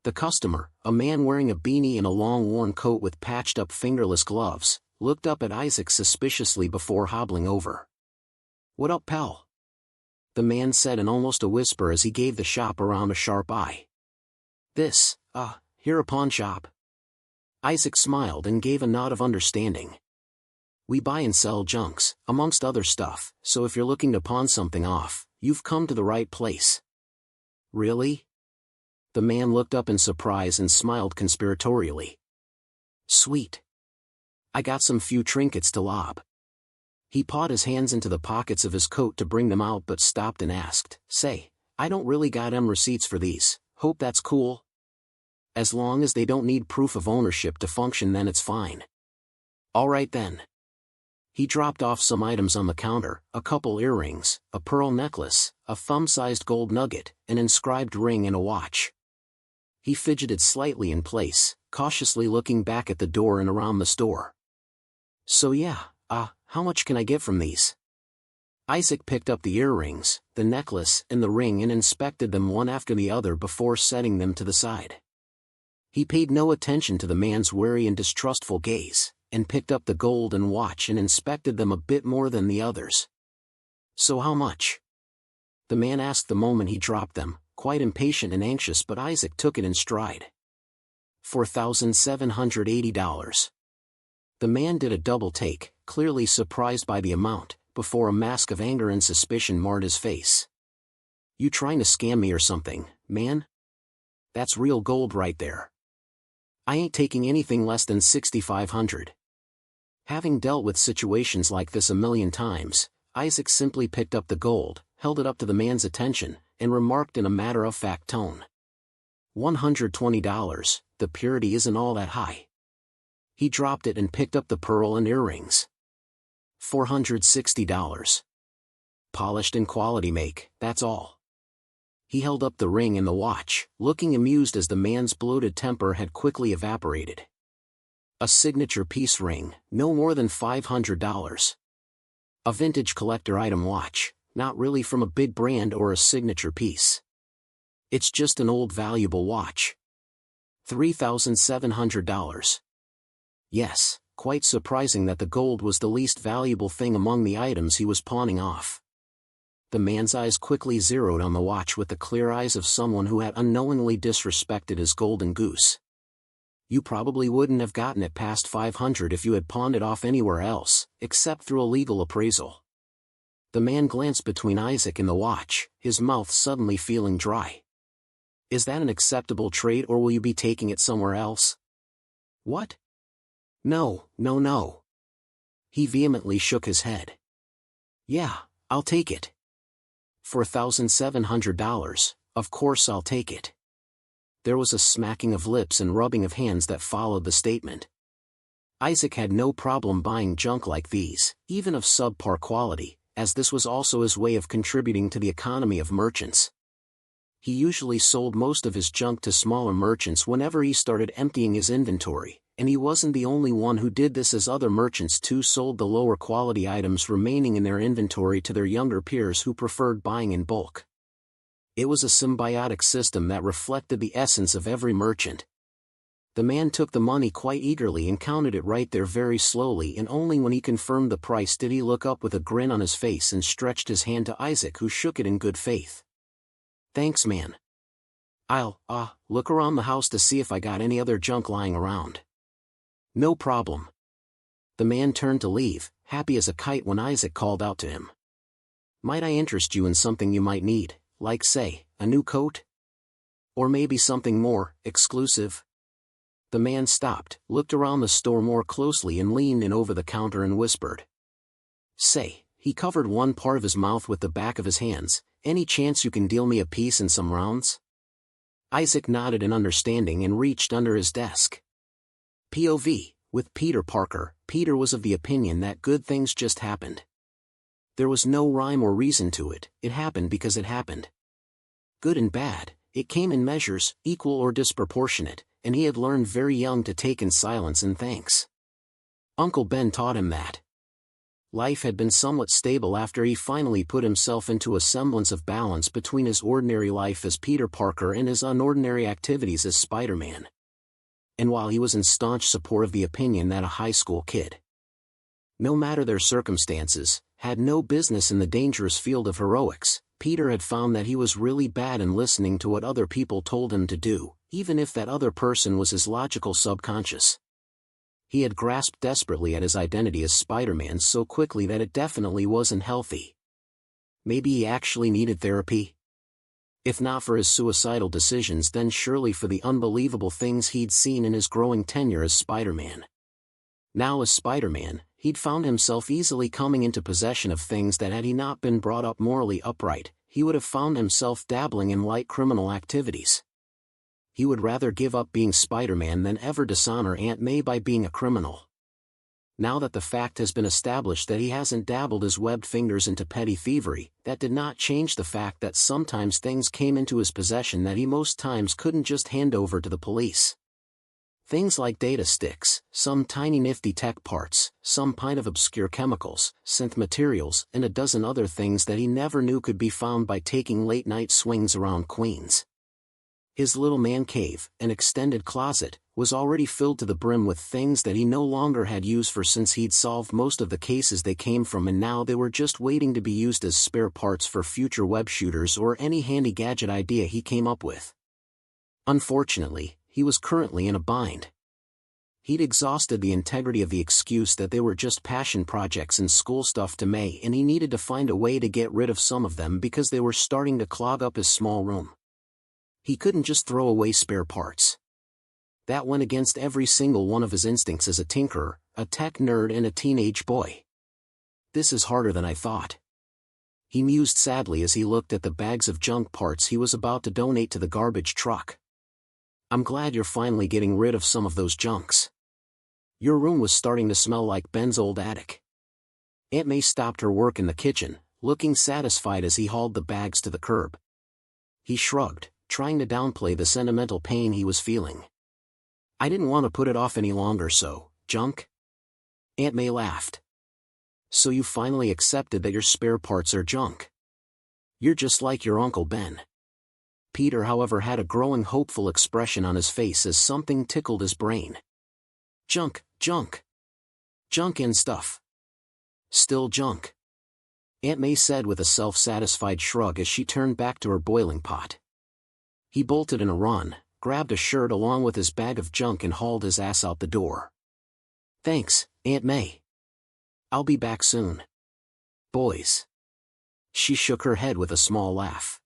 Speaker 1: The customer, a man wearing a beanie and a long-worn coat with patched-up fingerless gloves, looked up at Isaac suspiciously before hobbling over. What up, pal? The man said in almost a whisper as he gave the shop around a sharp eye. This, here a pawn shop. Isaac smiled and gave a nod of understanding. We buy and sell junks, amongst other stuff, so if you're looking to pawn something off, you've come to the right place. Really? The man looked up in surprise and smiled conspiratorially. Sweet. I got some few trinkets to lob. He pawed his hands into the pockets of his coat to bring them out, but stopped and asked, Say, I don't really got receipts for these, hope that's cool? As long as they don't need proof of ownership to function, then it's fine. Alright then. He dropped off some items on the counter, a couple earrings, a pearl necklace, a thumb-sized gold nugget, an inscribed ring and a watch. He fidgeted slightly in place, cautiously looking back at the door and around the store. So yeah, how much can I get from these? Isaac picked up the earrings, the necklace, and the ring and inspected them one after the other before setting them to the side. He paid no attention to the man's wary and distrustful gaze, and picked up the gold and watch and inspected them a bit more than the others. So how much? The man asked the moment he dropped them, quite impatient and anxious, but Isaac took it in stride. $4,780. The man did a double take, clearly surprised by the amount, before a mask of anger and suspicion marred his face. You trying to scam me or something, man? That's real gold right there. I ain't taking anything less than $6,500. Having dealt with situations like this a million times, Isaac simply picked up the gold, held it up to the man's attention, and remarked in a matter-of-fact tone. $120, the purity isn't all that high. He dropped it and picked up the pearl and earrings. $460. Polished and quality make, that's all. He held up the ring and the watch, looking amused as the man's bloated temper had quickly evaporated. A signature piece ring, no more than $500. A vintage collector item watch, not really from a big brand or a signature piece. It's just an old valuable watch. $3,700. Yes, quite surprising that the gold was the least valuable thing among the items he was pawning off. The man's eyes quickly zeroed on the watch with the clear eyes of someone who had unknowingly disrespected his golden goose. You probably wouldn't have gotten it past $500 if you had pawned it off anywhere else, except through a legal appraisal. The man glanced between Isaac and the watch, his mouth suddenly feeling dry. Is that an acceptable trade, or will you be taking it somewhere else? What? No. He vehemently shook his head. Yeah, I'll take it. For $1,700, of course I'll take it. There was a smacking of lips and rubbing of hands that followed the statement. Isaac had no problem buying junk like these, even of subpar quality, as this was also his way of contributing to the economy of merchants. He usually sold most of his junk to smaller merchants whenever he started emptying his inventory, and he wasn't the only one who did this, as other merchants too sold the lower quality items remaining in their inventory to their younger peers who preferred buying in bulk. It was a symbiotic system that reflected the essence of every merchant. The man took the money quite eagerly and counted it right there very slowly, and only when he confirmed the price did he look up with a grin on his face and stretched his hand to Isaac, who shook it in good faith. Thanks, man. I'll, look around the house to see if I got any other junk lying around. No problem. The man turned to leave, happy as a kite, when Isaac called out to him. Might I interest you in something you might need, like, say, a new coat? Or maybe something more exclusive? The man stopped, looked around the store more closely, and leaned in over the counter and whispered. Say, he covered one part of his mouth with the back of his hands, any chance you can deal me a piece and some rounds? Isaac nodded in understanding and reached under his desk. POV, with Peter Parker. Peter was of the opinion that good things just happened. There was no rhyme or reason to it, it happened because it happened. Good and bad, it came in measures, equal or disproportionate, and he had learned very young to take in silence and thanks. Uncle Ben taught him that. Life had been somewhat stable after he finally put himself into a semblance of balance between his ordinary life as Peter Parker and his unordinary activities as Spider-Man. And while he was in staunch support of the opinion that a high school kid, no matter their circumstances, had no business in the dangerous field of heroics, Peter had found that he was really bad in listening to what other people told him to do, even if that other person was his logical subconscious. He had grasped desperately at his identity as Spider-Man so quickly that it definitely wasn't healthy. Maybe he actually needed therapy? If not for his suicidal decisions, then surely for the unbelievable things he'd seen in his growing tenure as Spider-Man. Now as Spider-Man, he'd found himself easily coming into possession of things that, had he not been brought up morally upright, he would have found himself dabbling in light criminal activities. He would rather give up being Spider-Man than ever dishonor Aunt May by being a criminal. Now that the fact has been established that he hasn't dabbled his webbed fingers into petty thievery, that did not change the fact that sometimes things came into his possession that he most times couldn't just hand over to the police. Things like data sticks, some tiny nifty tech parts, some pint of obscure chemicals, synth materials, and a dozen other things that he never knew could be found by taking late-night swings around Queens. His little man cave, an extended closet, was already filled to the brim with things that he no longer had use for since he'd solved most of the cases they came from, and now they were just waiting to be used as spare parts for future web shooters or any handy gadget idea he came up with. Unfortunately, he was currently in a bind. He'd exhausted the integrity of the excuse that they were just passion projects and school stuff to May, and he needed to find a way to get rid of some of them because they were starting to clog up his small room. He couldn't just throw away spare parts. That went against every single one of his instincts as a tinkerer, a tech nerd, and a teenage boy. This is harder than I thought. He mused sadly as he looked at the bags of junk parts he was about to donate to the garbage truck. I'm glad you're finally getting rid of some of those junks. Your room was starting to smell like Ben's old attic. Aunt May stopped her work in the kitchen, looking satisfied as he hauled the bags to the curb. He shrugged, trying to downplay the sentimental pain he was feeling. I didn't want to put it off any longer, so, junk? Aunt May laughed. So you finally accepted that your spare parts are junk. You're just like your Uncle Ben. Peter, however, had a growing hopeful expression on his face as something tickled his brain. Junk, junk. Junk and stuff. Still junk. Aunt May said with a self-satisfied shrug as she turned back to her boiling pot. He bolted in a run, grabbed a shirt along with his bag of junk and hauled his ass out the door. Thanks, Aunt May. I'll be back soon. Boys. She shook her head with a small laugh.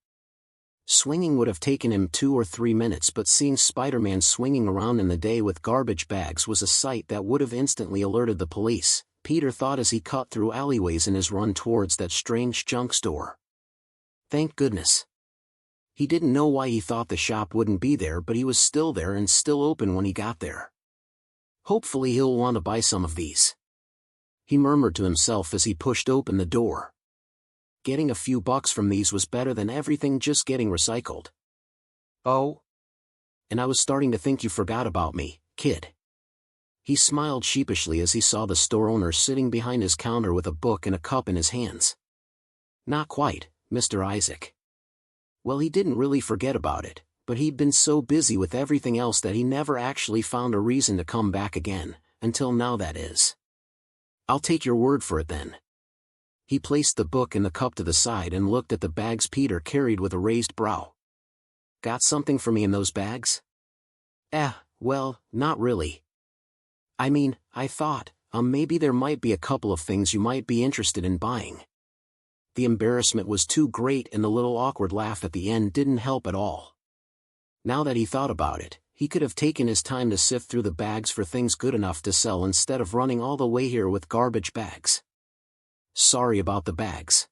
Speaker 1: Swinging would have taken him 2 or 3 minutes, but seeing Spider-Man swinging around in the day with garbage bags was a sight that would have instantly alerted the police, Peter thought as he cut through alleyways in his run towards that strange junk store. Thank goodness. He didn't know why he thought the shop wouldn't be there, but he was still there and still open when he got there. Hopefully he'll want to buy some of these. He murmured to himself as he pushed open the door. Getting a few bucks from these was better than everything just getting recycled. Oh? And I was starting to think you forgot about me, kid. He smiled sheepishly as he saw the store owner sitting behind his counter with a book and a cup in his hands. Not quite, Mr. Isaac. Well, he didn't really forget about it, but he'd been so busy with everything else that he never actually found a reason to come back again, until now, that is. I'll take your word for it then. He placed the book and the cup to the side and looked at the bags Peter carried with a raised brow. Got something for me in those bags? Well, not really. I mean, I thought, maybe there might be a couple of things you might be interested in buying. The embarrassment was too great and the little awkward laugh at the end didn't help at all. Now that he thought about it, he could have taken his time to sift through the bags for things good enough to sell instead of running all the way here with garbage bags. Sorry about the bags.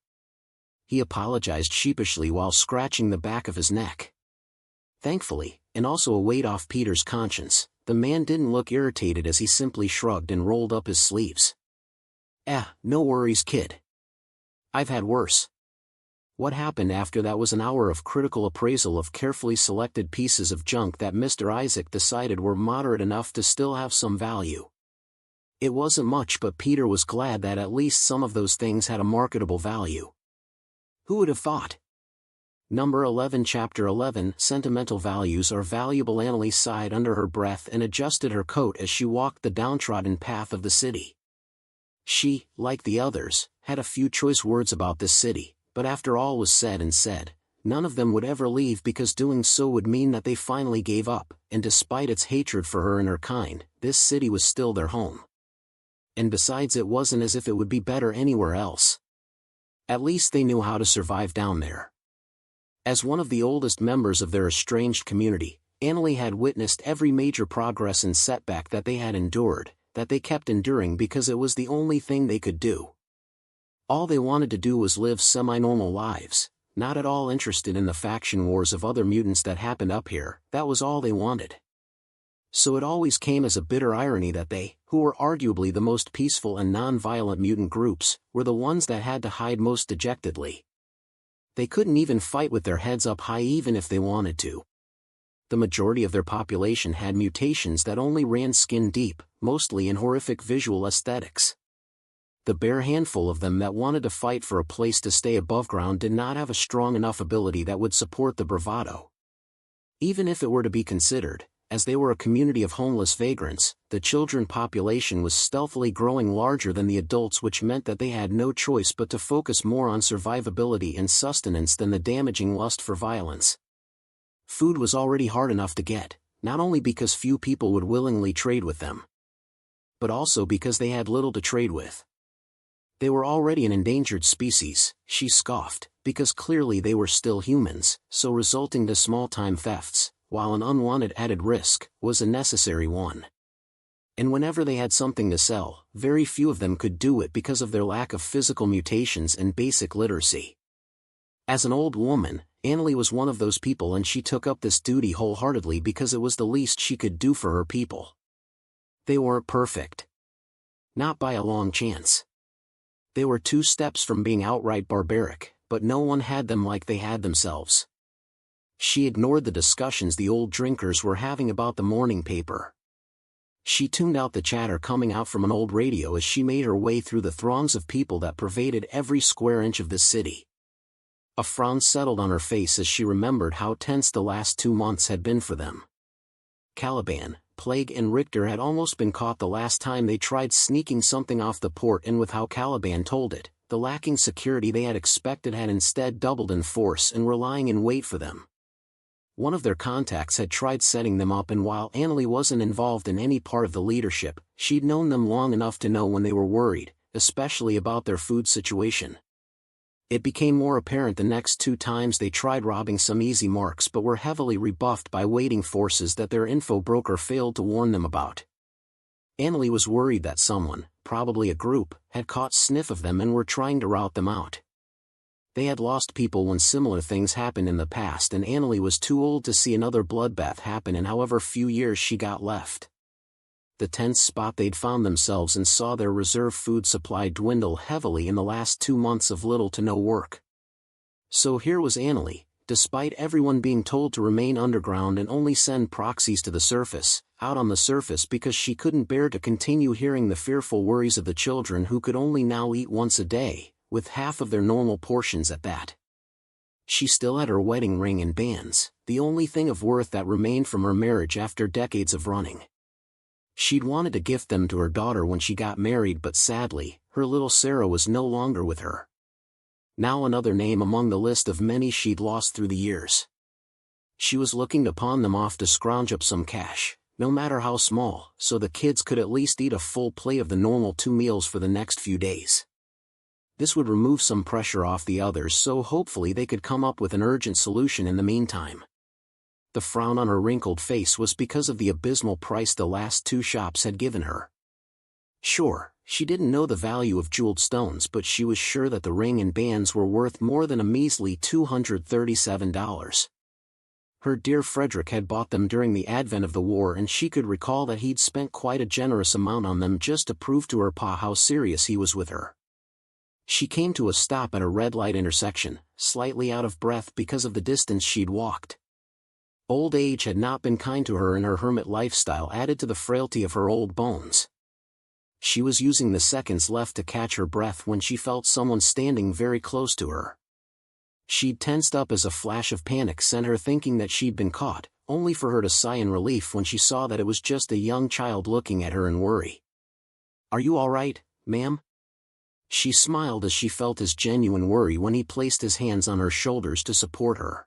Speaker 1: He apologized sheepishly while scratching the back of his neck. Thankfully, and also a weight off Peter's conscience, the man didn't look irritated as he simply shrugged and rolled up his sleeves. No worries, kid. I've had worse. What happened after that was an hour of critical appraisal of carefully selected pieces of junk that Mr. Isaac decided were moderate enough to still have some value. It wasn't much, but Peter was glad that at least some of those things had a marketable value. Who would have thought? Number 11, Chapter 11, Sentimental Values Are Valuable. Annalise sighed under her breath and adjusted her coat as she walked the downtrodden path of the city. She, like the others, had a few choice words about this city, but after all was said and said, none of them would ever leave because doing so would mean that they finally gave up, and despite its hatred for her and her kind, this city was still their home. And besides, it wasn't as if it would be better anywhere else. At least they knew how to survive down there. As one of the oldest members of their estranged community, Annalie had witnessed every major progress and setback that they had endured, that they kept enduring because it was the only thing they could do. All they wanted to do was live semi-normal lives, not at all interested in the faction wars of other mutants that happened up here. That was all they wanted. So it always came as a bitter irony that they, who were arguably the most peaceful and non-violent mutant groups, were the ones that had to hide most dejectedly. They couldn't even fight with their heads up high even if they wanted to. The majority of their population had mutations that only ran skin deep, mostly in horrific visual aesthetics. The bare handful of them that wanted to fight for a place to stay above ground did not have a strong enough ability that would support the bravado. Even if it were to be considered, as they were a community of homeless vagrants, the children population was stealthily growing larger than the adults, which meant that they had no choice but to focus more on survivability and sustenance than the damaging lust for violence. Food was already hard enough to get, not only because few people would willingly trade with them, but also because they had little to trade with. They were already an endangered species, she scoffed, because clearly they were still humans, so resulting to small-time thefts, while an unwanted added risk, was a necessary one. And whenever they had something to sell, very few of them could do it because of their lack of physical mutations and basic literacy. As an old woman, Annalie was one of those people, and she took up this duty wholeheartedly because it was the least she could do for her people. They weren't perfect. Not by a long chance. They were 2 steps from being outright barbaric, but no one had them like they had themselves. She ignored the discussions the old drinkers were having about the morning paper. She tuned out the chatter coming out from an old radio as she made her way through the throngs of people that pervaded every square inch of this city. A frown settled on her face as she remembered how tense the last 2 months had been for them. Caliban, Plague and Richter had almost been caught the last time they tried sneaking something off the port, and with how Caliban told it, the lacking security they had expected had instead doubled in force and were lying in wait for them. One of their contacts had tried setting them up, and while Annalie wasn't involved in any part of the leadership, she'd known them long enough to know when they were worried, especially about their food situation. It became more apparent the next 2 times they tried robbing some easy marks, but were heavily rebuffed by waiting forces that their info broker failed to warn them about. Annalie was worried that someone, probably a group, had caught sniff of them and were trying to rout them out. They had lost people when similar things happened in the past, and Annalie was too old to see another bloodbath happen in however few years she got left. The tense spot they'd found themselves in saw their reserve food supply dwindle heavily in the last 2 months of little to no work. So here was Annalie, despite everyone being told to remain underground and only send proxies to the surface, out on the surface because she couldn't bear to continue hearing the fearful worries of the children who could only now eat once a day, with half of their normal portions at that. She still had her wedding ring and bands, the only thing of worth that remained from her marriage after decades of running. She'd wanted to gift them to her daughter when she got married, but sadly, her little Sarah was no longer with her. Now another name among the list of many she'd lost through the years. She was looking to pawn them off to scrounge up some cash, no matter how small, so the kids could at least eat a full plate of the normal 2 meals for the next few days. This would remove some pressure off the others, so hopefully they could come up with an urgent solution in the meantime. The frown on her wrinkled face was because of the abysmal price the last 2 shops had given her. Sure, she didn't know the value of jeweled stones, but she was sure that the ring and bands were worth more than a measly $237. Her dear Frederick had bought them during the advent of the war, and she could recall that he'd spent quite a generous amount on them just to prove to her pa how serious he was with her. She came to a stop at a red light intersection, slightly out of breath because of the distance she'd walked. Old age had not been kind to her, and her hermit lifestyle added to the frailty of her old bones. She was using the seconds left to catch her breath when she felt someone standing very close to her. She'd tensed up as a flash of panic sent her thinking that she'd been caught, only for her to sigh in relief when she saw that it was just a young child looking at her in worry. "Are you all right, ma'am?" She smiled as she felt his genuine worry when he placed his hands on her shoulders to support her.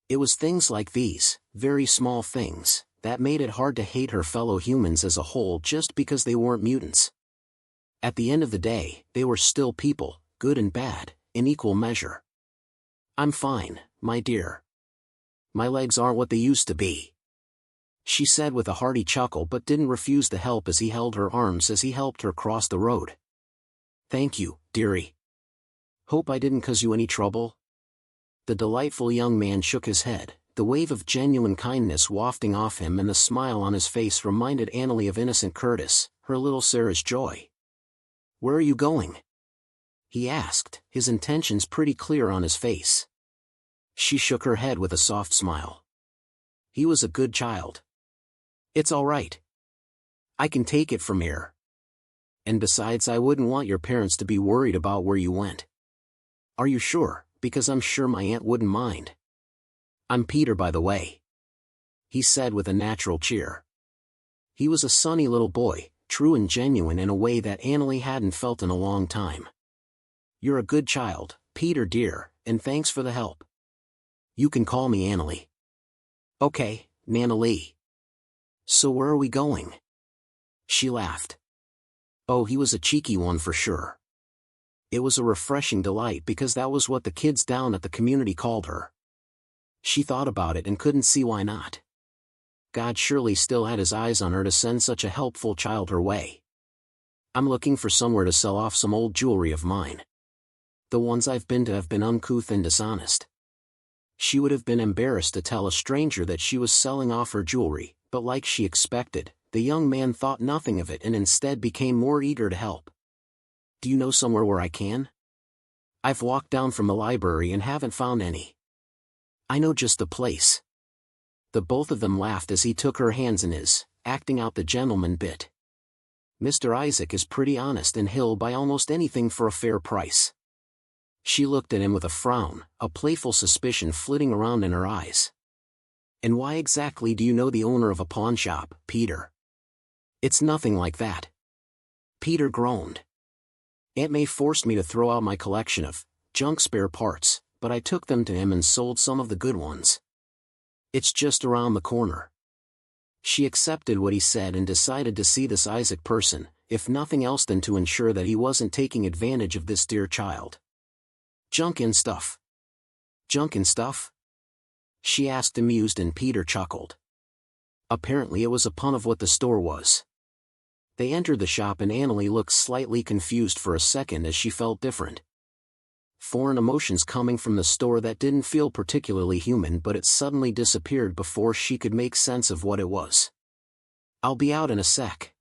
Speaker 1: It was things like these, very small things, that made it hard to hate her fellow humans as a whole just because they weren't mutants. At the end of the day, they were still people, good and bad, in equal measure. "I'm fine, my dear. My legs aren't what they used to be," she said with a hearty chuckle, but didn't refuse the help as he held her arms as he helped her cross the road. "Thank you, dearie. Hope I didn't cause you any trouble?" The delightful young man shook his head, The wave of genuine kindness wafting off him and the smile on his face reminded Annalie of innocent Curtis, her little Sarah's joy. "Where are you going?" he asked, his intentions pretty clear on his face. She shook her head with a soft smile. He was a good child. "It's all right. I can take it from here. And besides, I wouldn't want your parents to be worried about where you went." "Are you sure? Because I'm sure my aunt wouldn't mind." "I'm Peter, by the way," he said with a natural cheer. He was a sunny little boy, true and genuine in a way that Annalie hadn't felt in a long time. "You're a good child, Peter dear, and thanks for the help. You can call me Annalie." "Okay, Nannalie. So where are we going?" She laughed. Oh, he was a cheeky one for sure. It was a refreshing delight because that was what the kids down at the community called her. She thought about it and couldn't see why not. God surely still had his eyes on her to send such a helpful child her way. "I'm looking for somewhere to sell off some old jewelry of mine. The ones I've been to have been uncouth and dishonest." She would have been embarrassed to tell a stranger that she was selling off her jewelry, but like she expected, the young man thought nothing of it and instead became more eager to help. "Do you know somewhere where I can? I've walked down from the library and haven't found any." "I know just the place." The both of them laughed as he took her hands in his, acting out the gentleman bit. "Mr. Isaac is pretty honest and he'll buy almost anything for a fair price." She looked at him with a frown, a playful suspicion flitting around in her eyes. "And why exactly do you know the owner of a pawn shop, Peter?" "It's nothing like that." Peter groaned. "Aunt May forced me to throw out my collection of junk spare parts, but I took them to him and sold some of the good ones. It's just around the corner." She accepted what he said and decided to see this Isaac person, if nothing else than to ensure that he wasn't taking advantage of this dear child. "Junk and stuff." "Junk and stuff?" she asked amused, and Peter chuckled. Apparently it was a pun of what the store was. They entered the shop and Annalie looked slightly confused for a second as she felt different. Foreign emotions coming from the store that didn't feel particularly human, but it suddenly disappeared before she could make sense of what it was. "I'll be out in a sec,"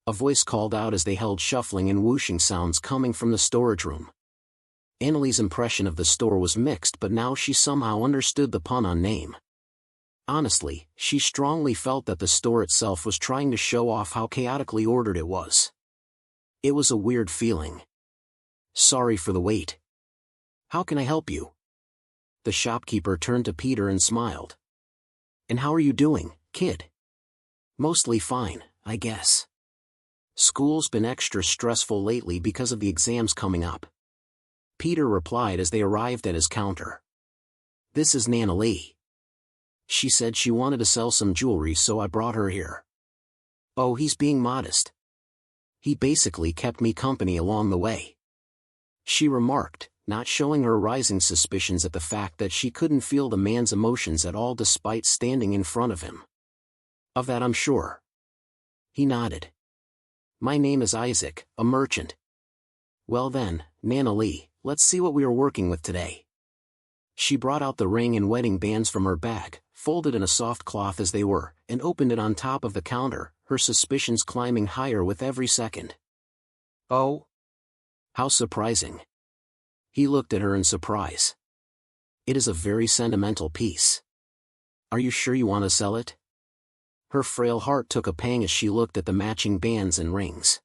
Speaker 1: a voice called out as they held shuffling and whooshing sounds coming from the storage room. Annalie's impression of the store was mixed, but now she somehow understood the pun on name. Honestly, she strongly felt that the store itself was trying to show off how chaotically ordered it was. It was a weird feeling. "Sorry for the wait. How can I help you?" The shopkeeper turned to Peter and smiled. "And how are you doing, kid?" "Mostly fine, I guess. School's been extra stressful lately because of the exams coming up," Peter replied as they arrived at his counter. "This is Nannalie. She said she wanted to sell some jewelry, so I brought her here." "Oh, he's being modest. He basically kept me company along the way," she remarked, not showing her rising suspicions at the fact that she couldn't feel the man's emotions at all despite standing in front of him. "Of that I'm sure." He nodded. "My name is Isaac, a merchant." "Well then, Nannalie, let's see what we are working with today." She brought out the ring and wedding bands from her bag, folded in a soft cloth as they were, and opened it on top of the counter, her suspicions climbing higher with every second. "Oh? How surprising." He looked at her in surprise. "It is a very sentimental piece. Are you sure you want to sell it?" Her frail heart took a pang as she looked at the matching bands and rings.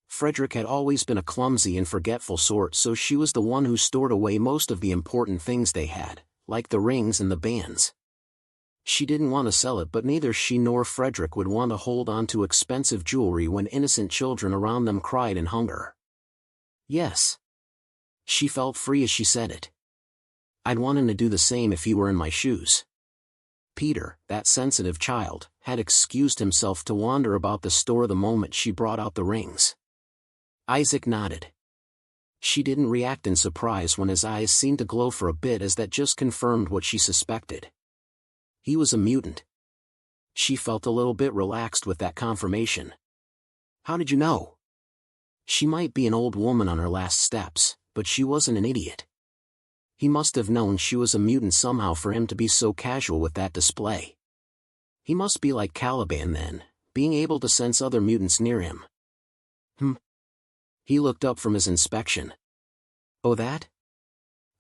Speaker 1: Frederick had always been a clumsy and forgetful sort, so she was the one who stored away most of the important things they had, like the rings and the bands. She didn't want to sell it, but neither she nor Frederick would want to hold on to expensive jewelry when innocent children around them cried in hunger. "Yes." She felt free as she said it. "I'd want him to do the same if he were in my shoes." Peter, that sensitive child, had excused himself to wander about the store the moment she brought out the rings. Isaac nodded. She didn't react in surprise when his eyes seemed to glow for a bit, as that just confirmed what she suspected. He was a mutant. She felt a little bit relaxed with that confirmation. "How did you know?" She might be an old woman on her last steps, but she wasn't an idiot. He must have known she was a mutant somehow for him to be so casual with that display. He must be like Caliban then, being able to sense other mutants near him. He looked up from his inspection. Oh, that?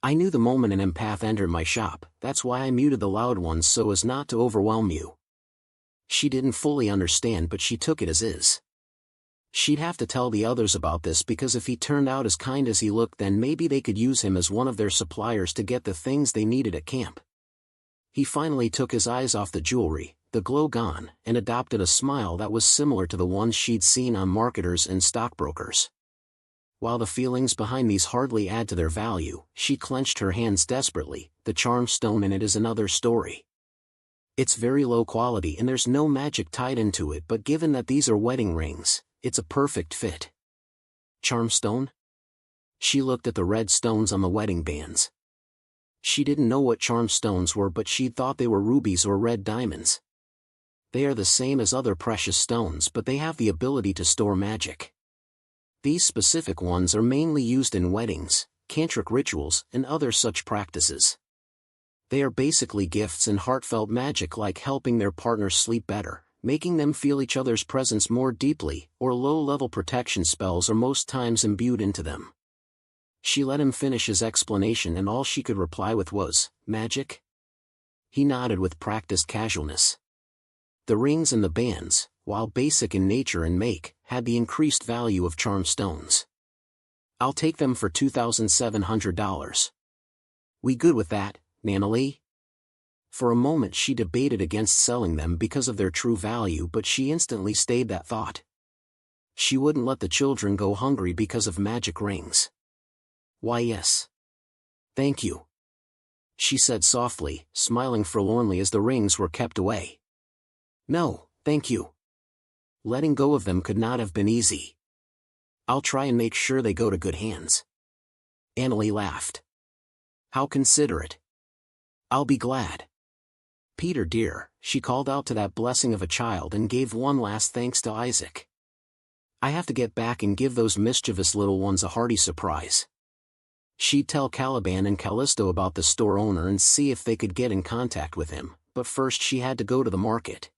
Speaker 1: I knew the moment an empath entered my shop, that's why I muted the loud ones so as not to overwhelm you. She didn't fully understand, but she took it as is. She'd have to tell the others about this, because if he turned out as kind as he looked, then maybe they could use him as one of their suppliers to get the things they needed at camp. He finally took his eyes off the jewelry, the glow gone, and adopted a smile that was similar to the ones she'd seen on marketers and stockbrokers. While the feelings behind these hardly add to their value, she clenched her hands desperately. The charm stone in it is another story. It's very low quality and there's no magic tied into it, but given that these are wedding rings, it's a perfect fit. Charm stone? She looked at the red stones on the wedding bands. She didn't know what charm stones were, but she thought they were rubies or red diamonds. They are the same as other precious stones, but they have the ability to store magic. These specific ones are mainly used in weddings, tantric rituals, and other such practices. They are basically gifts and heartfelt magic, like helping their partners sleep better, making them feel each other's presence more deeply, or low-level protection spells are most times imbued into them. She let him finish his explanation, and all she could reply with was, "Magic?" He nodded with practiced casualness. The rings and the bands, while basic in nature and make, had the increased value of charm stones. "I'll take them for $2,700. We good with that, Nana Lee?" For a moment she debated against selling them because of their true value, but she instantly stayed that thought. She wouldn't let the children go hungry because of magic rings. "Why, yes. Thank you," she said softly, smiling forlornly as the rings were kept away. "No, thank you. Letting go of them could not have been easy. I'll try and make sure they go to good hands." Annalie laughed. "How considerate. I'll be glad. Peter dear," she called out to that blessing of a child and gave one last thanks to Isaac. "I have to get back and give those mischievous little ones a hearty surprise." She'd tell Caliban and Callisto about the store owner and see if they could get in contact with him, but first she had to go to the market.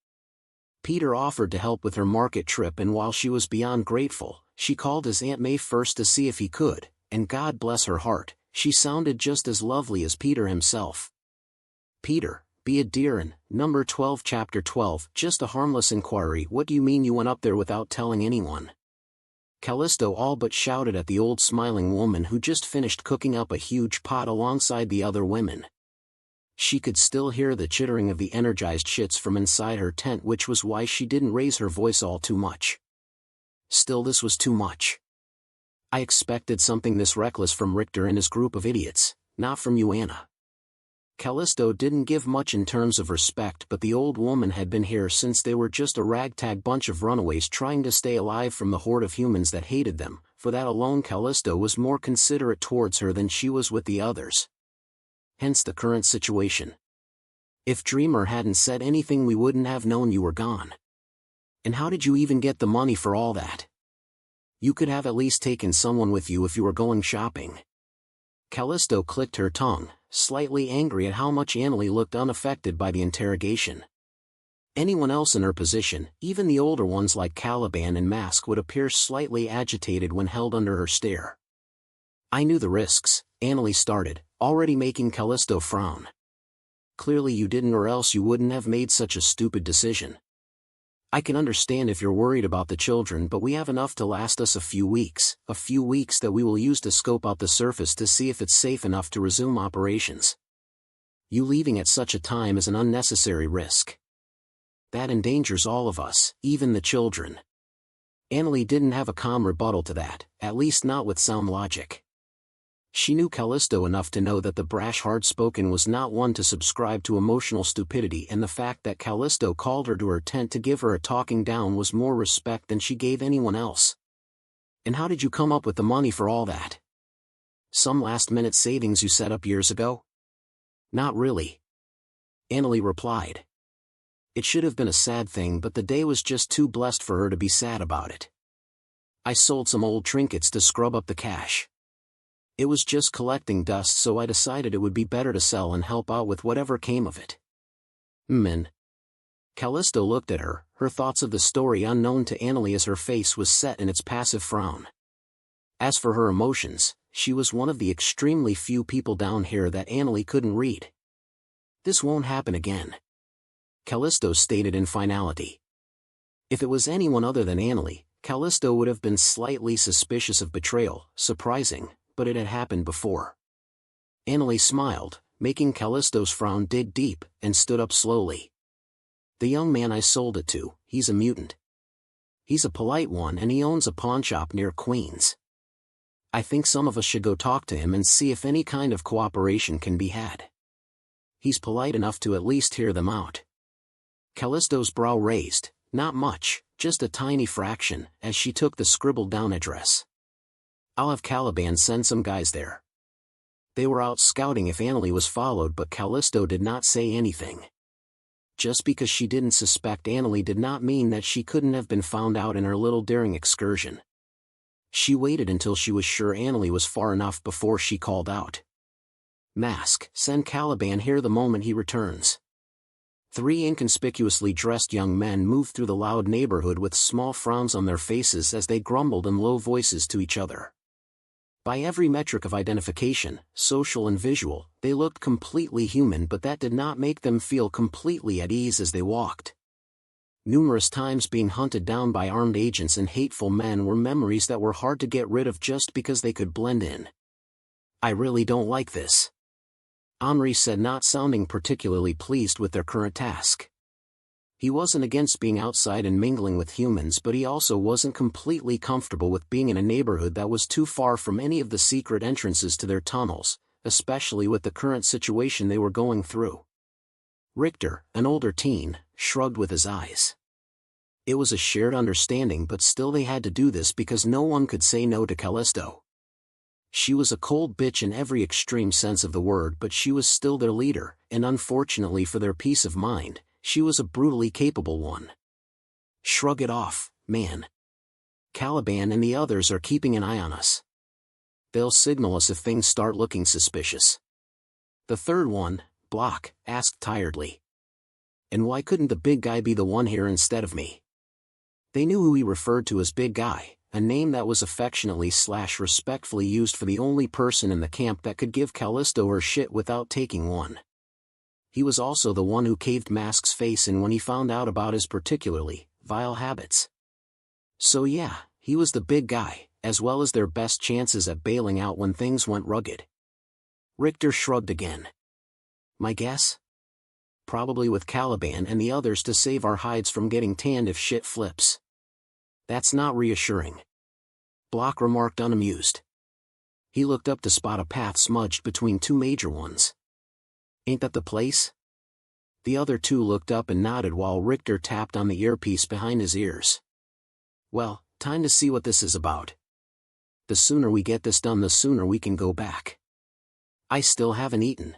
Speaker 1: Peter offered to help with her market trip, and while she was beyond grateful, she called his Aunt May first to see if he could, and God bless her heart, she sounded just as lovely as Peter himself. "Peter, be a dear, and number 12 chapter 12, just a harmless inquiry. What do you mean you went up there without telling anyone?" Callisto all but shouted at the old smiling woman who just finished cooking up a huge pot alongside the other women. She could still hear the chittering of the energized shits from inside her tent, which was why she didn't raise her voice all too much. Still, this was too much. "I expected something this reckless from Richter and his group of idiots, not from you, Anna." Callisto didn't give much in terms of respect, but the old woman had been here since they were just a ragtag bunch of runaways trying to stay alive from the horde of humans that hated them. For that alone, Callisto was more considerate towards her than she was with the others. Hence the current situation. "If Dreamer hadn't said anything, we wouldn't have known you were gone. And how did you even get the money for all that? You could have at least taken someone with you if you were going shopping." Callisto clicked her tongue, slightly angry at how much Annalie looked unaffected by the interrogation. Anyone else in her position, even the older ones like Caliban and Mask, would appear slightly agitated when held under her stare. "I knew the risks," Annalie started, already making Callisto frown. "Clearly you didn't, or else you wouldn't have made such a stupid decision. I can understand if you're worried about the children, but we have enough to last us a few weeks that we will use to scope out the surface to see if it's safe enough to resume operations. You leaving at such a time is an unnecessary risk. That endangers all of us, even the children." Annalie didn't have a calm rebuttal to that, at least not with sound logic. She knew Callisto enough to know that the brash hard-spoken was not one to subscribe to emotional stupidity, and the fact that Callisto called her to her tent to give her a talking down was more respect than she gave anyone else. "And how did you come up with the money for all that? Some last-minute savings you set up years ago?" "Not really," Annalie replied. "It should have been a sad thing, but the day was just too blessed for her to be sad about it. I sold some old trinkets to scrub up the cash. It was just collecting dust, so I decided it would be better to sell and help out with whatever came of it. And Callisto looked at her, her thoughts of the story unknown to Annalie as her face was set in its passive frown. As for her emotions, she was one of the extremely few people down here that Annalie couldn't read. This won't happen again, Callisto stated in finality. If it was anyone other than Annalie, Callisto would have been slightly suspicious of betrayal, surprising, but it had happened before. Annalie smiled, making Callisto's frown dig deep, and stood up slowly. The young man I sold it to, he's a mutant. He's a polite one and he owns a pawnshop near Queens. I think some of us should go talk to him and see if any kind of cooperation can be had. He's polite enough to at least hear them out. Callisto's brow raised, not much, just a tiny fraction, as she took the scribbled down address. I'll have Caliban send some guys there. They were out scouting if Annalie was followed, but Callisto did not say anything. Just because she didn't suspect Annalie did not mean that she couldn't have been found out in her little daring excursion. She waited until she was sure Annalie was far enough before she called out. Mask, send Caliban here the moment he returns. 3 inconspicuously dressed young men moved through the loud neighborhood with small frowns on their faces as they grumbled in low voices to each other. By every metric of identification, social and visual, they looked completely human, but that did not make them feel completely at ease as they walked. Numerous times being hunted down by armed agents and hateful men were memories that were hard to get rid of just because they could blend in. I really don't like this, Henri said, not sounding particularly pleased with their current task. He wasn't against being outside and mingling with humans, but he also wasn't completely comfortable with being in a neighborhood that was too far from any of the secret entrances to their tunnels, especially with the current situation they were going through. Richter, an older teen, shrugged with his eyes. It was a shared understanding, but still they had to do this because no one could say no to Callisto. She was a cold bitch in every extreme sense of the word, but she was still their leader, and unfortunately for their peace of mind, she was a brutally capable one. Shrug it off, man. Caliban and the others are keeping an eye on us. They'll signal us if things start looking suspicious. The third one, Block, asked tiredly. And why couldn't the big guy be the one here instead of me? They knew who he referred to as Big Guy, a name that was affectionately/respectfully used for the only person in the camp that could give Callisto her shit without taking one. He was also the one who caved Mask's face in when he found out about his particularly vile habits. So yeah, he was the big guy, as well as their best chances at bailing out when things went rugged. Richter shrugged again. My guess? Probably with Caliban and the others to save our hides from getting tanned if shit flips. That's not reassuring, Block remarked unamused. He looked up to spot a path smudged between 2 major ones. Ain't that the place? The other 2 looked up and nodded while Richter tapped on the earpiece behind his ears. Well, time to see what this is about. The sooner we get this done, the sooner we can go back. I still haven't eaten.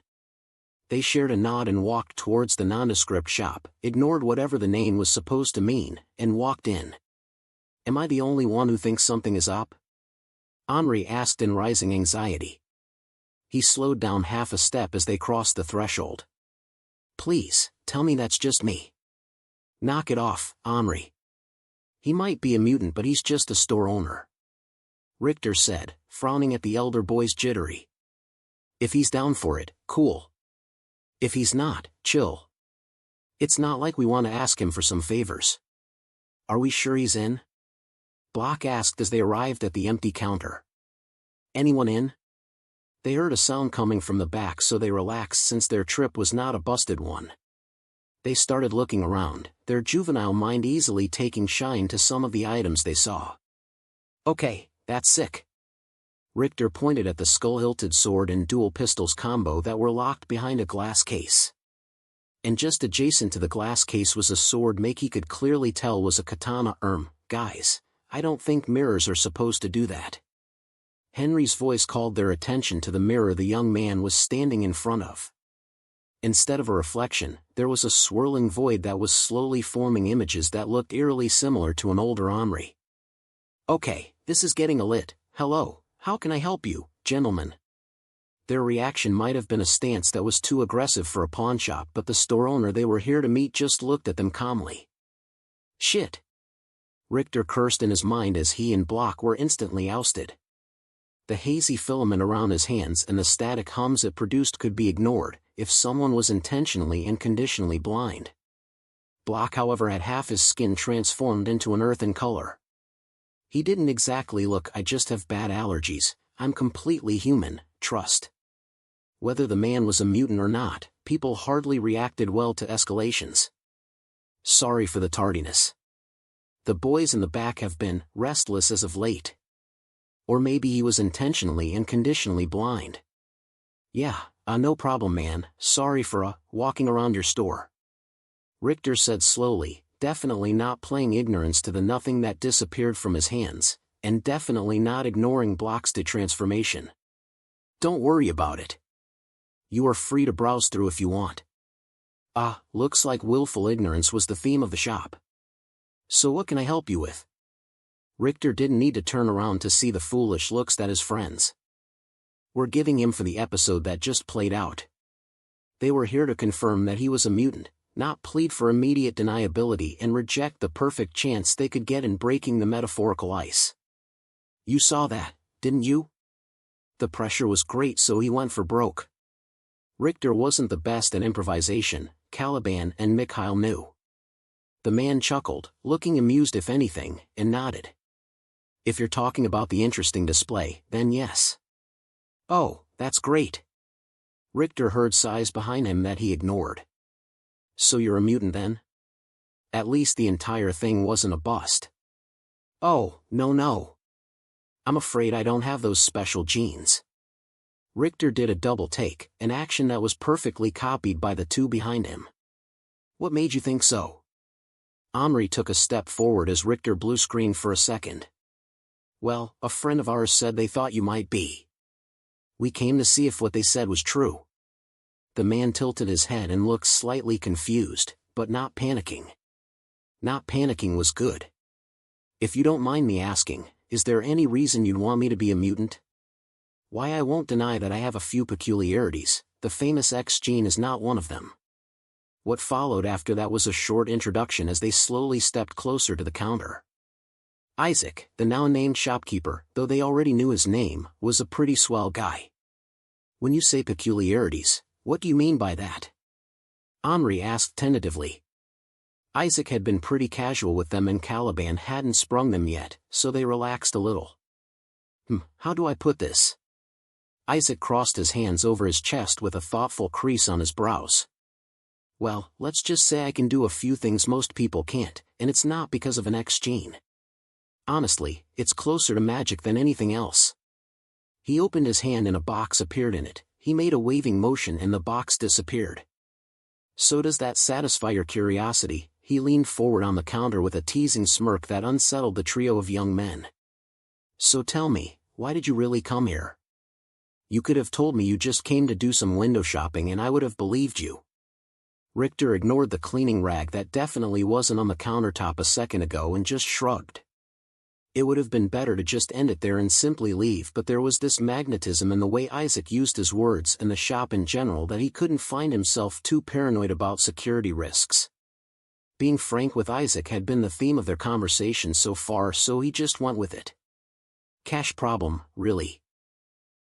Speaker 1: They shared a nod and walked towards the nondescript shop, ignored whatever the name was supposed to mean, and walked in. Am I the only one who thinks something is up? Henri asked in rising anxiety. He slowed down half a step as they crossed the threshold. Please, tell me that's just me. Knock it off, Henri. He might be a mutant, but he's just a store owner, Richter said, frowning at the elder boy's jittery. If he's down for it, cool. If he's not, chill. It's not like we want to ask him for some favors. Are we sure he's in? Block asked as they arrived at the empty counter. Anyone in? They heard a sound coming from the back, so they relaxed since their trip was not a busted one. They started looking around, their juvenile mind easily taking shine to some of the items they saw. Okay, that's sick. Richter pointed at the skull-hilted sword and dual pistols combo that were locked behind a glass case. And just adjacent to the glass case was a sword Makey could clearly tell was a katana. Guys, I don't think mirrors are supposed to do that. Henry's voice called their attention to the mirror the young man was standing in front of. Instead of a reflection, there was a swirling void that was slowly forming images that looked eerily similar to an older Henri. Okay, this is getting a lit. Hello, how can I help you, gentlemen." Their reaction might have been a stance that was too aggressive for a pawnshop, but the store owner they were here to meet just looked at them calmly. "Shit." Richter cursed in his mind as he and Block were instantly ousted. The hazy filament around his hands and the static hums it produced could be ignored if someone was intentionally and conditionally blind. Block, however, had half his skin transformed into an earthen color. He didn't exactly look, "I just have bad allergies, I'm completely human, trust." Whether the man was a mutant or not, people hardly reacted well to escalations. "Sorry for the tardiness. The boys in the back have been restless as of late." Or maybe he was intentionally and conditionally blind. "Yeah, no problem, man, sorry for walking around your store," Richter said slowly, definitely not playing ignorance to the nothing that disappeared from his hands, and definitely not ignoring Block's transformation. "Don't worry about it. You are free to browse through if you want." Looks like willful ignorance was the theme of the shop. "So what can I help you with?" Richter didn't need to turn around to see the foolish looks that his friends were giving him for the episode that just played out. They were here to confirm that he was a mutant, not plead for immediate deniability and reject the perfect chance they could get in breaking the metaphorical ice. "You saw that, didn't you? The pressure was great, so he went for broke." Richter wasn't the best at improvisation, Caliban and Mikhail knew. The man chuckled, looking amused if anything, and nodded. "If you're talking about the interesting display, then yes." "Oh, that's great." Richter heard sighs behind him that he ignored. "So you're a mutant then? At least the entire thing wasn't a bust." "Oh, no. I'm afraid I don't have those special genes." Richter did a double take, an action that was perfectly copied by the two behind him. "What made you think so?" Omri took a step forward as Richter blue screened for a second. "Well, a friend of ours said they thought you might be. We came to see if what they said was true." The man tilted his head and looked slightly confused, but not panicking. Not panicking was good. "If you don't mind me asking, is there any reason you'd want me to be a mutant?" "Why, I won't deny that I have a few peculiarities, the famous X gene is not one of them." What followed after that was a short introduction as they slowly stepped closer to the counter. Isaac, the now-named shopkeeper, though they already knew his name, was a pretty swell guy. "When you say peculiarities, what do you mean by that?" Omri asked tentatively. Isaac had been pretty casual with them and Caliban hadn't sprung them yet, so they relaxed a little. How do I put this?" Isaac crossed his hands over his chest with a thoughtful crease on his brows. "Well, let's just say I can do a few things most people can't, and it's not because of an X gene. Honestly, it's closer to magic than anything else." He opened his hand and a box appeared in it. He made a waving motion and the box disappeared. "So does that satisfy your curiosity?" He leaned forward on the counter with a teasing smirk that unsettled the trio of young men. "So tell me, why did you really come here? You could have told me you just came to do some window shopping and I would have believed you." Richter ignored the cleaning rag that definitely wasn't on the countertop a second ago and just shrugged. It would have been better to just end it there and simply leave, but there was this magnetism in the way Isaac used his words and the shop in general that he couldn't find himself too paranoid about security risks. Being frank with Isaac had been the theme of their conversation so far, so he just went with it. "Cash problem, really."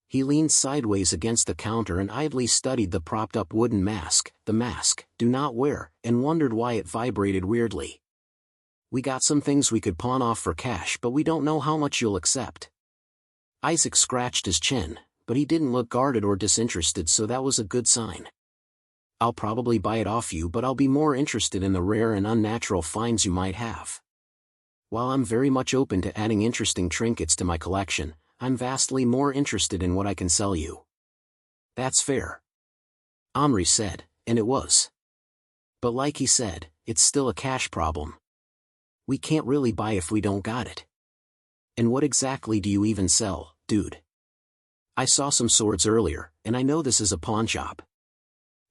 Speaker 1: He leaned sideways against the counter and idly studied the propped-up wooden mask, the mask, "do not wear," and wondered why it vibrated weirdly. "We got some things we could pawn off for cash, but we don't know how much you'll accept." Isaac scratched his chin, but he didn't look guarded or disinterested, so that was a good sign. "I'll probably buy it off you, but I'll be more interested in the rare and unnatural finds you might have. While I'm very much open to adding interesting trinkets to my collection, I'm vastly more interested in what I can sell you." "That's fair," Omri said, and it was. But like he said, it's still a cash problem. We can't really buy if we don't got it. And what exactly do you even sell, dude? I saw some swords earlier, and I know this is a pawn shop.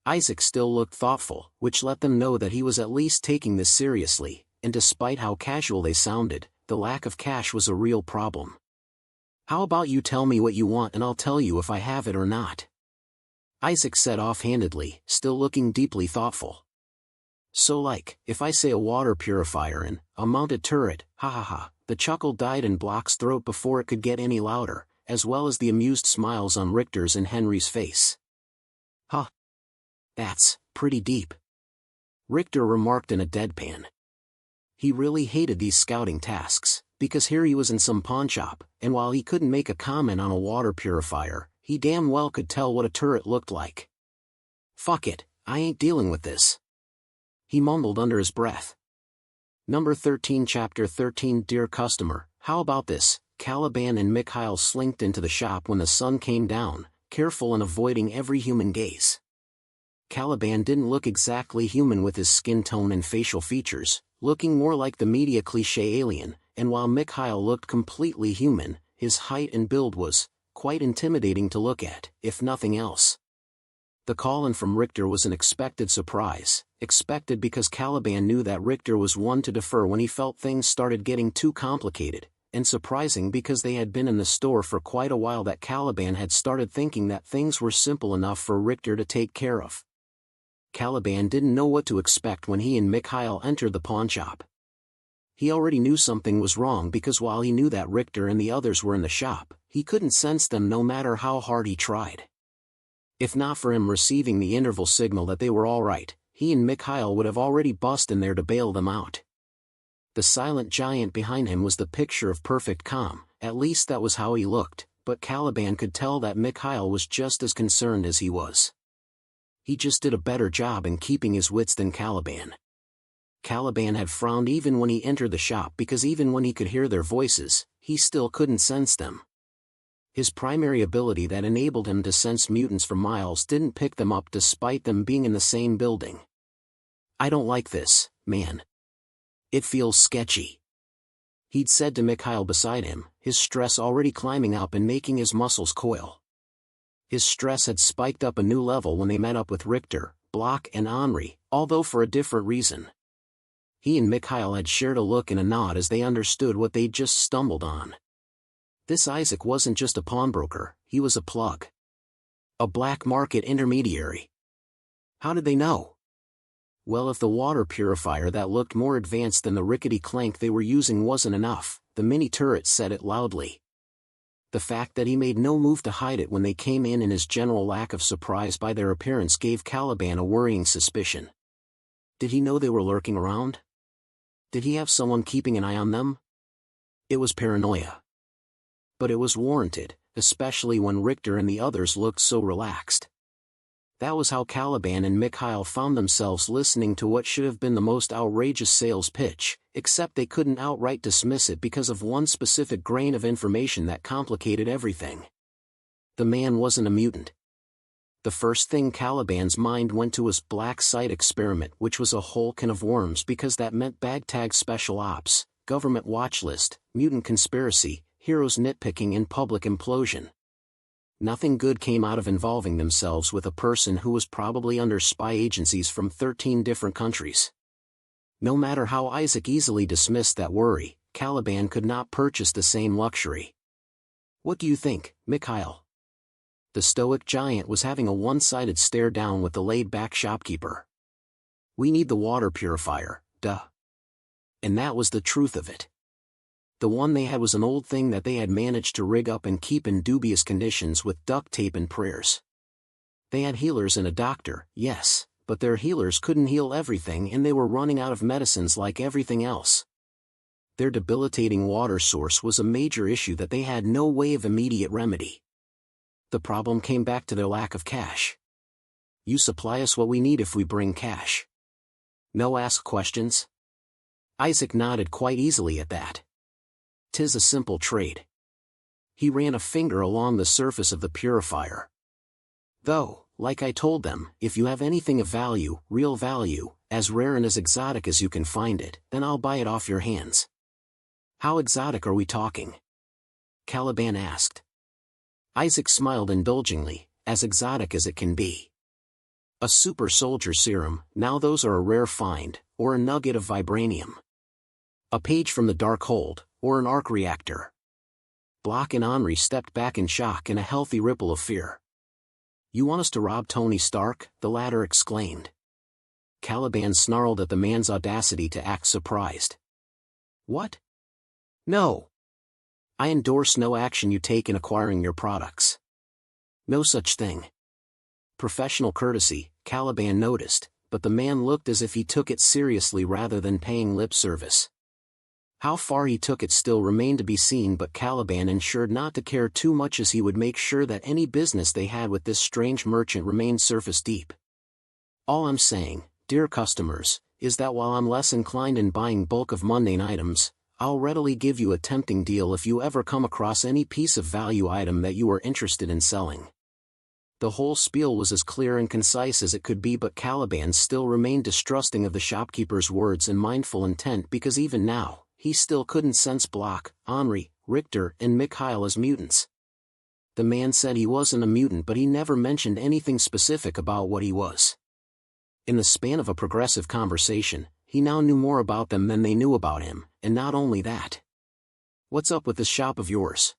Speaker 1: Isaac still looked thoughtful, which let them know that he was at least taking this seriously, and despite how casual they sounded, the lack of cash was a real problem. How about you tell me what you want and I'll tell you if I have it or not? Isaac said offhandedly, still looking deeply thoughtful. So like, if I say a water purifier and a mounted turret, ha ha ha, the chuckle died in Block's throat before it could get any louder, as well as the amused smiles on Richter's and Henry's face. Huh. That's pretty deep, Richter remarked in a deadpan. He really hated these scouting tasks, because here he was in some pawnshop, and while he couldn't make a comment on a water purifier, he damn well could tell what a turret looked like. Fuck it, I ain't dealing with this, he mumbled under his breath. Number 13 Chapter 13 Dear customer, how about this? Caliban and Mikhail slinked into the shop when the sun came down, careful and avoiding every human gaze. Caliban didn't look exactly human with his skin tone and facial features, looking more like the media cliché alien, and while Mikhail looked completely human, his height and build was quite intimidating to look at, if nothing else. The call-in from Richter was an expected surprise, expected because Caliban knew that Richter was one to defer when he felt things started getting too complicated, and surprising because they had been in the store for quite a while that Caliban had started thinking that things were simple enough for Richter to take care of. Caliban didn't know what to expect when he and Mikhail entered the pawnshop. He already knew something was wrong because while he knew that Richter and the others were in the shop, he couldn't sense them no matter how hard he tried. If not for him receiving the interval signal that they were all right, he and Mikhail would have already bust in there to bail them out. The silent giant behind him was the picture of perfect calm, at least that was how he looked, but Caliban could tell that Mikhail was just as concerned as he was. He just did a better job in keeping his wits than Caliban. Caliban had frowned even when he entered the shop because even when he could hear their voices, he still couldn't sense them. His primary ability that enabled him to sense mutants for miles didn't pick them up despite them being in the same building. I don't like this, man. It feels sketchy, he'd said to Mikhail beside him, his stress already climbing up and making his muscles coil. His stress had spiked up a new level when they met up with Richter, Block and Henri, although for a different reason. He and Mikhail had shared a look and a nod as they understood what they'd just stumbled on. This Isaac wasn't just a pawnbroker, he was a plug. A black market intermediary. How did they know? Well, if the water purifier that looked more advanced than the rickety clank they were using wasn't enough, the mini turret said it loudly. The fact that he made no move to hide it when they came in and his general lack of surprise by their appearance gave Caliban a worrying suspicion. Did he know they were lurking around? Did he have someone keeping an eye on them? It was paranoia. But it was warranted, especially when Richter and the others looked so relaxed. That was how Caliban and Mikhail found themselves listening to what should have been the most outrageous sales pitch, except they couldn't outright dismiss it because of one specific grain of information that complicated everything. The man wasn't a mutant. The first thing Caliban's mind went to was Black Site Experiment, which was a whole can of worms because that meant bag tag special ops, government watch list, mutant conspiracy, heroes nitpicking and public implosion. Nothing good came out of involving themselves with a person who was probably under spy agencies from 13 different countries. No matter how Isaac easily dismissed that worry, Caliban could not purchase the same luxury. What do you think, Mikhail? The stoic giant was having a one-sided stare down with the laid-back shopkeeper. We need the water purifier, duh. And that was the truth of it. The one they had was an old thing that they had managed to rig up and keep in dubious conditions with duct tape and prayers. They had healers and a doctor, yes, but their healers couldn't heal everything and they were running out of medicines like everything else. Their debilitating water source was a major issue that they had no way of immediate remedy. The problem came back to their lack of cash. You supply us what we need if we bring cash. No ask questions? Isaac nodded quite easily at that. 'Tis a simple trade. He ran a finger along the surface of the purifier. Though, like I told them, if you have anything of value, real value, as rare and as exotic as you can find it, then I'll buy it off your hands. How exotic are we talking? Caliban asked. Isaac smiled indulgently, as exotic as it can be. A super soldier serum, now those are a rare find, or a nugget of vibranium. A page from the dark hold, or an arc reactor. Block and Henri stepped back in shock and a healthy ripple of fear. "You want us to rob Tony Stark?" the latter exclaimed. Caliban snarled at the man's audacity to act surprised. "What? No. I endorse no action you take in acquiring your products. No such thing." Professional courtesy, Caliban noticed, but the man looked as if he took it seriously rather than paying lip service. How far he took it still remained to be seen, but Caliban ensured not to care too much, as he would make sure that any business they had with this strange merchant remained surface deep. "All I'm saying, dear customers, is that while I'm less inclined in buying bulk of mundane items, I'll readily give you a tempting deal if you ever come across any piece of value item that you are interested in selling." The whole spiel was as clear and concise as it could be, but Caliban still remained distrusting of the shopkeeper's words and mindful intent, because even now, he still couldn't sense Block, Henri, Richter, and Mikhail as mutants. The man said he wasn't a mutant, but he never mentioned anything specific about what he was. In the span of a progressive conversation, he now knew more about them than they knew about him, and not only that. "What's up with this shop of yours?"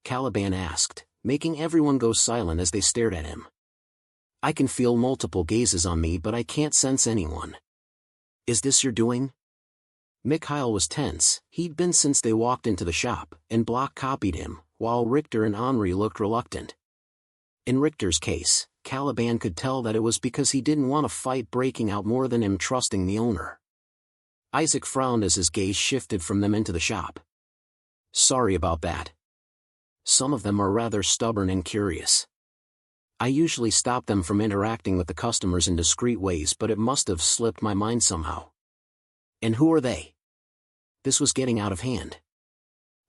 Speaker 1: Caliban asked, making everyone go silent as they stared at him. "I can feel multiple gazes on me, but I can't sense anyone. Is this your doing?" Mikhail was tense. He'd been since they walked into the shop, and Block copied him, while Richter and Henri looked reluctant. In Richter's case, Caliban could tell that it was because he didn't want a fight breaking out more than him trusting the owner. Isaac frowned as his gaze shifted from them into the shop. "Sorry about that. Some of them are rather stubborn and curious. I usually stop them from interacting with the customers in discreet ways, but it must have slipped my mind somehow." "And who are they?" This was getting out of hand.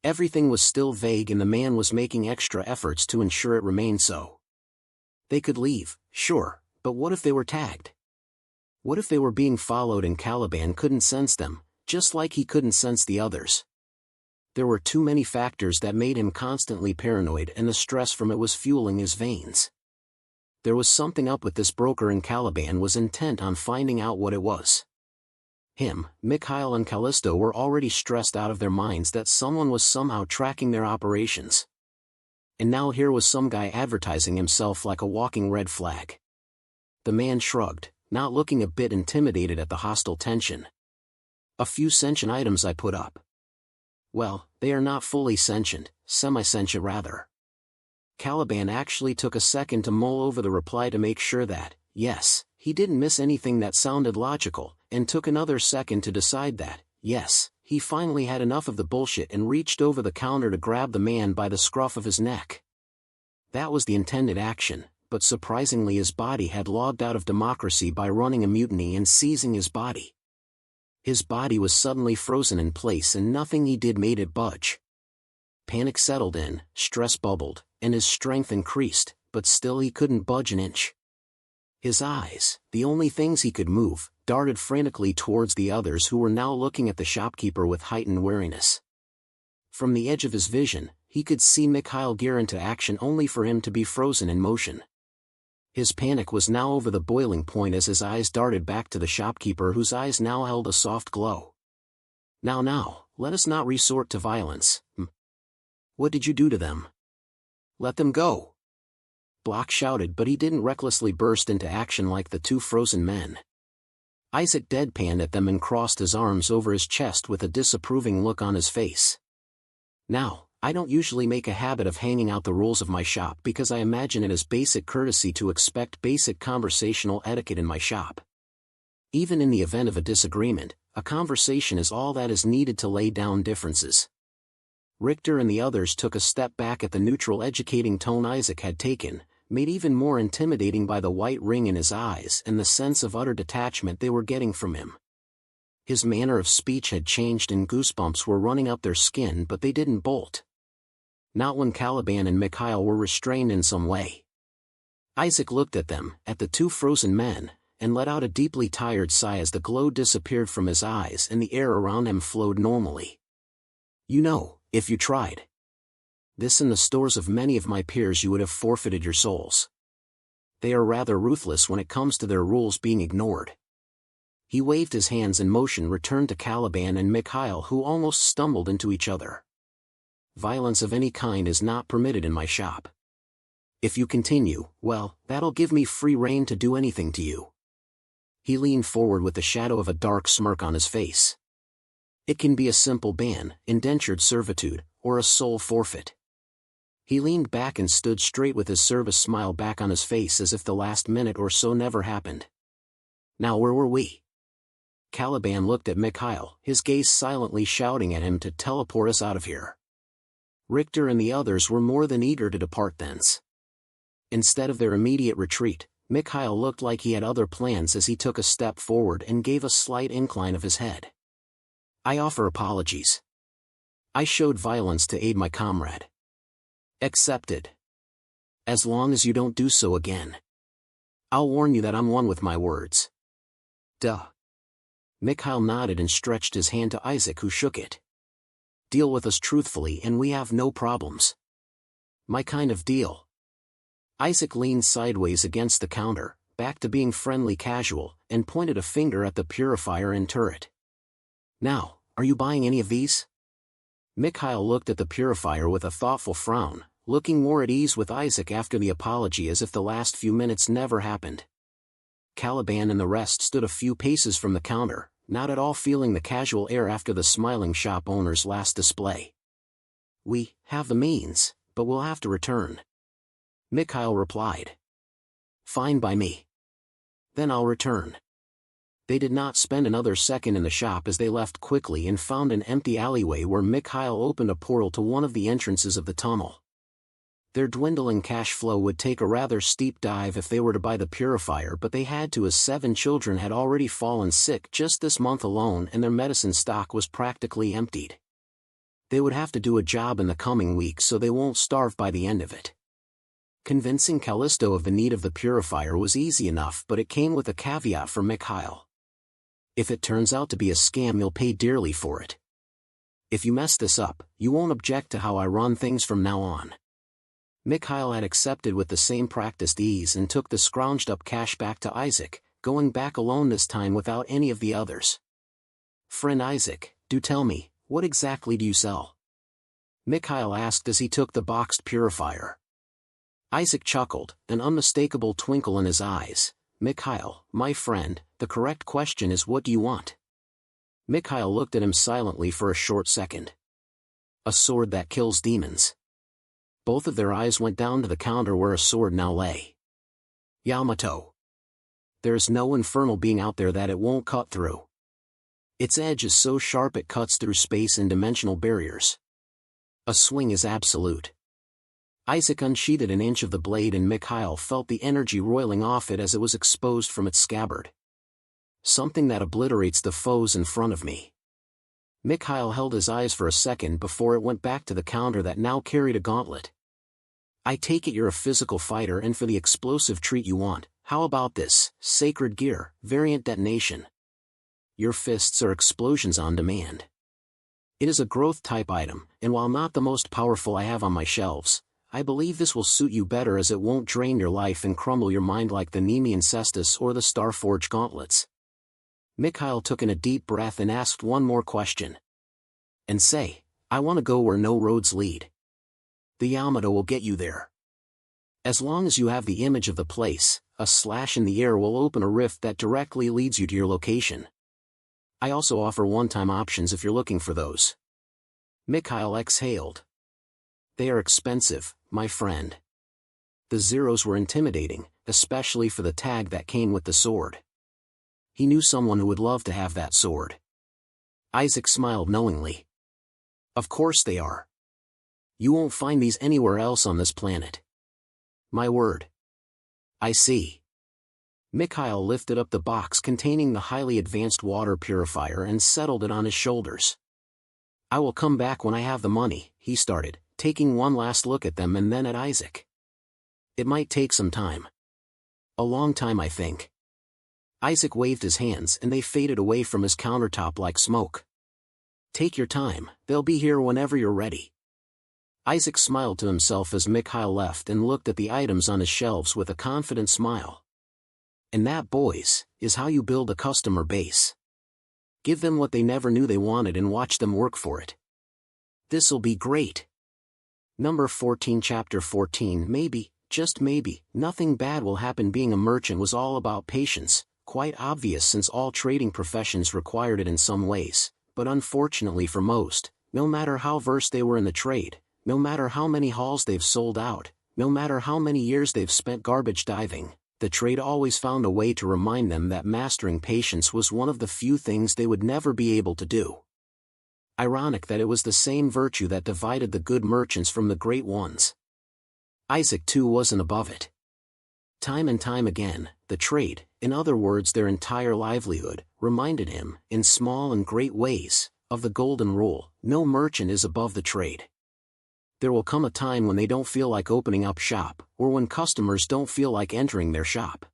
Speaker 1: Everything was still vague, and the man was making extra efforts to ensure it remained so. They could leave, sure, but what if they were tagged? What if they were being followed and Caliban couldn't sense them, just like he couldn't sense the others? There were too many factors that made him constantly paranoid, and the stress from it was fueling his veins. There was something up with this broker, and Caliban was intent on finding out what it was. Him, Mikhail, and Callisto were already stressed out of their minds that someone was somehow tracking their operations. And now here was some guy advertising himself like a walking red flag. The man shrugged, not looking a bit intimidated at the hostile tension. "A few sentient items I put up." "Well, they are not fully sentient, semi-sentient rather." Caliban actually took a second to mull over the reply to make sure that, yes, he didn't miss anything that sounded logical, and took another second to decide that, yes, he finally had enough of the bullshit, and reached over the counter to grab the man by the scruff of his neck. That was the intended action, but surprisingly his body had logged out of democracy by running a mutiny and seizing his body. His body was suddenly frozen in place, and nothing he did made it budge. Panic settled in, stress bubbled, and his strength increased, but still he couldn't budge an inch. His eyes, the only things he could move, darted frantically towards the others, who were now looking at the shopkeeper with heightened wariness. From the edge of his vision, he could see Mikhail gear into action, only for him to be frozen in motion. His panic was now over the boiling point as his eyes darted back to the shopkeeper, whose eyes now held a soft glow. Now, let us not resort to violence. What did you do to them?" "Let them go," Block shouted, but he didn't recklessly burst into action like the two frozen men. Isaac deadpanned at them and crossed his arms over his chest with a disapproving look on his face. "Now, I don't usually make a habit of hanging out the rules of my shop, because I imagine it as basic courtesy to expect basic conversational etiquette in my shop. Even in the event of a disagreement, a conversation is all that is needed to lay down differences." Richter and the others took a step back at the neutral, educating tone Isaac had taken, made even more intimidating by the white ring in his eyes and the sense of utter detachment they were getting from him. His manner of speech had changed, and goosebumps were running up their skin, but they didn't bolt. Not when Caliban and Mikhail were restrained in some way. Isaac looked at them, at the two frozen men, and let out a deeply tired sigh as the glow disappeared from his eyes and the air around him flowed normally. "You know, if you tried this in the stores of many of my peers, you would have forfeited your souls. They are rather ruthless when it comes to their rules being ignored." He waved his hands, and motion returned to Caliban and Mikhail, who almost stumbled into each other. violence of any kind is not permitted in my shop. If you continue, well, that'll give me free rein to do anything to you." He leaned forward with the shadow of a dark smirk on his face. "It can be a simple ban, indentured servitude, or a soul forfeit." He leaned back and stood straight with his service smile back on his face as if the last minute or so never happened. Now where were we? Caliban looked at Mikhail, his gaze silently shouting at him to teleport us out of here. Richter and the others were more than eager to depart thence. Instead of their immediate retreat, Mikhail looked like he had other plans as he took a step forward and gave a slight incline of his head. "I offer apologies. I showed violence to aid my comrade." "Accepted. As long as you don't do so again. I'll warn you that I'm one with my words." "Duh." Mikhail nodded and stretched his hand to Isaac, who shook it. "Deal with us truthfully and we have no problems." "My kind of deal." Isaac leaned sideways against the counter, back to being friendly casual, and pointed a finger at the purifier and turret. "Now, are you buying any of these?" Mikhail looked at the purifier with a thoughtful frown, looking more at ease with Isaac after the apology as if the last few minutes never happened. Caliban and the rest stood a few paces from the counter, not at all feeling the casual air after the smiling shop owner's last display. "We have the means, but we'll have to return," Mikhail replied. "Fine by me. Then I'll return." They did not spend another second in the shop as they left quickly and found an empty alleyway where Mikhail opened a portal to one of the entrances of the tunnel. Their dwindling cash flow would take a rather steep dive if they were to buy the purifier, but they had to as 7 children had already fallen sick just this month alone and their medicine stock was practically emptied. They would have to do a job in the coming weeks so they won't starve by the end of it. Convincing Callisto of the need of the purifier was easy enough, but it came with a caveat for Mikhail. "If it turns out to be a scam, you'll pay dearly for it. If you mess this up, you won't object to how I run things from now on." Mikhail had accepted with the same practiced ease and took the scrounged-up cash back to Isaac, going back alone this time without any of the others. "Friend Isaac, do tell me, what exactly do you sell?" Mikhail asked as he took the boxed purifier. Isaac chuckled, an unmistakable twinkle in his eyes. "Mikhail, my friend, the correct question is what do you want?" Mikhail looked at him silently for a short second. "A sword that kills demons." Both of their eyes went down to the counter where a sword now lay. "Yamato. There's no infernal being out there that it won't cut through. Its edge is so sharp it cuts through space and dimensional barriers. A swing is absolute." Isaac unsheathed an inch of the blade and Mikhail felt the energy roiling off it as it was exposed from its scabbard. "Something that obliterates the foes in front of me." Mikhail held his eyes for a second before it went back to the counter that now carried a gauntlet. "I take it you're a physical fighter, and for the explosive treat you want, how about this, sacred gear, variant detonation? Your fists are explosions on demand. It is a growth-type item, and while not the most powerful I have on my shelves, I believe this will suit you better as it won't drain your life and crumble your mind like the Nemean Cestus or the Starforge gauntlets." Mikhail took in a deep breath and asked one more question. "And say, I want to go where no roads lead. The Yamato will get you there. As long as you have the image of the place, a slash in the air will open a rift that directly leads you to your location. I also offer one-time options if you're looking for those." Mikhail exhaled. "They are expensive, my friend." The zeros were intimidating, especially for the tag that came with the sword. He knew someone who would love to have that sword. Isaac smiled knowingly. "Of course they are. You won't find these anywhere else on this planet. My word." "I see." Mikhail lifted up the box containing the highly advanced water purifier and settled it on his shoulders. "I will come back when I have the money," he started, taking one last look at them and then at Isaac. "It might take some time. A long time, I think." Isaac waved his hands and they faded away from his countertop like smoke. "Take your time, they'll be here whenever you're ready." Isaac smiled to himself as Mikhail left and looked at the items on his shelves with a confident smile. And that, boys, is how you build a customer base. Give them what they never knew they wanted and watch them work for it. This'll be great. Number 14 Chapter 14 Maybe, just maybe, nothing bad will happen. Being a merchant was all about patience, quite obvious since all trading professions required it in some ways, but unfortunately for most, no matter how versed they were in the trade, no matter how many hauls they've sold out, no matter how many years they've spent garbage diving, the trade always found a way to remind them that mastering patience was one of the few things they would never be able to do. Ironic that it was the same virtue that divided the good merchants from the great ones. Isaac too wasn't above it. Time and time again, the trade, in other words their entire livelihood, reminded him, in small and great ways, of the golden rule: no merchant is above the trade. There will come a time when they don't feel like opening up shop, or when customers don't feel like entering their shop.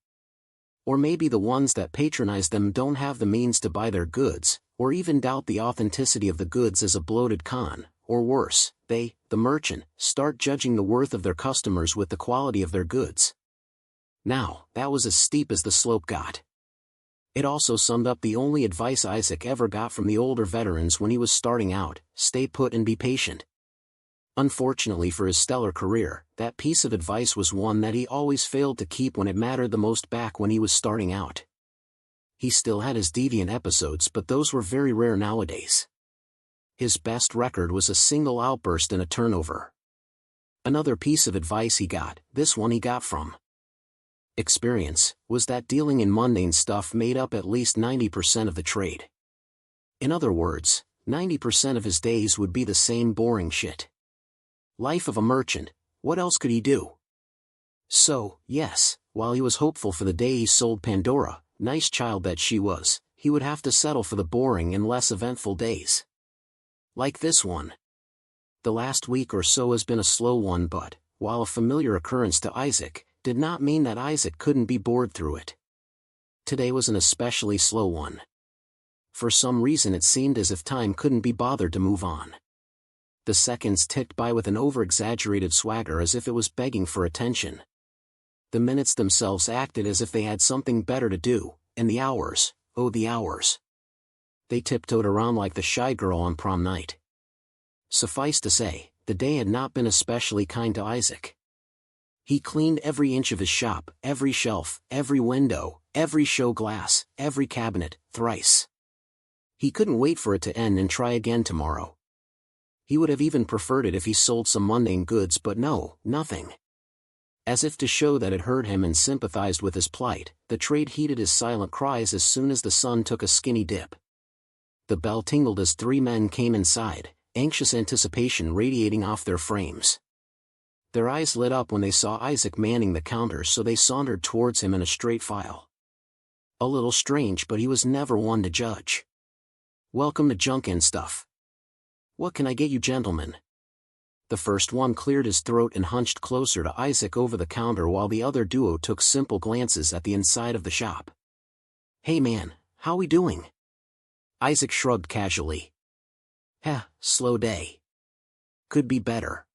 Speaker 1: Or maybe the ones that patronize them don't have the means to buy their goods, or even doubt the authenticity of the goods as a bloated con, or worse, they, the merchant, start judging the worth of their customers with the quality of their goods. Now, that was as steep as the slope got. It also summed up the only advice Isaac ever got from the older veterans when he was starting out: stay put and be patient. Unfortunately for his stellar career, that piece of advice was one that he always failed to keep when it mattered the most back when he was starting out. He still had his deviant episodes, but those were very rare nowadays. His best record was a single outburst and a turnover. Another piece of advice he got, this one he got from experience, was that dealing in mundane stuff made up at least 90% of the trade. In other words, 90% of his days would be the same boring shit. Life of a merchant, what else could he do? So, yes, while he was hopeful for the day he sold Pandora, nice child that she was, he would have to settle for the boring and less eventful days. Like this one. The last week or so has been a slow one, but, while a familiar occurrence to Isaac, did not mean that Isaac couldn't be bored through it. Today was an especially slow one. For some reason it seemed as if time couldn't be bothered to move on. The seconds ticked by with an over-exaggerated swagger as if it was begging for attention. The minutes themselves acted as if they had something better to do, and the hours, oh the hours. They tiptoed around like the shy girl on prom night. Suffice to say, the day had not been especially kind to Isaac. He cleaned every inch of his shop, every shelf, every window, every show glass, every cabinet, thrice. He couldn't wait for it to end and try again tomorrow. He would have even preferred it if he sold some mundane goods, but no, nothing. As if to show that it hurt him and sympathized with his plight, the trade heeded his silent cries as soon as the sun took a skinny dip. The bell tingled as three men came inside, anxious anticipation radiating off their frames. Their eyes lit up when they saw Isaac manning the counter, so they sauntered towards him in a straight file. A little strange, but he was never one to judge. "Welcome to Junk and Stuff. What can I get you gentlemen?" The first one cleared his throat and hunched closer to Isaac over the counter while the other duo took simple glances at the inside of the shop. "Hey man, how we doing?" Isaac shrugged casually. Slow day. Could be better."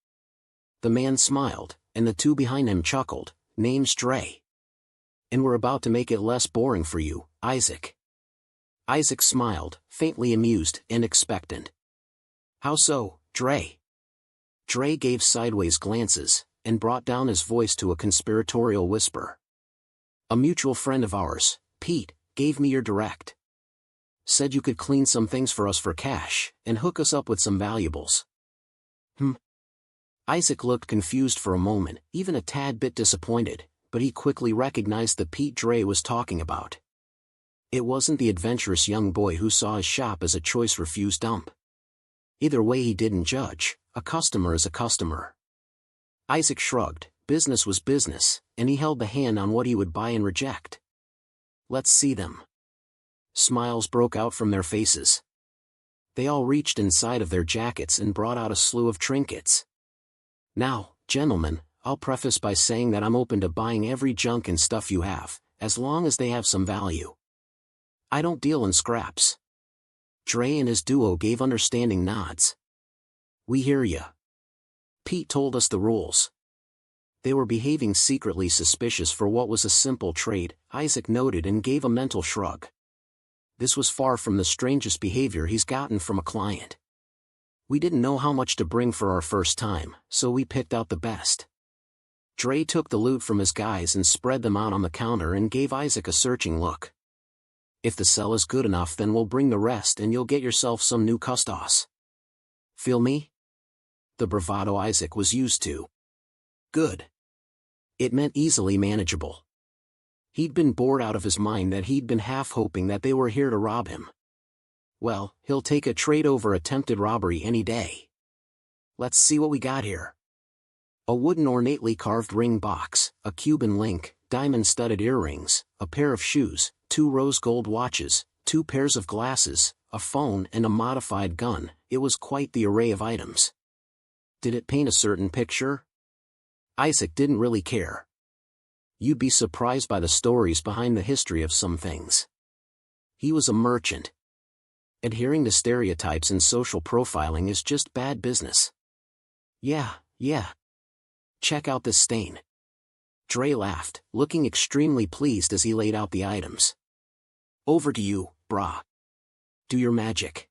Speaker 1: The man smiled, and the two behind him chuckled. "Name's Dre. And we're about to make it less boring for you, Isaac." Isaac smiled, faintly amused and expectant. "How so, Dre?" Dre gave sideways glances, and brought down his voice to a conspiratorial whisper. "A mutual friend of ours, Pete, gave me your direct. Said you could clean some things for us for cash, and hook us up with some valuables." Isaac looked confused for a moment, even a tad bit disappointed, but he quickly recognized the Pete Dre was talking about. It wasn't the adventurous young boy who saw his shop as a choice refuse dump. Either way he didn't judge, a customer is a customer. Isaac shrugged, business was business, and he held the hand on what he would buy and reject. "Let's see them." Smiles broke out from their faces. They all reached inside of their jackets and brought out a slew of trinkets. "Now, gentlemen, I'll preface by saying that I'm open to buying every junk and stuff you have, as long as they have some value. I don't deal in scraps." Dre and his duo gave understanding nods. "We hear ya." Pete told us the rules. They were behaving secretly suspicious for what was a simple trade, Isaac noted and gave a mental shrug. This was far from the strangest behavior he's gotten from a client. We didn't know how much to bring for our first time, so we picked out the best. Dre took the loot from his guys and spread them out on the counter and gave Isaac a searching look. If the sell is good enough, then we'll bring the rest and you'll get yourself some new custos. Feel me? The bravado Isaac was used to. Good. It meant easily manageable. He'd been bored out of his mind that he'd been half hoping that they were here to rob him. Well, he'll take a trade over attempted robbery any day. Let's see what we got here. A wooden ornately carved ring box, a Cuban link, diamond-studded earrings, a pair of shoes, 2 rose gold watches, 2 pairs of glasses, a phone and a modified gun. It was quite the array of items. Did it paint a certain picture? Isaac didn't really care. You'd be surprised by the stories behind the history of some things. He was a merchant. Adhering to stereotypes in social profiling is just bad business. Yeah. Check out this stain. Dre laughed, looking extremely pleased as he laid out the items. Over to you, brah. Do your magic.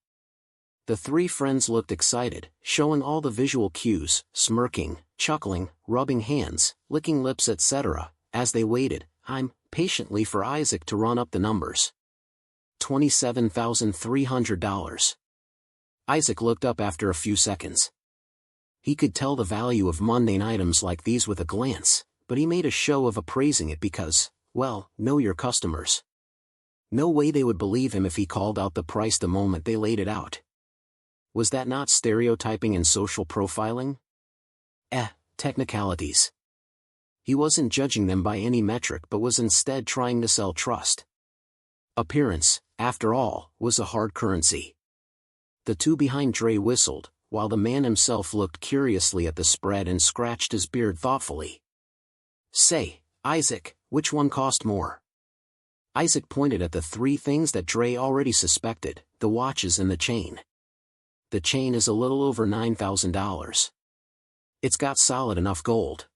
Speaker 1: The 3 friends looked excited, showing all the visual cues, smirking, chuckling, rubbing hands, licking lips etc., as they waited, patiently for Isaac to run up the numbers. $27,300. Isaac looked up after a few seconds. He could tell the value of mundane items like these with a glance, but he made a show of appraising it because, well, know your customers. No way they would believe him if he called out the price the moment they laid it out. Was that not stereotyping and social profiling? Technicalities. He wasn't judging them by any metric but was instead trying to sell trust. Appearance, after all, was a hard currency. The 2 behind Dre whistled, while the man himself looked curiously at the spread and scratched his beard thoughtfully. Say, Isaac, which one cost more? Isaac pointed at the 3 things that Dre already suspected, the watches and the chain. The chain is a little over $9,000. It's got solid enough gold.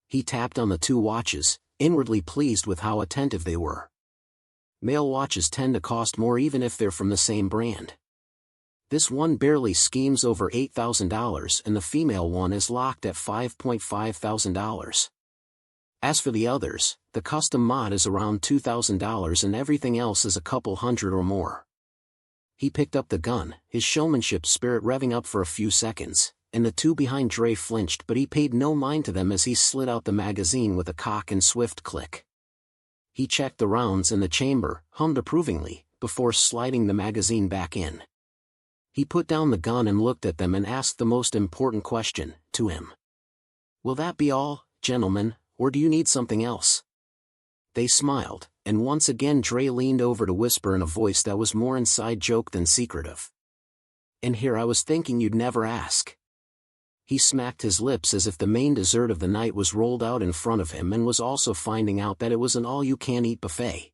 Speaker 1: He tapped on the 2 watches, inwardly pleased with how attentive they were. Male watches tend to cost more even if they're from the same brand. This one barely schemes over $8,000 and the female one is locked at $5,500. As for the others, the custom mod is around $2,000 and everything else is a couple hundred or more. He picked up the gun, his showmanship spirit revving up for a few seconds, and the 2 behind Dre flinched but he paid no mind to them as he slid out the magazine with a cock and swift click. He checked the rounds and the chamber, hummed approvingly, before sliding the magazine back in. He put down the gun and looked at them and asked the most important question, to him. Will that be all, gentlemen, or do you need something else? They smiled, and once again Dre leaned over to whisper in a voice that was more inside joke than secretive. And here I was thinking you'd never ask. He smacked his lips as if the main dessert of the night was rolled out in front of him and was also finding out that it was an all-you-can-eat buffet.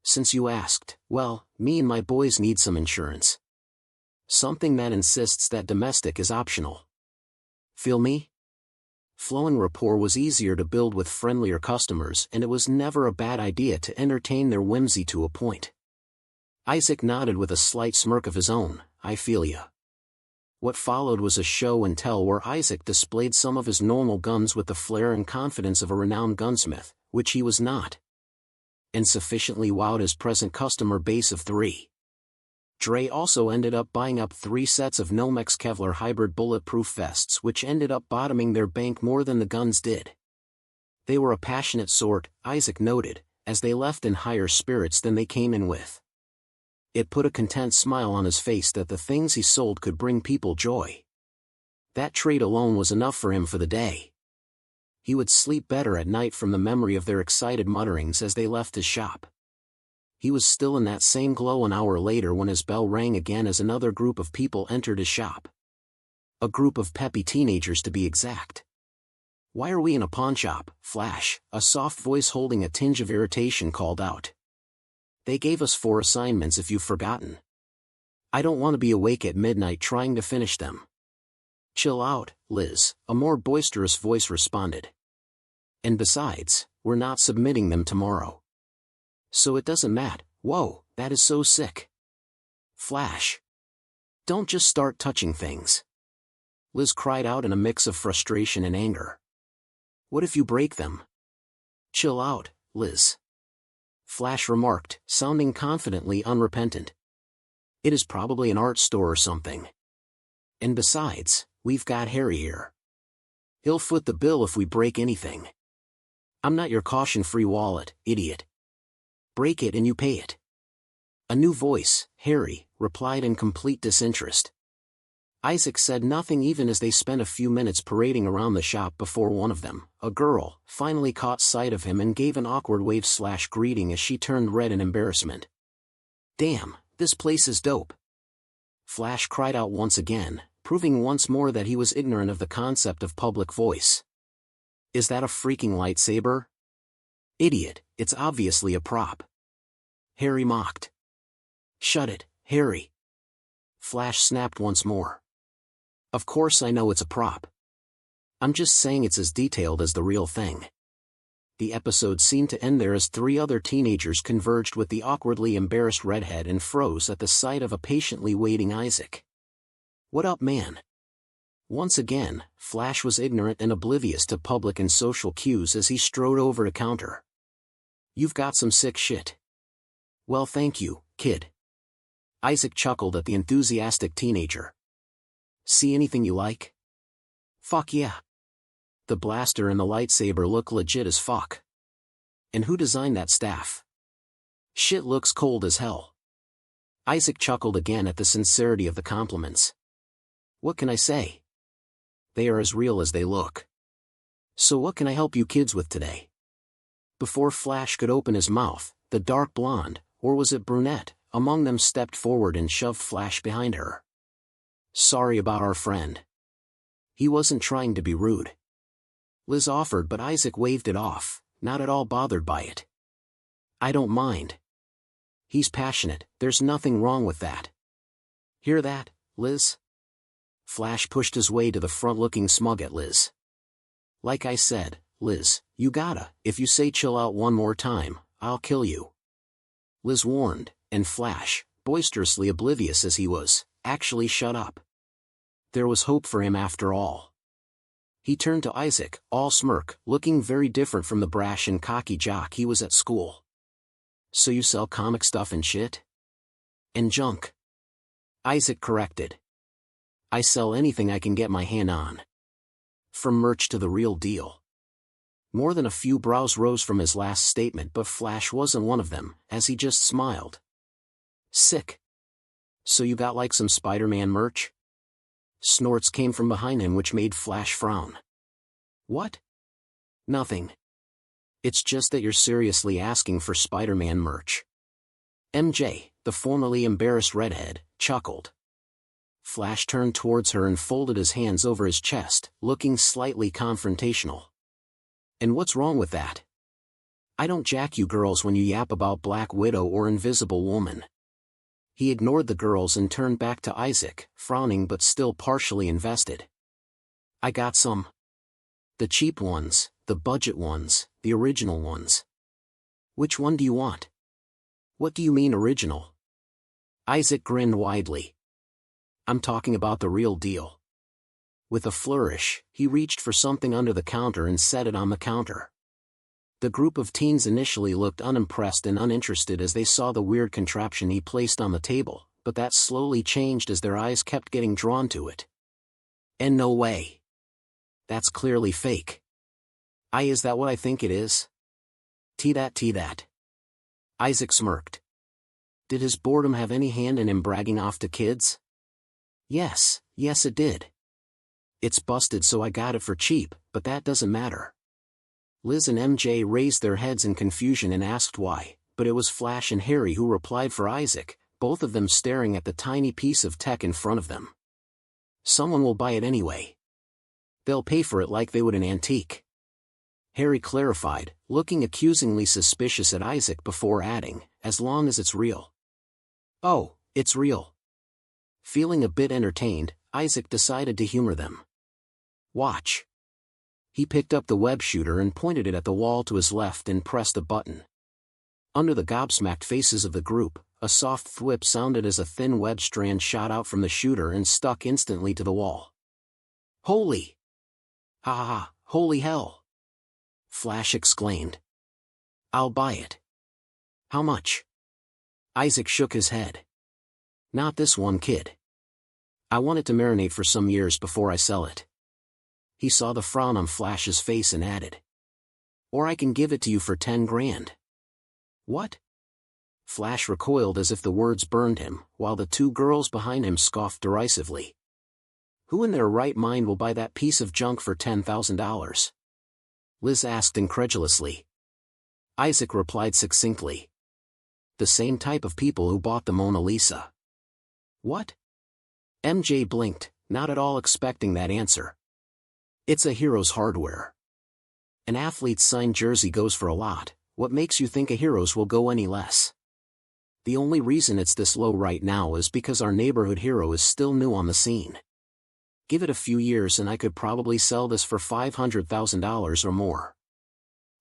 Speaker 1: Since you asked, well, me and my boys need some insurance. Something that insists that domestic is optional. Feel me? Flowing rapport was easier to build with friendlier customers and it was never a bad idea to entertain their whimsy to a point. Isaac nodded with a slight smirk of his own, I feel ya. What followed was a show and tell where Isaac displayed some of his normal guns with the flair and confidence of a renowned gunsmith, which he was not. And sufficiently wowed his present customer base of 3. Dre also ended up buying up 3 sets of Nomex Kevlar hybrid bulletproof vests which ended up bottoming their bank more than the guns did. They were a passionate sort, Isaac noted, as they left in higher spirits than they came in with. It put a content smile on his face that the things he sold could bring people joy. That trait alone was enough for him for the day. He would sleep better at night from the memory of their excited mutterings as they left his shop. He was still in that same glow an hour later when his bell rang again as another group of people entered his shop. A group of peppy teenagers to be exact. Why are we in a pawn shop, Flash? A soft voice holding a tinge of irritation called out. They gave us 4 assignments if you've forgotten. I don't want to be awake at midnight trying to finish them. Chill out, Liz, a more boisterous voice responded. And besides, we're not submitting them tomorrow. So it doesn't matter. Whoa, that is so sick. Flash. Don't just start touching things. Liz cried out in a mix of frustration and anger. What if you break them? Chill out, Liz. Flash remarked, sounding confidently unrepentant. It is probably an art store or something. And besides, we've got Harry here. He'll foot the bill if we break anything. I'm not your caution-free wallet, idiot. Break it and you pay it. A new voice, Harry, replied in complete disinterest. Isaac said nothing even as they spent a few minutes parading around the shop before one of them, a girl, finally caught sight of him and gave an awkward wave/greeting as she turned red in embarrassment. Damn, this place is dope. Flash cried out once again, proving once more that he was ignorant of the concept of public voice. Is that a freaking lightsaber? Idiot, it's obviously a prop. Harry mocked. Shut it, Harry. Flash snapped once more. Of course I know it's a prop. I'm just saying it's as detailed as the real thing. The episode seemed to end there as three other teenagers converged with the awkwardly embarrassed redhead and froze at the sight of a patiently waiting Isaac. What up, man? Once again, Flash was ignorant and oblivious to public and social cues as he strode over to counter. You've got some sick shit. Well, thank you, kid. Isaac chuckled at the enthusiastic teenager. See anything you like? Fuck yeah. The blaster and the lightsaber look legit as fuck. And who designed that staff? Shit looks cold as hell. Isaac chuckled again at the sincerity of the compliments. What can I say? They are as real as they look. So what can I help you kids with today? Before Flash could open his mouth, the dark blonde, or was it brunette, among them stepped forward and shoved Flash behind her. Sorry about our friend. He wasn't trying to be rude. Liz offered, but Isaac waved it off, not at all bothered by it. I don't mind. He's passionate, there's nothing wrong with that. Hear that, Liz? Flash pushed his way to the front looking smug at Liz. Like I said, Liz, you gotta, if you say chill out one more time, I'll kill you. Liz warned, and Flash, boisterously oblivious as he was, actually shut up. There was hope for him after all. He turned to Isaac, all smirk, looking very different from the brash and cocky jock he was at school. So you sell comic stuff and shit? And junk? Isaac corrected. I sell anything I can get my hand on. From merch to the real deal. More than a few brows rose from his last statement, but Flash wasn't one of them, as he just smiled. Sick. So you got like some Spider-Man merch? Snorts came from behind him, which made Flash frown. What? Nothing. It's just that you're seriously asking for Spider-Man merch. MJ, the formerly embarrassed redhead, chuckled. Flash turned towards her and folded his hands over his chest, looking slightly confrontational. And what's wrong with that? I don't jack you girls when you yap about Black Widow or Invisible Woman. He ignored the girls and turned back to Isaac, frowning but still partially invested. I got some. The cheap ones, the budget ones, the original ones. Which one do you want? What do you mean original? Isaac grinned widely. I'm talking about the real deal. With a flourish, he reached for something under the counter and set it on the counter. The group of teens initially looked unimpressed and uninterested as they saw the weird contraption he placed on the table, but that slowly changed as their eyes kept getting drawn to it. And no way. That's clearly fake. Is that what I think it is? T that. Isaac smirked. Did his boredom have any hand in him bragging off to kids? Yes it did. It's busted, so I got it for cheap, but that doesn't matter. Liz and MJ raised their heads in confusion and asked why, but it was Flash and Harry who replied for Isaac, both of them staring at the tiny piece of tech in front of them. Someone will buy it anyway. They'll pay for it like they would an antique. Harry clarified, looking accusingly suspicious at Isaac before adding, as long as it's real. Oh, it's real. Feeling a bit entertained, Isaac decided to humor them. Watch. He picked up the web shooter and pointed it at the wall to his left and pressed a button. Under the gobsmacked faces of the group, a soft thwip sounded as a thin web strand shot out from the shooter and stuck instantly to the wall. "Holy! Ha ha ha, holy hell!" Flash exclaimed. "I'll buy it." "How much?" Isaac shook his head. "Not this one, kid. I want it to marinate for some years before I sell it." He saw the frown on Flash's face and added, "Or I can give it to you for 10 grand. "What?" Flash recoiled as if the words burned him, while the two girls behind him scoffed derisively. "Who in their right mind will buy that piece of junk for $10,000? Liz asked incredulously. Isaac replied succinctly. "The same type of people who bought the Mona Lisa." "What?" MJ blinked, not at all expecting that answer. "It's a hero's hardware. An athlete's signed jersey goes for a lot. What makes you think a hero's will go any less? The only reason it's this low right now is because our neighborhood hero is still new on the scene. Give it a few years and I could probably sell this for $500,000 or more."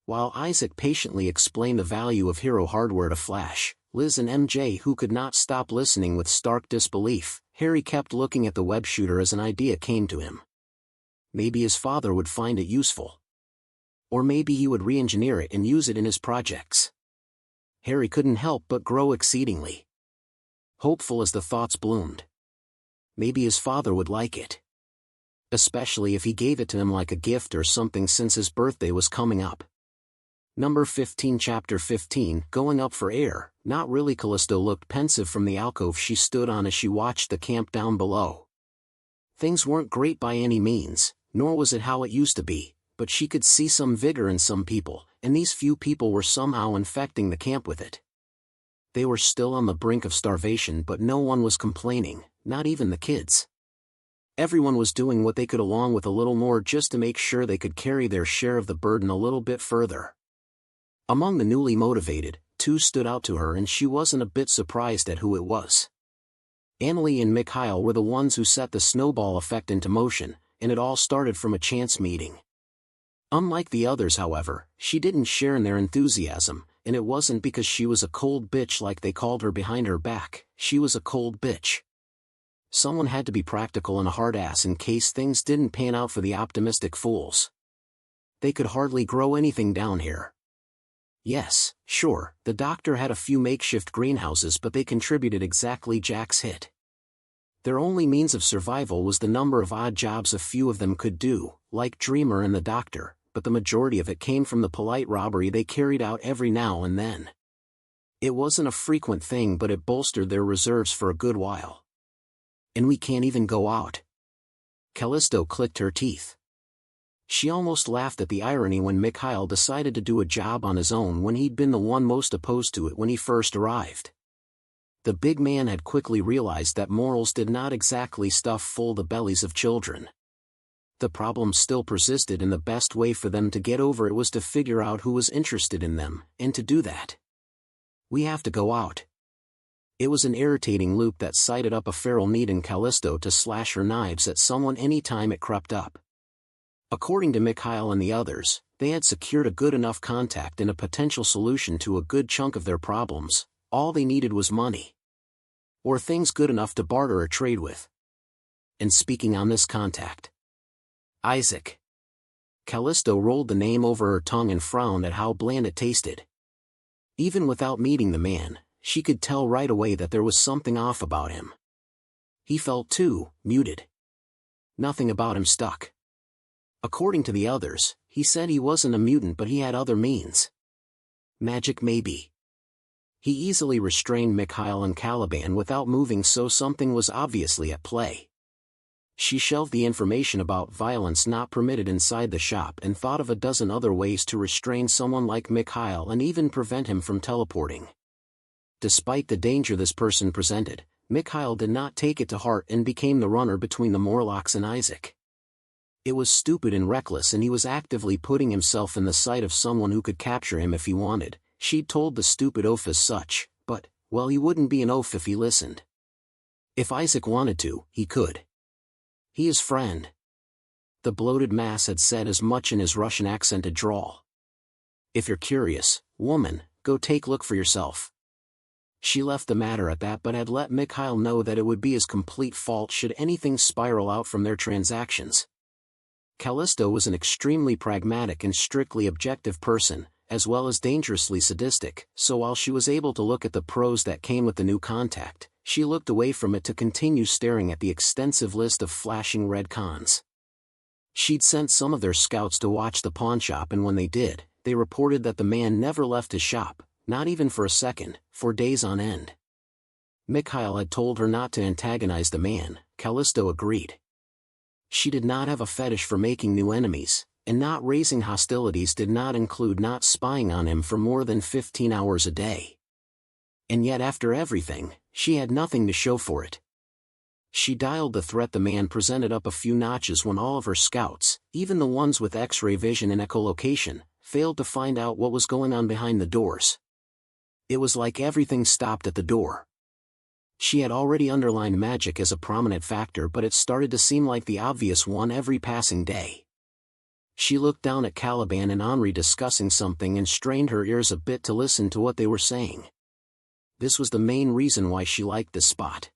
Speaker 1: While Isaac patiently explained the value of hero hardware to Flash, Liz and MJ, who could not stop listening with stark disbelief, Harry kept looking at the web shooter as an idea came to him. Maybe his father would find it useful. Or maybe he would re-engineer it and use it in his projects. Harry couldn't help but grow exceedingly hopeful as the thoughts bloomed. Maybe his father would like it. Especially if he gave it to him like a gift or something, since his birthday was coming up. Number 15, Chapter 15, Going Up for Air. Not really. Callisto looked pensive from the alcove she stood on as she watched the camp down below. Things weren't great by any means, nor was it how it used to be, but she could see some vigor in some people, and these few people were somehow infecting the camp with it. They were still on the brink of starvation, but no one was complaining, not even the kids. Everyone was doing what they could, along with a little more, just to make sure they could carry their share of the burden a little bit further. Among the newly motivated, 2 stood out to her, and she wasn't a bit surprised at who it was. Annalie and Mikhail were the ones who set the snowball effect into motion, and it all started from a chance meeting. Unlike the others, however, she didn't share in their enthusiasm, and it wasn't because she was a cold bitch like they called her behind her back. She was a cold bitch. Someone had to be practical and a hard ass in case things didn't pan out for the optimistic fools. They could hardly grow anything down here. Yes, sure, the doctor had a few makeshift greenhouses, but they contributed exactly Jack's hit. Their only means of survival was the number of odd jobs a few of them could do, like Dreamer and the doctor, but the majority of it came from the polite robbery they carried out every now and then. It wasn't a frequent thing, but it bolstered their reserves for a good while. "And we can't even go out." Callisto clicked her teeth. She almost laughed at the irony when Mikhail decided to do a job on his own when he'd been the one most opposed to it when he first arrived. The big man had quickly realized that morals did not exactly stuff full the bellies of children. The problem still persisted, and the best way for them to get over it was to figure out who was interested in them, and to do that. "We have to go out." It was an irritating loop that sighted up a feral need in Callisto to slash her knives at someone any time it crept up. According to Mikhail and the others, they had secured a good enough contact and a potential solution to a good chunk of their problems. All they needed was money. Or things good enough to barter or trade with. And speaking on this contact, Isaac. Callisto rolled the name over her tongue and frowned at how bland it tasted. Even without meeting the man, she could tell right away that there was something off about him. He felt too muted. Nothing about him stuck. According to the others, he said he wasn't a mutant, but he had other means. Magic, maybe. He easily restrained Mikhail and Caliban without moving, so something was obviously at play. She shelved the information about violence not permitted inside the shop and thought of a dozen other ways to restrain someone like Mikhail and even prevent him from teleporting. Despite the danger this person presented, Mikhail did not take it to heart and became the runner between the Morlocks and Isaac. It was stupid and reckless, and he was actively putting himself in the sight of someone who could capture him if he wanted. She'd told the stupid oaf as such, but, well, he wouldn't be an oaf if he listened. If Isaac wanted to, he could. He is friend. The bloated mass had said as much in his Russian accented drawl. If you're curious, woman, go take look for yourself. She left the matter at that but had let Mikhail know that it would be his complete fault should anything spiral out from their transactions. Callisto was an extremely pragmatic and strictly objective person, as well as dangerously sadistic, so while she was able to look at the pros that came with the new contact, she looked away from it to continue staring at the extensive list of flashing red cons. She'd sent some of their scouts to watch the pawnshop, and when they did, they reported that the man never left his shop, not even for a second, for days on end. Mikhail had told her not to antagonize the man. Callisto agreed. She did not have a fetish for making new enemies, and not raising hostilities did not include not spying on him for more than 15 hours a day. And yet after everything, she had nothing to show for it. She dialed the threat the man presented up a few notches when all of her scouts, even the ones with X-ray vision and echolocation, failed to find out what was going on behind the doors. It was like everything stopped at the door. She had already underlined magic as a prominent factor, but it started to seem like the obvious one every passing day. She looked down at Caliban and Henri discussing something and strained her ears a bit to listen to what they were saying. This was the main reason why she liked this spot.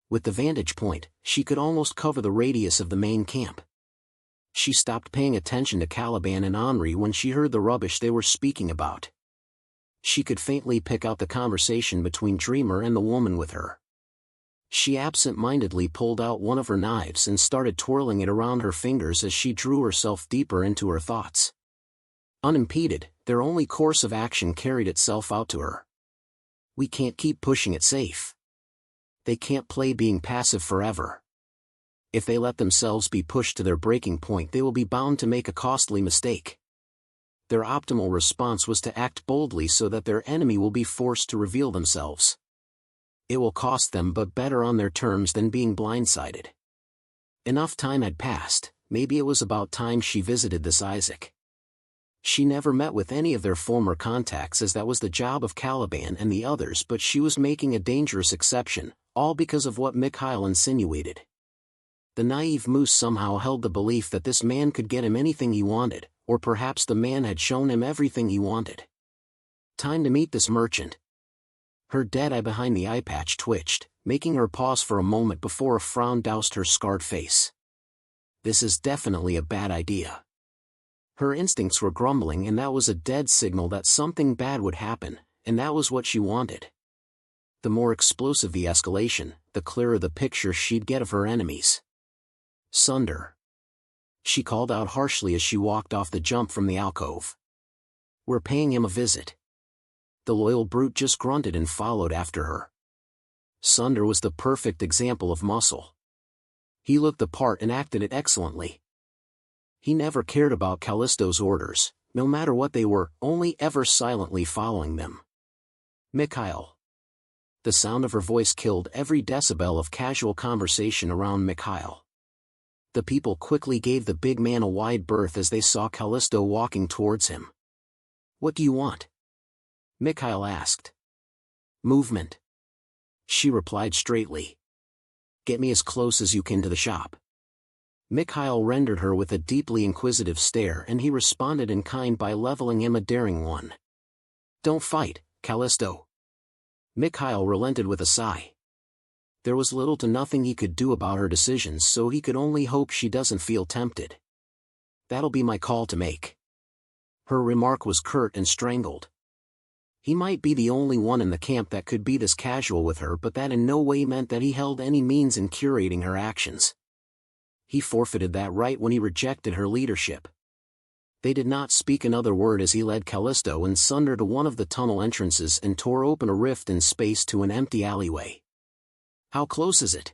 Speaker 1: With the vantage point, she could almost cover the radius of the main camp. She stopped paying attention to Caliban and Henri when she heard the rubbish they were speaking about. She could faintly pick out the conversation between Dreamer and the woman with her. She absent-mindedly pulled out one of her knives and started twirling it around her fingers as she drew herself deeper into her thoughts. Unimpeded, their only course of action carried itself out to her. We can't keep pushing it safe. They can't play being passive forever. If they let themselves be pushed to their breaking point, they will be bound to make a costly mistake. Their optimal response was to act boldly so that their enemy will be forced to reveal themselves. It will cost them, but better on their terms than being blindsided. Enough time had passed. Maybe it was about time she visited this Isaac. She never met with any of their former contacts, as that was the job of Caliban and the others, but she was making a dangerous exception, all because of what Mikhail insinuated. The naive moose somehow held the belief that this man could get him anything he wanted, or perhaps the man had shown him everything he wanted. Time to meet this merchant. Her dead eye behind the eye patch twitched, making her pause for a moment before a frown doused her scarred face. This is definitely a bad idea. Her instincts were grumbling, and that was a dead signal that something bad would happen, and that was what she wanted. The more explosive the escalation, the clearer the picture she'd get of her enemies. Sunder. She called out harshly as she walked off the jump from the alcove. We're paying him a visit. The loyal brute just grunted and followed after her. Sunder was the perfect example of muscle. He looked the part and acted it excellently. He never cared about Callisto's orders, no matter what they were, only ever silently following them. Mikhail. The sound of her voice killed every decibel of casual conversation around Mikhail. The people quickly gave the big man a wide berth as they saw Callisto walking towards him. What do you want? Mikhail asked. Movement. She replied straightly. Get me as close as you can to the shop. Mikhail rendered her with a deeply inquisitive stare, and he responded in kind by leveling him a daring one. Don't fight, Callisto. Mikhail relented with a sigh. There was little to nothing he could do about her decisions, so he could only hope she doesn't feel tempted. That'll be my call to make. Her remark was curt and strangled. He might be the only one in the camp that could be this casual with her, but that in no way meant that he held any means in curating her actions. He forfeited that right when he rejected her leadership. They did not speak another word as he led Callisto and Sunder to one of the tunnel entrances and tore open a rift in space to an empty alleyway. How close is it?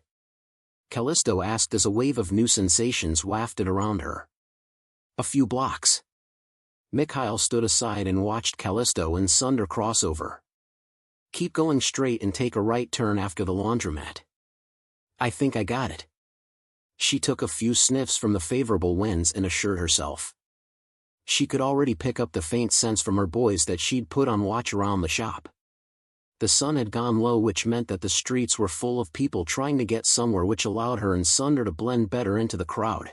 Speaker 1: Callisto asked as a wave of new sensations wafted around her. A few blocks. Mikhail stood aside and watched Callisto and Sunder cross over. Keep going straight and take a right turn after the laundromat. I think I got it. She took a few sniffs from the favorable winds and assured herself. She could already pick up the faint sense from her boys that she'd put on watch around the shop. The sun had gone low, which meant that the streets were full of people trying to get somewhere, which allowed her and Sunder to blend better into the crowd.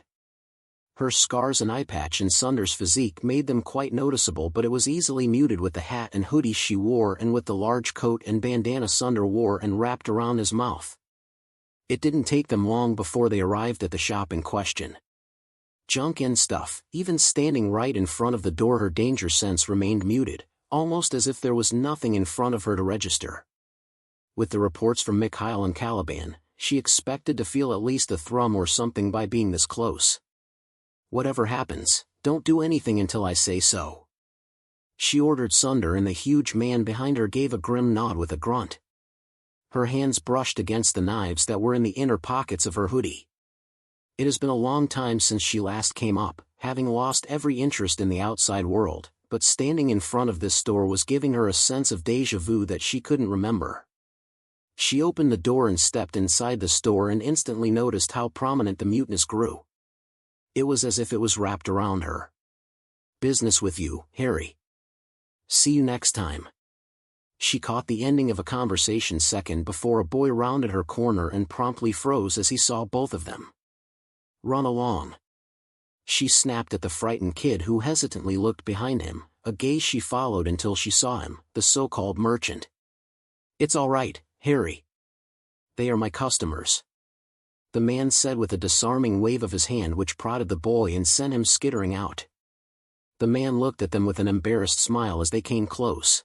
Speaker 1: Her scars and eye patch and Sunder's physique made them quite noticeable, but it was easily muted with the hat and hoodie she wore and with the large coat and bandana Sunder wore and wrapped around his mouth. It didn't take them long before they arrived at the shop in question. Junk and stuff. Even standing right in front of the door, her danger sense remained muted, almost as if there was nothing in front of her to register. With the reports from Mikhail and Caliban, she expected to feel at least a thrum or something by being this close. "Whatever happens, don't do anything until I say so," she ordered Sunder, and the huge man behind her gave a grim nod with a grunt. Her hands brushed against the knives that were in the inner pockets of her hoodie. It has been a long time since she last came up, having lost every interest in the outside world, but standing in front of this store was giving her a sense of déjà vu that she couldn't remember. She opened the door and stepped inside the store and instantly noticed how prominent the muteness grew. It was as if it was wrapped around her. "Business with you, Harry. See you next time." She caught the ending of a conversation second before a boy rounded her corner and promptly froze as he saw both of them. "Run along," she snapped at the frightened kid who hesitantly looked behind him, a gaze she followed until she saw him, the so-called merchant. "It's all right, Harry. They are my customers," the man said with a disarming wave of his hand which prodded the boy and sent him skittering out. The man looked at them with an embarrassed smile as they came close.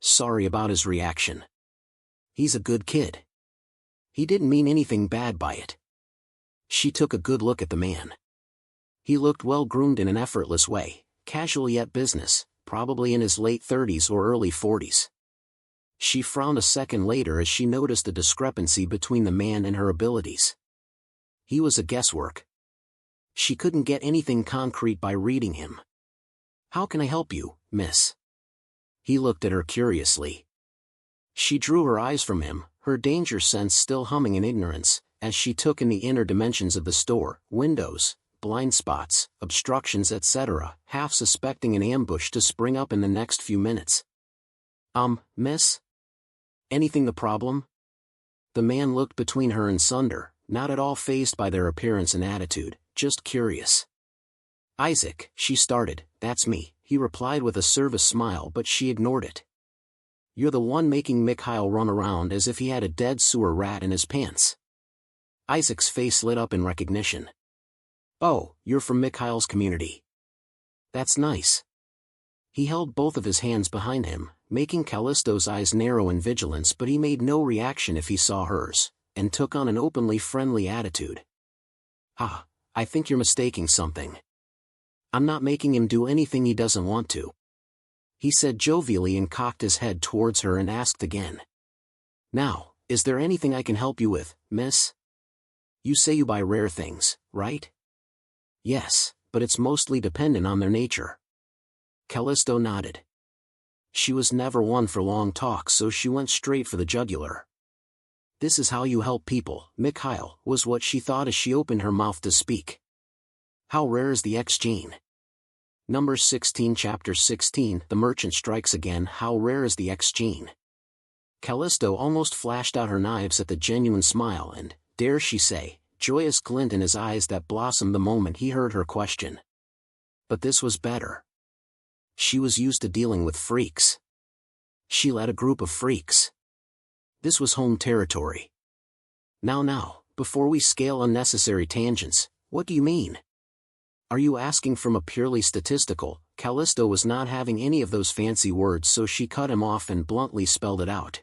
Speaker 1: Sorry about his reaction. He's a good kid. He didn't mean anything bad by it. She took a good look at the man. He looked well-groomed in an effortless way, casual yet business, probably in his late 30s or early 40s. She frowned a second later as she noticed a discrepancy between the man and her abilities. He was a guesswork. She couldn't get anything concrete by reading him. "How can I help you, miss?" He looked at her curiously. She drew her eyes from him, her danger sense still humming in ignorance, as she took in the inner dimensions of the store, windows, blind spots, obstructions, etc., half suspecting an ambush to spring up in the next few minutes. Miss? Anything the problem?" The man looked between her and Sunder, not at all fazed by their appearance and attitude, just curious. "Isaac," she started. "That's me," he replied with a service smile, but she ignored it. "You're the one making Mikhail run around as if he had a dead sewer rat in his pants." Isaac's face lit up in recognition. "Oh, you're from Mikhail's community. That's nice." He held both of his hands behind him, making Callisto's eyes narrow in vigilance, but he made no reaction if he saw hers, and took on an openly friendly attitude. I think you're mistaking something. I'm not making him do anything he doesn't want to," he said jovially and cocked his head towards her and asked again. "Now, is there anything I can help you with, miss? You say you buy rare things, right?" "Yes, but it's mostly dependent on their nature." Callisto nodded. She was never one for long talks, so she went straight for the jugular. "This is how you help people, Mikhail," was what she thought as she opened her mouth to speak. "How rare is the X gene?" Number 16, Chapter 16, The Merchant Strikes Again. How rare is the X gene? Callisto almost flashed out her knives at the genuine smile and, dare she say, joyous glint in his eyes that blossomed the moment he heard her question. But this was better. She was used to dealing with freaks. She led a group of freaks. This was home territory. Now, before we scale unnecessary tangents, what do you mean? Are you asking from a purely statistical? Callisto was not having any of those fancy words, so she cut him off and bluntly spelled it out.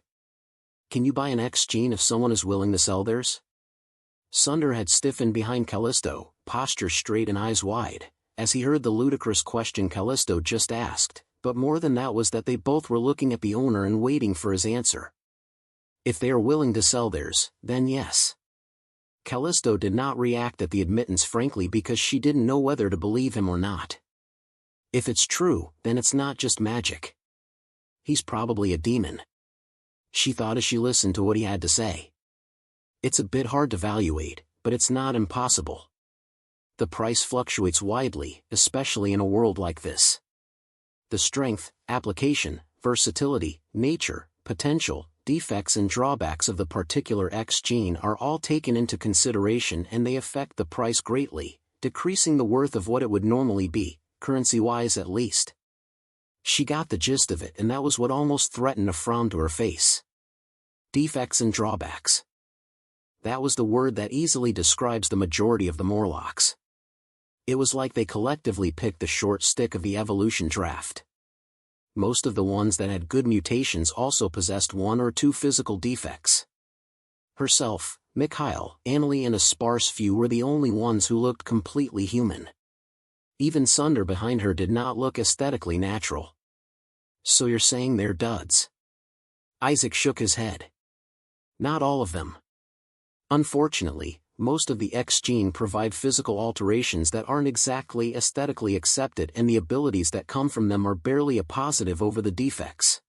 Speaker 1: Can you buy an X gene if someone is willing to sell theirs? Sunder had stiffened behind Callisto, posture straight and eyes wide, as he heard the ludicrous question Callisto just asked, but more than that was that they both were looking at the owner and waiting for his answer. If they are willing to sell theirs, then yes. Callisto did not react at the admittance frankly because she didn't know whether to believe him or not. If it's true, then it's not just magic. He's probably a demon, she thought as she listened to what he had to say. It's a bit hard to evaluate, but it's not impossible. The price fluctuates widely, especially in a world like this. The strength, application, versatility, nature, potential, defects and drawbacks of the particular X gene are all taken into consideration, and they affect the price greatly, decreasing the worth of what it would normally be, currency-wise at least. She got the gist of it, and that was what almost threatened a frown to her face. Defects and drawbacks. That was the word that easily describes the majority of the Morlocks. It was like they collectively picked the short stick of the evolution draft. Most of the ones that had good mutations also possessed one or two physical defects. Herself, Mikhail, Annalie and a sparse few were the only ones who looked completely human. Even Sunder behind her did not look aesthetically natural. So you're saying they're duds? Isaac shook his head. Not all of them. Unfortunately, most of the X gene provide physical alterations that aren't exactly aesthetically accepted, and the abilities that come from them are barely a positive over the defects.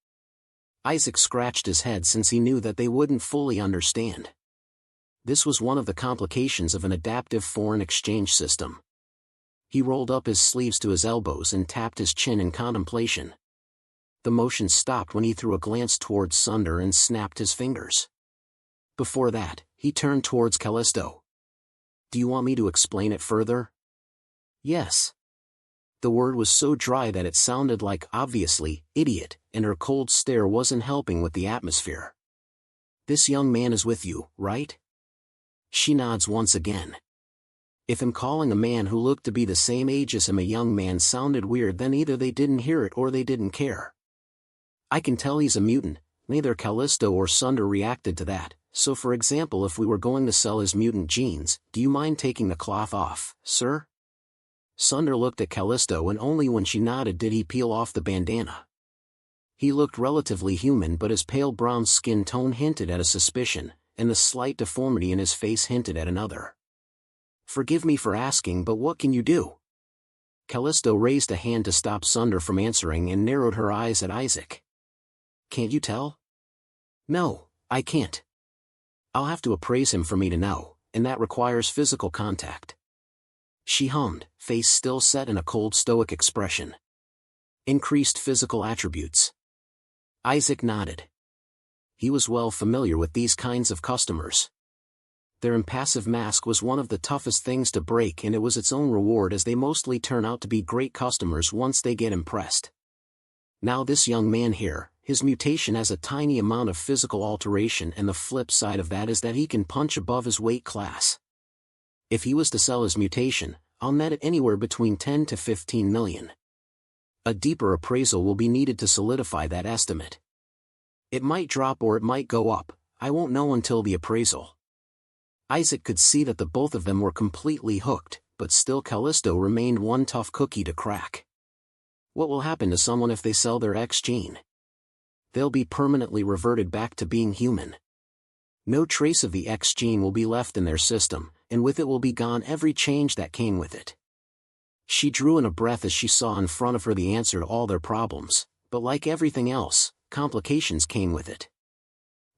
Speaker 1: Isaac scratched his head since he knew that they wouldn't fully understand. This was one of the complications of an adaptive foreign exchange system. He rolled up his sleeves to his elbows and tapped his chin in contemplation. The motion stopped when he threw a glance towards Sunder and snapped his fingers. Before that, he turned towards Callisto. Do you want me to explain it further? Yes. The word was so dry that it sounded like, obviously, idiot, and her cold stare wasn't helping with the atmosphere. This young man is with you, right? She nods once again. If him calling a man who looked to be the same age as him a young man sounded weird, then either they didn't hear it or they didn't care. I can tell he's a mutant. Neither Callisto or Sunder reacted to that. So for example, if we were going to sell his mutant genes, do you mind taking the cloth off, sir? Sunder looked at Callisto, and only when she nodded did he peel off the bandana. He looked relatively human, but his pale brown skin tone hinted at a suspicion, and the slight deformity in his face hinted at another. Forgive me for asking, but what can you do? Callisto raised a hand to stop Sunder from answering and narrowed her eyes at Isaac. Can't you tell? No, I can't. I'll have to appraise him for me to know, and that requires physical contact. She hummed, face still set in a cold stoic expression. Increased physical attributes. Isaac nodded. He was well familiar with these kinds of customers. Their impassive mask was one of the toughest things to break, and it was its own reward, as they mostly turn out to be great customers once they get impressed. Now this young man here, his mutation has a tiny amount of physical alteration, and the flip side of that is that he can punch above his weight class. If he was to sell his mutation, I'll net it anywhere between 10 to 15 million. A deeper appraisal will be needed to solidify that estimate. It might drop or it might go up, I won't know until the appraisal. Isaac could see that the both of them were completely hooked, but still Callisto remained one tough cookie to crack. What will happen to someone if they sell their X gene? They'll be permanently reverted back to being human. No trace of the X gene will be left in their system, and with it will be gone every change that came with it. She drew in a breath as she saw in front of her the answer to all their problems, but like everything else, complications came with it.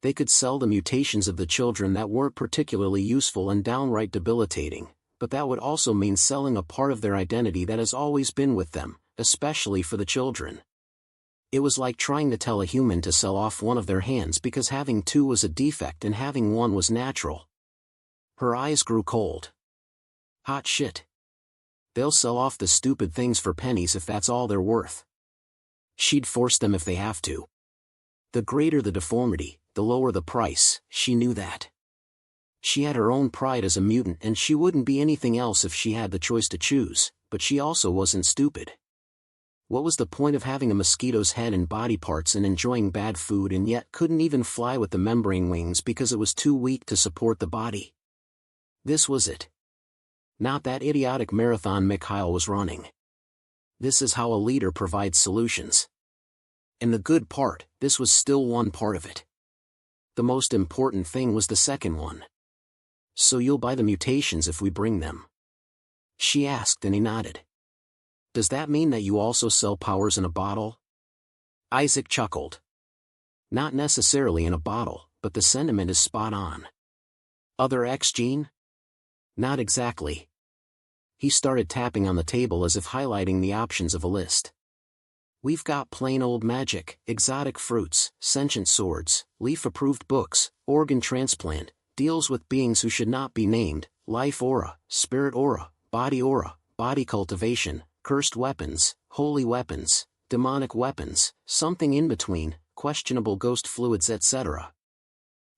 Speaker 1: They could sell the mutations of the children that weren't particularly useful and downright debilitating, but that would also mean selling a part of their identity that has always been with them, especially for the children. It was like trying to tell a human to sell off one of their hands because having two was a defect and having one was natural. Her eyes grew cold. Hot shit. They'll sell off the stupid things for pennies if that's all they're worth. She'd force them if they have to. The greater the deformity, the lower the price, she knew that. She had her own pride as a mutant, and she wouldn't be anything else if she had the choice to choose, but she also wasn't stupid. What was the point of having a mosquito's head and body parts and enjoying bad food and yet couldn't even fly with the membrane wings because it was too weak to support the body? This was it. Not that idiotic marathon Mikhail was running. This is how a leader provides solutions. And the good part, this was still one part of it. The most important thing was the second one. So you'll buy the mutations if we bring them? She asked, and he nodded. Does that mean that you also sell powers in a bottle? Isaac chuckled. Not necessarily in a bottle, but the sentiment is spot on. Other X gene? Not exactly. He started tapping on the table as if highlighting the options of a list. We've got plain old magic, exotic fruits, sentient swords, leaf-approved books, organ transplant, deals with beings who should not be named, life aura, spirit aura, body aura, body cultivation, cursed weapons, holy weapons, demonic weapons, something in between, questionable ghost fluids, etc.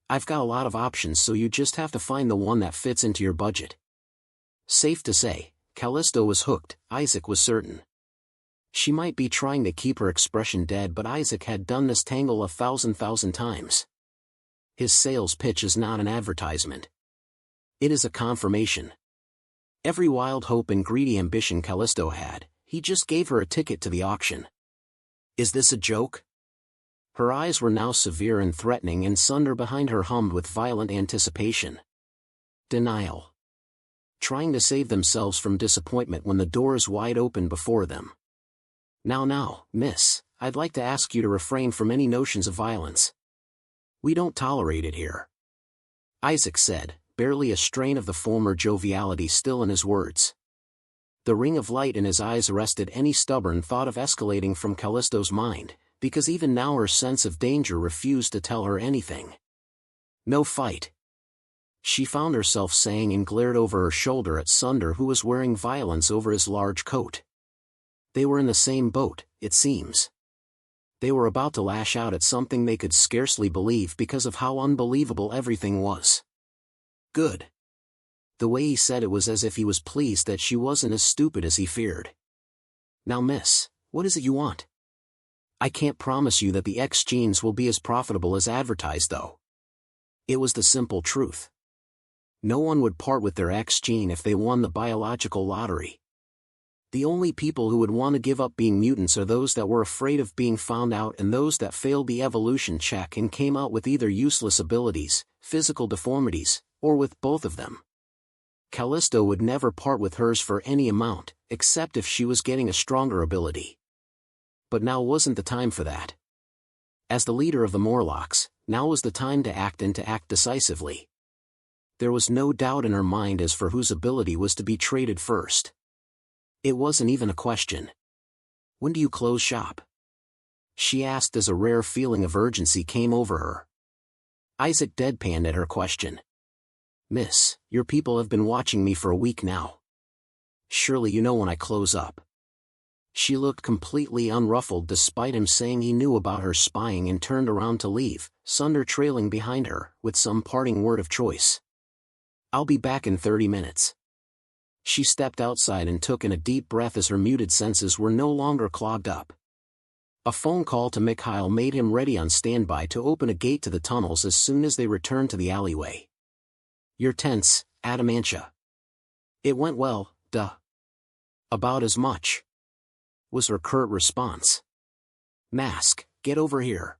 Speaker 1: I've got a lot of options, so you just have to find the one that fits into your budget. Safe to say, Callisto was hooked. Isaac was certain. She might be trying to keep her expression dead, but Isaac had done this tangle 1,000 times. His sales pitch is not an advertisement. It is a confirmation. Every wild hope and greedy ambition Callisto had, he just gave her a ticket to the auction. Is this a joke? Her eyes were now severe and threatening, and Sunder behind her hummed with violent anticipation. Denial. Trying to save themselves from disappointment when the door is wide open before them. Now, miss, I'd like to ask you to refrain from any notions of violence. We don't tolerate it here. Isaac said, barely a strain of the former joviality still in his words. The ring of light in his eyes arrested any stubborn thought of escalating from Callisto's mind, because even now her sense of danger refused to tell her anything. No fight. She found herself saying, and glared over her shoulder at Sunder, who was wearing violence over his large coat. They were in the same boat, it seems. They were about to lash out at something they could scarcely believe because of how unbelievable everything was. Good. The way he said it was as if he was pleased that she wasn't as stupid as he feared. Now miss, what is it you want? I can't promise you that the X genes will be as profitable as advertised, though. It was the simple truth. No one would part with their X gene if they won the biological lottery. The only people who would want to give up being mutants are those that were afraid of being found out, and those that failed the evolution check and came out with either useless abilities, physical deformities, or with both of them. Callisto would never part with hers for any amount, except if she was getting a stronger ability. But now wasn't the time for that. As the leader of the Morlocks, now was the time to act, and to act decisively. There was no doubt in her mind as for whose ability was to be traded first. It wasn't even a question. When do you close shop? She asked as a rare feeling of urgency came over her. Isaac deadpanned at her question. Miss, your people have been watching me for a week now. Surely you know when I close up. She looked completely unruffled despite him saying he knew about her spying, and turned around to leave, Sunder trailing behind her, with some parting word of choice. I'll be back in 30 minutes. She stepped outside and took in a deep breath as her muted senses were no longer clogged up. A phone call to Mikhail made him ready on standby to open a gate to the tunnels as soon as they returned to the alleyway. You're tense, Adamantia. It went well, duh. About as much, was her curt response. Mask, get over here.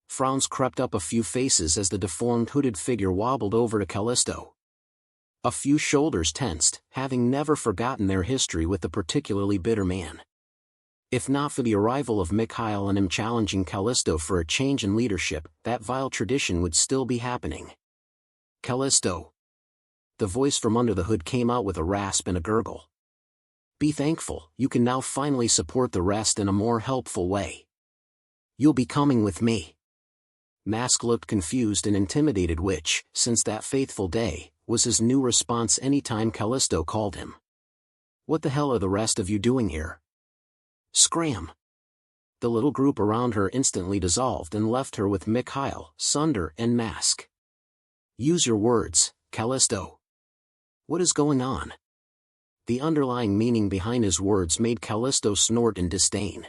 Speaker 1: Frowns crept up a few faces as the deformed hooded figure wobbled over to Callisto. A few shoulders tensed, having never forgotten their history with the particularly bitter man. If not for the arrival of Mikhail and him challenging Callisto for a change in leadership, that vile tradition would still be happening. Callisto. The voice from under the hood came out with a rasp and a gurgle. Be thankful, you can now finally support the rest in a more helpful way. You'll be coming with me. Mask looked confused and intimidated, which, since that faithful day, was his new response anytime Callisto called him. What the hell are the rest of you doing here? Scram! The little group around her instantly dissolved and left her with Mikhail, Sunder, and Mask. Use your words, Callisto. What is going on? The underlying meaning behind his words made Callisto snort in disdain.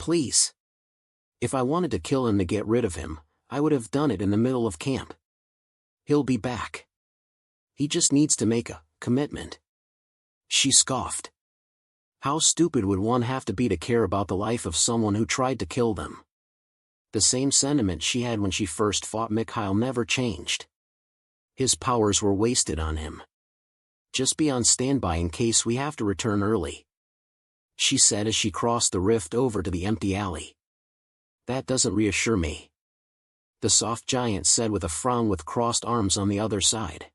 Speaker 1: Please. If I wanted to kill him to get rid of him, I would have done it in the middle of camp. He'll be back. He just needs to make a commitment. She scoffed. How stupid would one have to be to care about the life of someone who tried to kill them? The same sentiment she had when she first fought Mikhail never changed. His powers were wasted on him. Just be on standby in case we have to return early, she said as she crossed the rift over to the empty alley. That doesn't reassure me, the soft giant said with a frown, with crossed arms on the other side.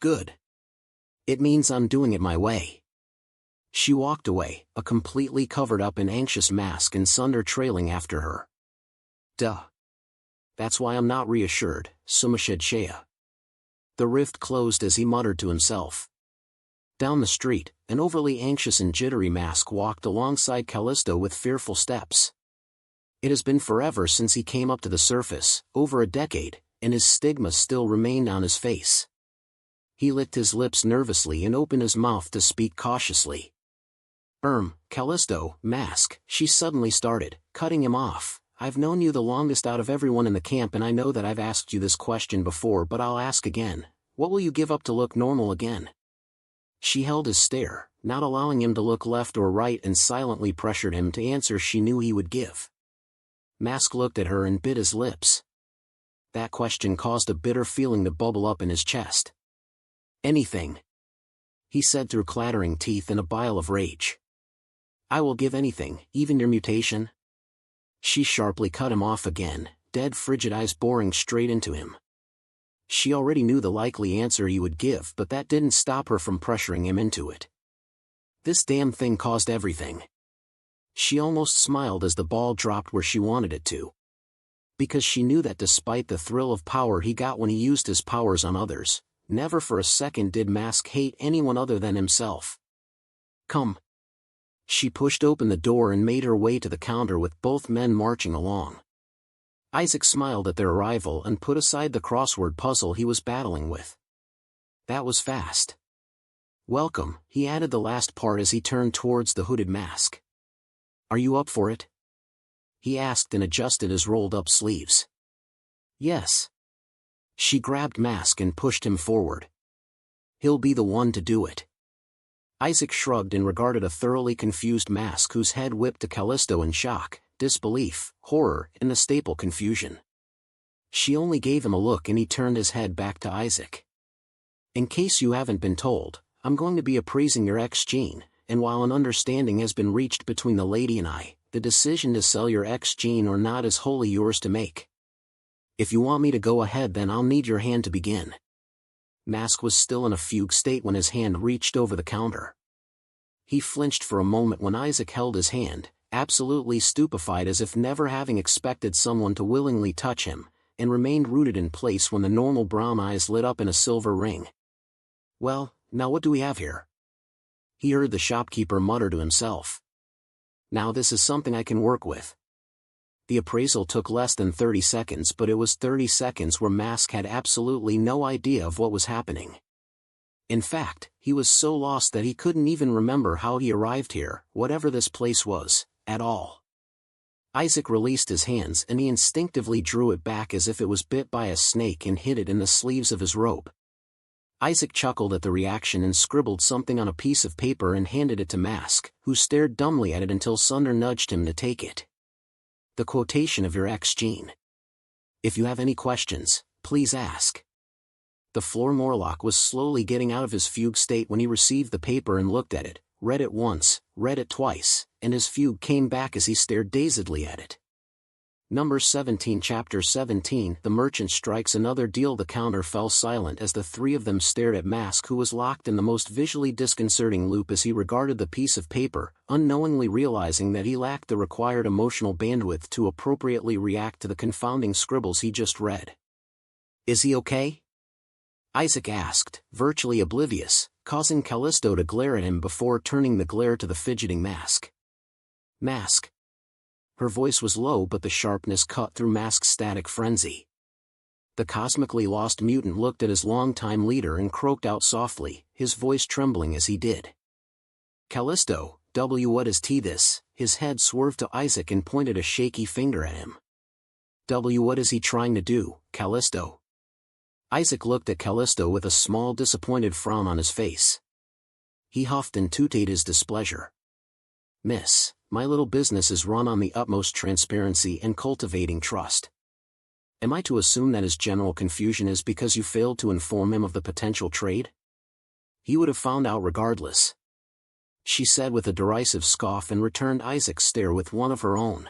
Speaker 1: Good. It means I'm doing it my way. She walked away, a completely covered up and anxious Mask and Sunder trailing after her. Duh. That's why I'm not reassured, Sumashid Shea. The rift closed as he muttered to himself. Down the street, an overly anxious and jittery Mask walked alongside Callisto with fearful steps. It has been forever since he came up to the surface, over a decade, and his stigma still remained on his face. He licked his lips nervously and opened his mouth to speak cautiously. Callisto, Mask, she suddenly started, cutting him off. I've known you the longest out of everyone in the camp, and I know that I've asked you this question before, but I'll ask again. What will you give up to look normal again? She held his stare, not allowing him to look left or right, and silently pressured him to answer she knew he would give. Mask looked at her and bit his lips. That question caused a bitter feeling to bubble up in his chest. Anything, he said through clattering teeth and a bile of rage. I will give anything, even your mutation. She sharply cut him off again, dead frigid eyes boring straight into him. She already knew the likely answer he would give, but that didn't stop her from pressuring him into it. This damn thing caused everything. She almost smiled as the ball dropped where she wanted it to. Because she knew that despite the thrill of power he got when he used his powers on others, never for a second did Mask hate anyone other than himself. Come. She pushed open the door and made her way to the counter with both men marching along. Isaac smiled at their arrival and put aside the crossword puzzle he was battling with. That was fast. Welcome, he added the last part as he turned towards the hooded Mask. Are you up for it? He asked and adjusted his rolled-up sleeves. Yes. She grabbed Mask and pushed him forward. He'll be the one to do it. Isaac shrugged and regarded a thoroughly confused Mask whose head whipped to Callisto in shock, disbelief, horror, and the staple confusion. She only gave him a look and he turned his head back to Isaac. In case you haven't been told, I'm going to be appraising your X-gene, and while an understanding has been reached between the lady and I, the decision to sell your X-gene or not is wholly yours to make. If you want me to go ahead, then I'll need your hand to begin. Mask was still in a fugue state when his hand reached over the counter. He flinched for a moment when Isaac held his hand, absolutely stupefied as if never having expected someone to willingly touch him, and remained rooted in place when the normal brown eyes lit up in a silver ring. Well, now what do we have here? He heard the shopkeeper mutter to himself. Now this is something I can work with. The appraisal took less than 30 seconds, but it was 30 seconds where Mask had absolutely no idea of what was happening. In fact, he was so lost that he couldn't even remember how he arrived here, whatever this place was, at all. Isaac released his hands and he instinctively drew it back as if it was bit by a snake and hid it in the sleeves of his robe. Isaac chuckled at the reaction and scribbled something on a piece of paper and handed it to Mask, who stared dumbly at it until Sunder nudged him to take it. The quotation of your X-gene. If you have any questions, please ask. The floor Morlock was slowly getting out of his fugue state when he received the paper and looked at it, read it once, read it twice, and his fugue came back as he stared dazedly at it. Number 17 Chapter 17 The Merchant Strikes Another Deal. The counter fell silent as the three of them stared at Mask, who was locked in the most visually disconcerting loop as he regarded the piece of paper, unknowingly realizing that he lacked the required emotional bandwidth to appropriately react to the confounding scribbles he just read. Is he okay? Isaac asked, virtually oblivious, causing Callisto to glare at him before turning the glare to the fidgeting Mask. Mask. Her voice was low, but the sharpness cut through Mask's static frenzy. The cosmically lost mutant looked at his longtime leader and croaked out softly, his voice trembling as he did. Callisto, what is this? His head swerved to Isaac and pointed a shaky finger at him. What is he trying to do, Callisto? Isaac looked at Callisto with a small disappointed frown on his face. He huffed and tooted his displeasure. Miss, my little business is run on the utmost transparency and cultivating trust. Am I to assume that his general confusion is because you failed to inform him of the potential trade? He would have found out regardless. She said with a derisive scoff and returned Isaac's stare with one of her own.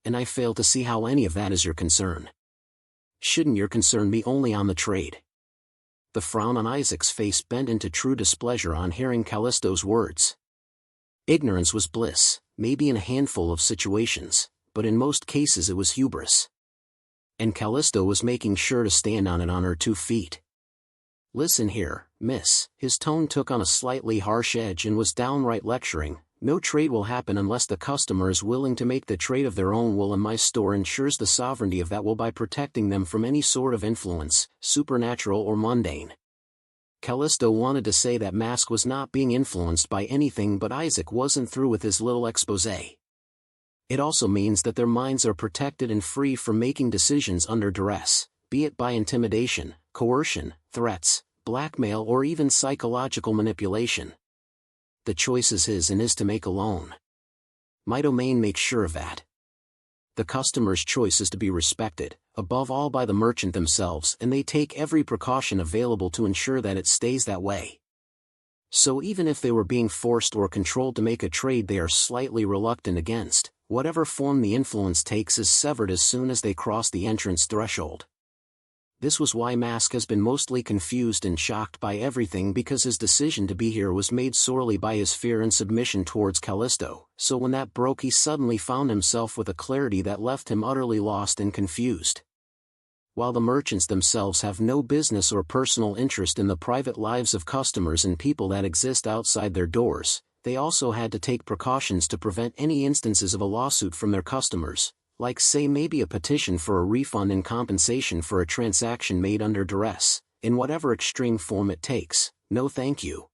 Speaker 1: And I fail to see how any of that is your concern. Shouldn't your concern be only on the trade? The frown on Isaac's face bent into true displeasure on hearing Callisto's words. Ignorance was bliss, maybe in a handful of situations, but in most cases it was hubris. And Callisto was making sure to stand on it on her 2 feet. Listen here, miss. His tone took on a slightly harsh edge and was downright lecturing. No trade will happen unless the customer is willing to make the trade of their own will, and my store ensures the sovereignty of that will by protecting them from any sort of influence, supernatural or mundane. Callisto wanted to say that Mask was not being influenced by anything, but Isaac wasn't through with his little exposé. It also means that their minds are protected and free from making decisions under duress, be it by intimidation, coercion, threats, blackmail, or even psychological manipulation. The choice is his and is to make alone. My domain makes sure of that. The customer's choice is to be respected, above all by the merchant themselves, and they take every precaution available to ensure that it stays that way. So even if they were being forced or controlled to make a trade they are slightly reluctant against, whatever form the influence takes is severed as soon as they cross the entrance threshold. This was why Mask has been mostly confused and shocked by everything, because his decision to be here was made sorely by his fear and submission towards Callisto, so when that broke he suddenly found himself with a clarity that left him utterly lost and confused. While the merchants themselves have no business or personal interest in the private lives of customers and people that exist outside their doors, they also had to take precautions to prevent any instances of a lawsuit from their customers, like say maybe a petition for a refund in compensation for a transaction made under duress, in whatever extreme form it takes. No thank you.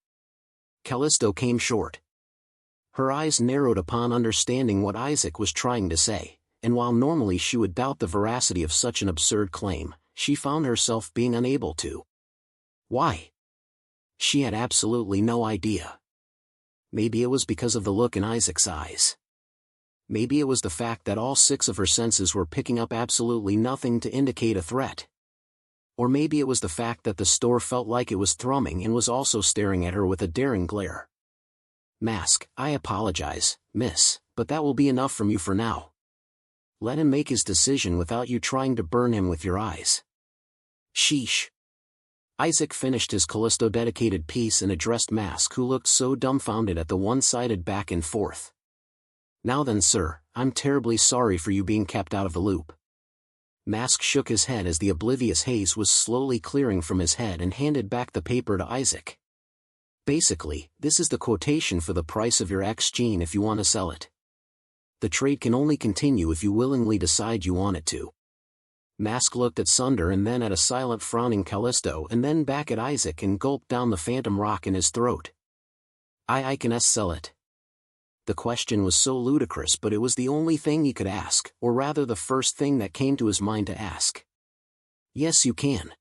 Speaker 1: Callisto came short. Her eyes narrowed upon understanding what Isaac was trying to say, and while normally she would doubt the veracity of such an absurd claim, she found herself being unable to. Why? She had absolutely no idea. Maybe it was because of the look in Isaac's eyes. Maybe it was the fact that all 6 of her senses were picking up absolutely nothing to indicate a threat. Or maybe it was the fact that the store felt like it was thrumming and was also staring at her with a daring glare. Mask, I apologize, miss, but that will be enough from you for now. Let him make his decision without you trying to burn him with your eyes. Sheesh. Isaac finished his Callisto-dedicated piece and addressed Mask, who looked so dumbfounded at the one-sided back and forth. Now then, sir, I'm terribly sorry for you being kept out of the loop. Mask shook his head as the oblivious haze was slowly clearing from his head and handed back the paper to Isaac. Basically, this is the quotation for the price of your X-Gene if you want to sell it. The trade can only continue if you willingly decide you want it to. Mask looked at Sunder and then at a silent frowning Callisto and then back at Isaac and gulped down the phantom rock in his throat. I can sell it. The question was so ludicrous, but it was the only thing he could ask, or rather the first thing that came to his mind to ask. Yes, you can.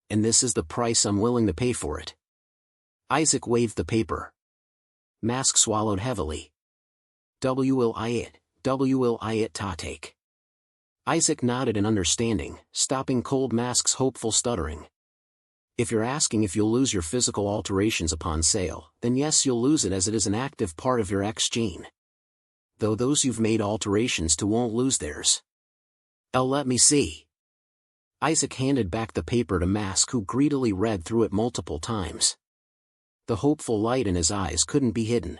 Speaker 1: And this is the price I'm willing to pay for it. Isaac waved the paper. Mask swallowed heavily. Will I it ta take. Isaac nodded in understanding, stopping cold Mask's hopeful stuttering. If you're asking if you'll lose your physical alterations upon sale, then yes, you'll lose it, as it is an active part of your X-Gene. Though those you've made alterations to won't lose theirs. Let me see. Isaac handed back the paper to Mask, who greedily read through it multiple times. The hopeful light in his eyes couldn't be hidden.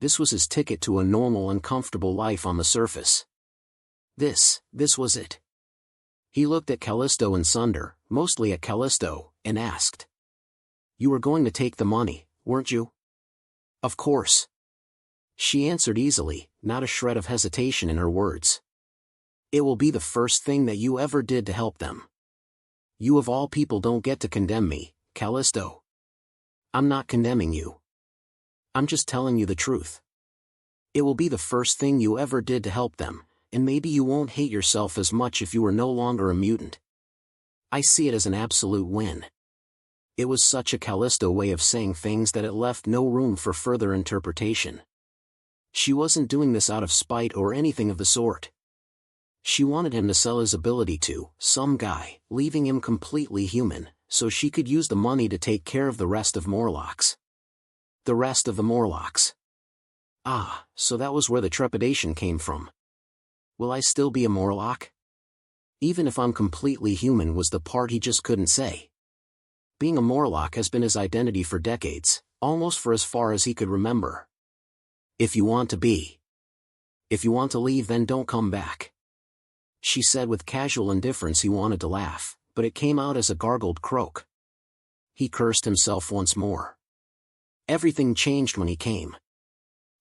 Speaker 1: This was his ticket to a normal and comfortable life on the surface. This was it. He looked at Callisto and Sunder, mostly at Callisto, and asked. You were going to take the money, weren't you? Of course. She answered easily, not a shred of hesitation in her words. It will be the first thing that you ever did to help them. You of all people don't get to condemn me, Callisto. I'm not condemning you. I'm just telling you the truth. It will be the first thing you ever did to help them, and maybe you won't hate yourself as much if you were no longer a mutant. I see it as an absolute win. It was such a Callisto way of saying things that it left no room for further interpretation. She wasn't doing this out of spite or anything of the sort. She wanted him to sell his ability to some guy, leaving him completely human, so she could use the money to take care of the rest of Morlocks. The rest of the Morlocks. Ah, so that was where the trepidation came from. Will I still be a Morlock? Even if I'm completely human was the part he just couldn't say. Being a Morlock has been his identity for decades, almost for as far as he could remember. If you want to be. If you want to leave, then don't come back. She said with casual indifference. He wanted to laugh, but it came out as a gargled croak. He cursed himself once more. Everything changed when he came.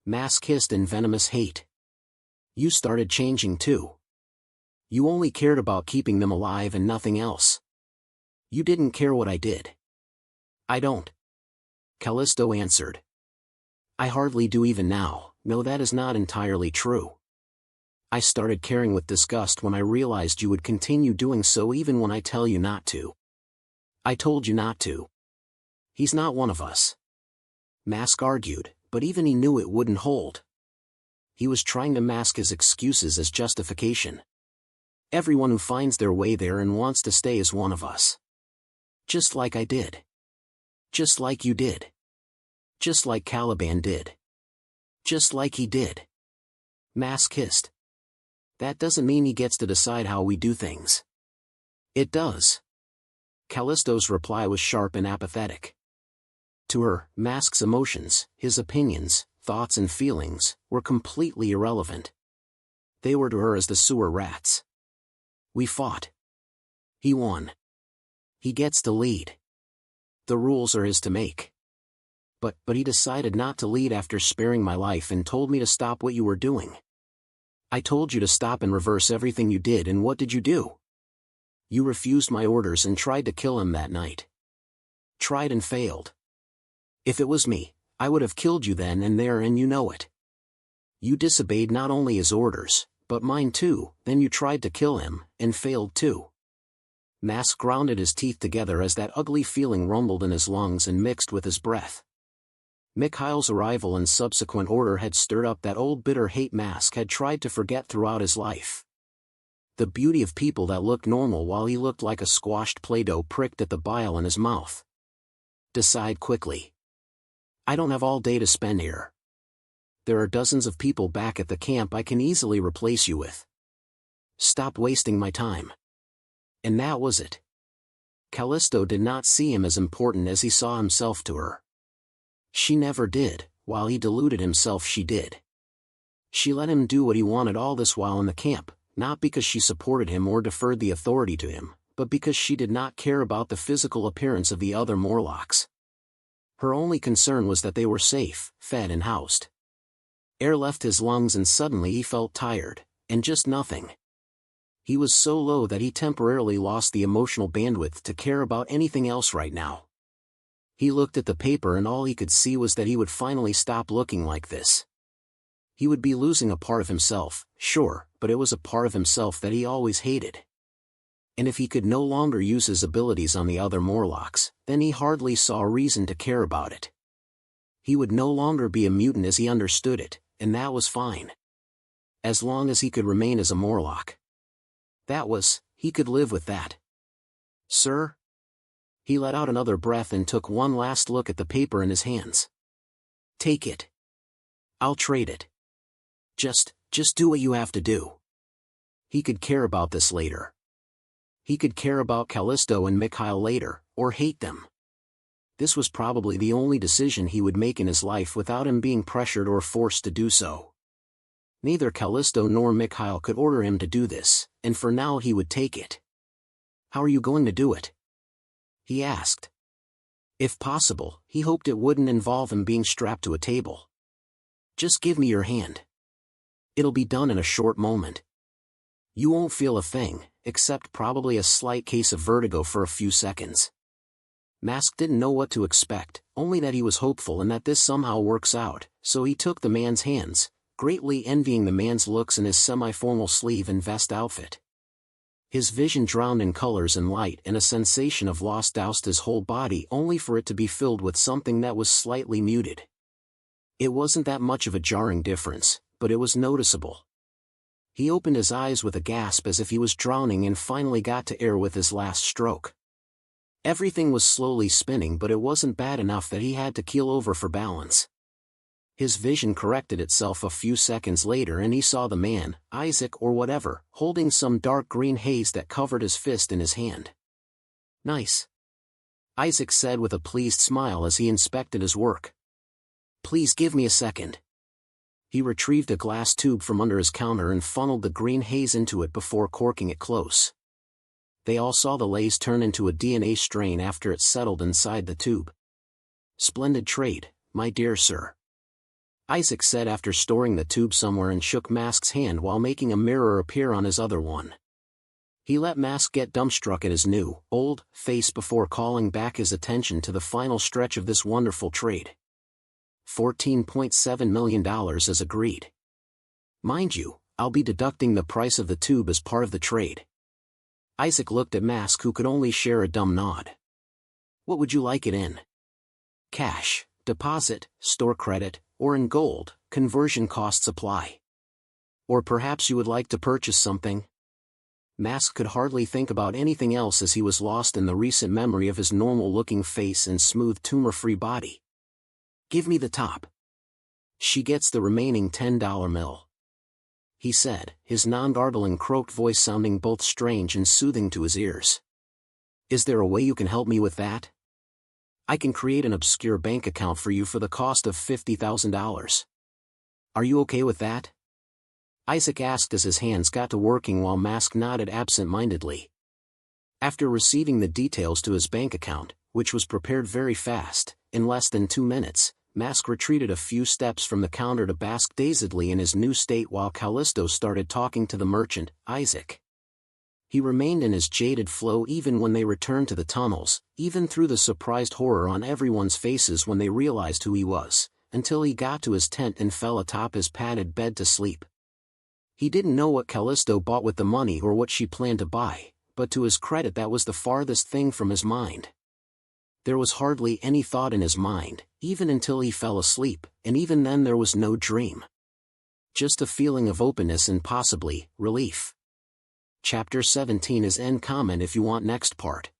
Speaker 1: Mask hissed in venomous hate. You started changing too. You only cared about keeping them alive and nothing else. You didn't care what I did. I don't. Callisto answered. I hardly do even now. No, that is not entirely true. I started caring with disgust when I realized you would continue doing so even when I tell you not to. I told you not to. He's not one of us. Mask argued, but even he knew it wouldn't hold. He was trying to mask his excuses as justification. Everyone who finds their way there and wants to stay is one of us. Just like I did. Just like you did. Just like Caliban did. Just like he did. Mask hissed. That doesn't mean he gets to decide how we do things. It does. Callisto's reply was sharp and apathetic. To her, Mask's emotions, his opinions, thoughts and feelings, were completely irrelevant. They were to her as the sewer rats. We fought. He won. He gets to lead. The rules are his to make. But he decided not to lead after sparing my life and told me to stop what you were doing. I told you to stop and reverse everything you did, and what did you do? You refused my orders and tried to kill him that night. Tried and failed. If it was me, I would have killed you then and there, and you know it. You disobeyed not only his orders, but mine too. Then you tried to kill him, and failed too. Mask grounded his teeth together as that ugly feeling rumbled in his lungs and mixed with his breath. Mikhail's arrival and subsequent order had stirred up that old bitter hate Mask had tried to forget throughout his life. The beauty of people that looked normal while he looked like a squashed Play-Doh pricked at the bile in his mouth. Decide quickly. I don't have all day to spend here. There are dozens of people back at the camp I can easily replace you with. Stop wasting my time. And that was it. Callisto did not see him as important as he saw himself to her. She never did. While he deluded himself, she did. She let him do what he wanted all this while in the camp, not because she supported him or deferred the authority to him, but because she did not care about the physical appearance of the other Morlocks. Her only concern was that they were safe, fed and housed. Air left his lungs and suddenly he felt tired, and just nothing. He was so low that he temporarily lost the emotional bandwidth to care about anything else right now. He looked at the paper and all he could see was that he would finally stop looking like this. He would be losing a part of himself, sure, but it was a part of himself that he always hated. And if he could no longer use his abilities on the other Morlocks, then he hardly saw a reason to care about it. He would no longer be a mutant as he understood it, and that was fine. As long as he could remain as a Morlock. He could live with that. Sir? He let out another breath and took one last look at the paper in his hands. Take it. I'll trade it. Just do what you have to do. He could care about this later. He could care about Callisto and Mikhail later, or hate them. This was probably the only decision he would make in his life without him being pressured or forced to do so. Neither Callisto nor Mikhail could order him to do this, and for now he would take it. How are you going to do it? He asked. If possible, he hoped it wouldn't involve him being strapped to a table. Just give me your hand. It'll be done in a short moment. You won't feel a thing, except probably a slight case of vertigo for a few seconds. Mask didn't know what to expect, only that he was hopeful and that this somehow works out, so he took the man's hands, greatly envying the man's looks in his semi-formal sleeve and vest outfit. His vision drowned in colors and light, and a sensation of loss doused his whole body only for it to be filled with something that was slightly muted. It wasn't that much of a jarring difference, but it was noticeable. He opened his eyes with a gasp as if he was drowning and finally got to air with his last stroke. Everything was slowly spinning, but it wasn't bad enough that he had to keel over for balance. His vision corrected itself a few seconds later and he saw the man, Isaac or whatever, holding some dark green haze that covered his fist in his hand. Nice. Isaac said with a pleased smile as he inspected his work. Please give me a second. He retrieved a glass tube from under his counter and funneled the green haze into it before corking it close. They all saw the lace turn into a DNA strain after it settled inside the tube. "Splendid trade, my dear sir," Isaac said after storing the tube somewhere and shook Mask's hand while making a mirror appear on his other one. He let Mask get dumbstruck at his new, old, face before calling back his attention to the final stretch of this wonderful trade. $14.7 million as agreed. Mind you, I'll be deducting the price of the tube as part of the trade. Isaac looked at Mask, who could only share a dumb nod. "What would you like it in? Cash, deposit, store credit, or in gold? Conversion costs apply. Or perhaps you would like to purchase something?" Mask could hardly think about anything else as he was lost in the recent memory of his normal-looking face and smooth tumor-free body. "Give me the top. She gets the remaining $10 bill," he said, his non-gargling croaked voice sounding both strange and soothing to his ears. "Is there a way you can help me with that? I can create an obscure bank account for you for the cost of $50,000. Are you okay with that?" Isaac asked as his hands got to working while Mask nodded absent-mindedly. After receiving the details to his bank account, which was prepared very fast, in less than 2 minutes, Mask retreated a few steps from the counter to bask dazedly in his new state while Callisto started talking to the merchant, Isaac. He remained in his jaded flow even when they returned to the tunnels, even through the surprised horror on everyone's faces when they realized who he was, until he got to his tent and fell atop his padded bed to sleep. He didn't know what Callisto bought with the money or what she planned to buy, but to his credit that was the farthest thing from his mind. There was hardly any thought in his mind, even until he fell asleep, and even then there was no dream. Just a feeling of openness and possibly, relief. Chapter 17 is end. Comment if you want next part.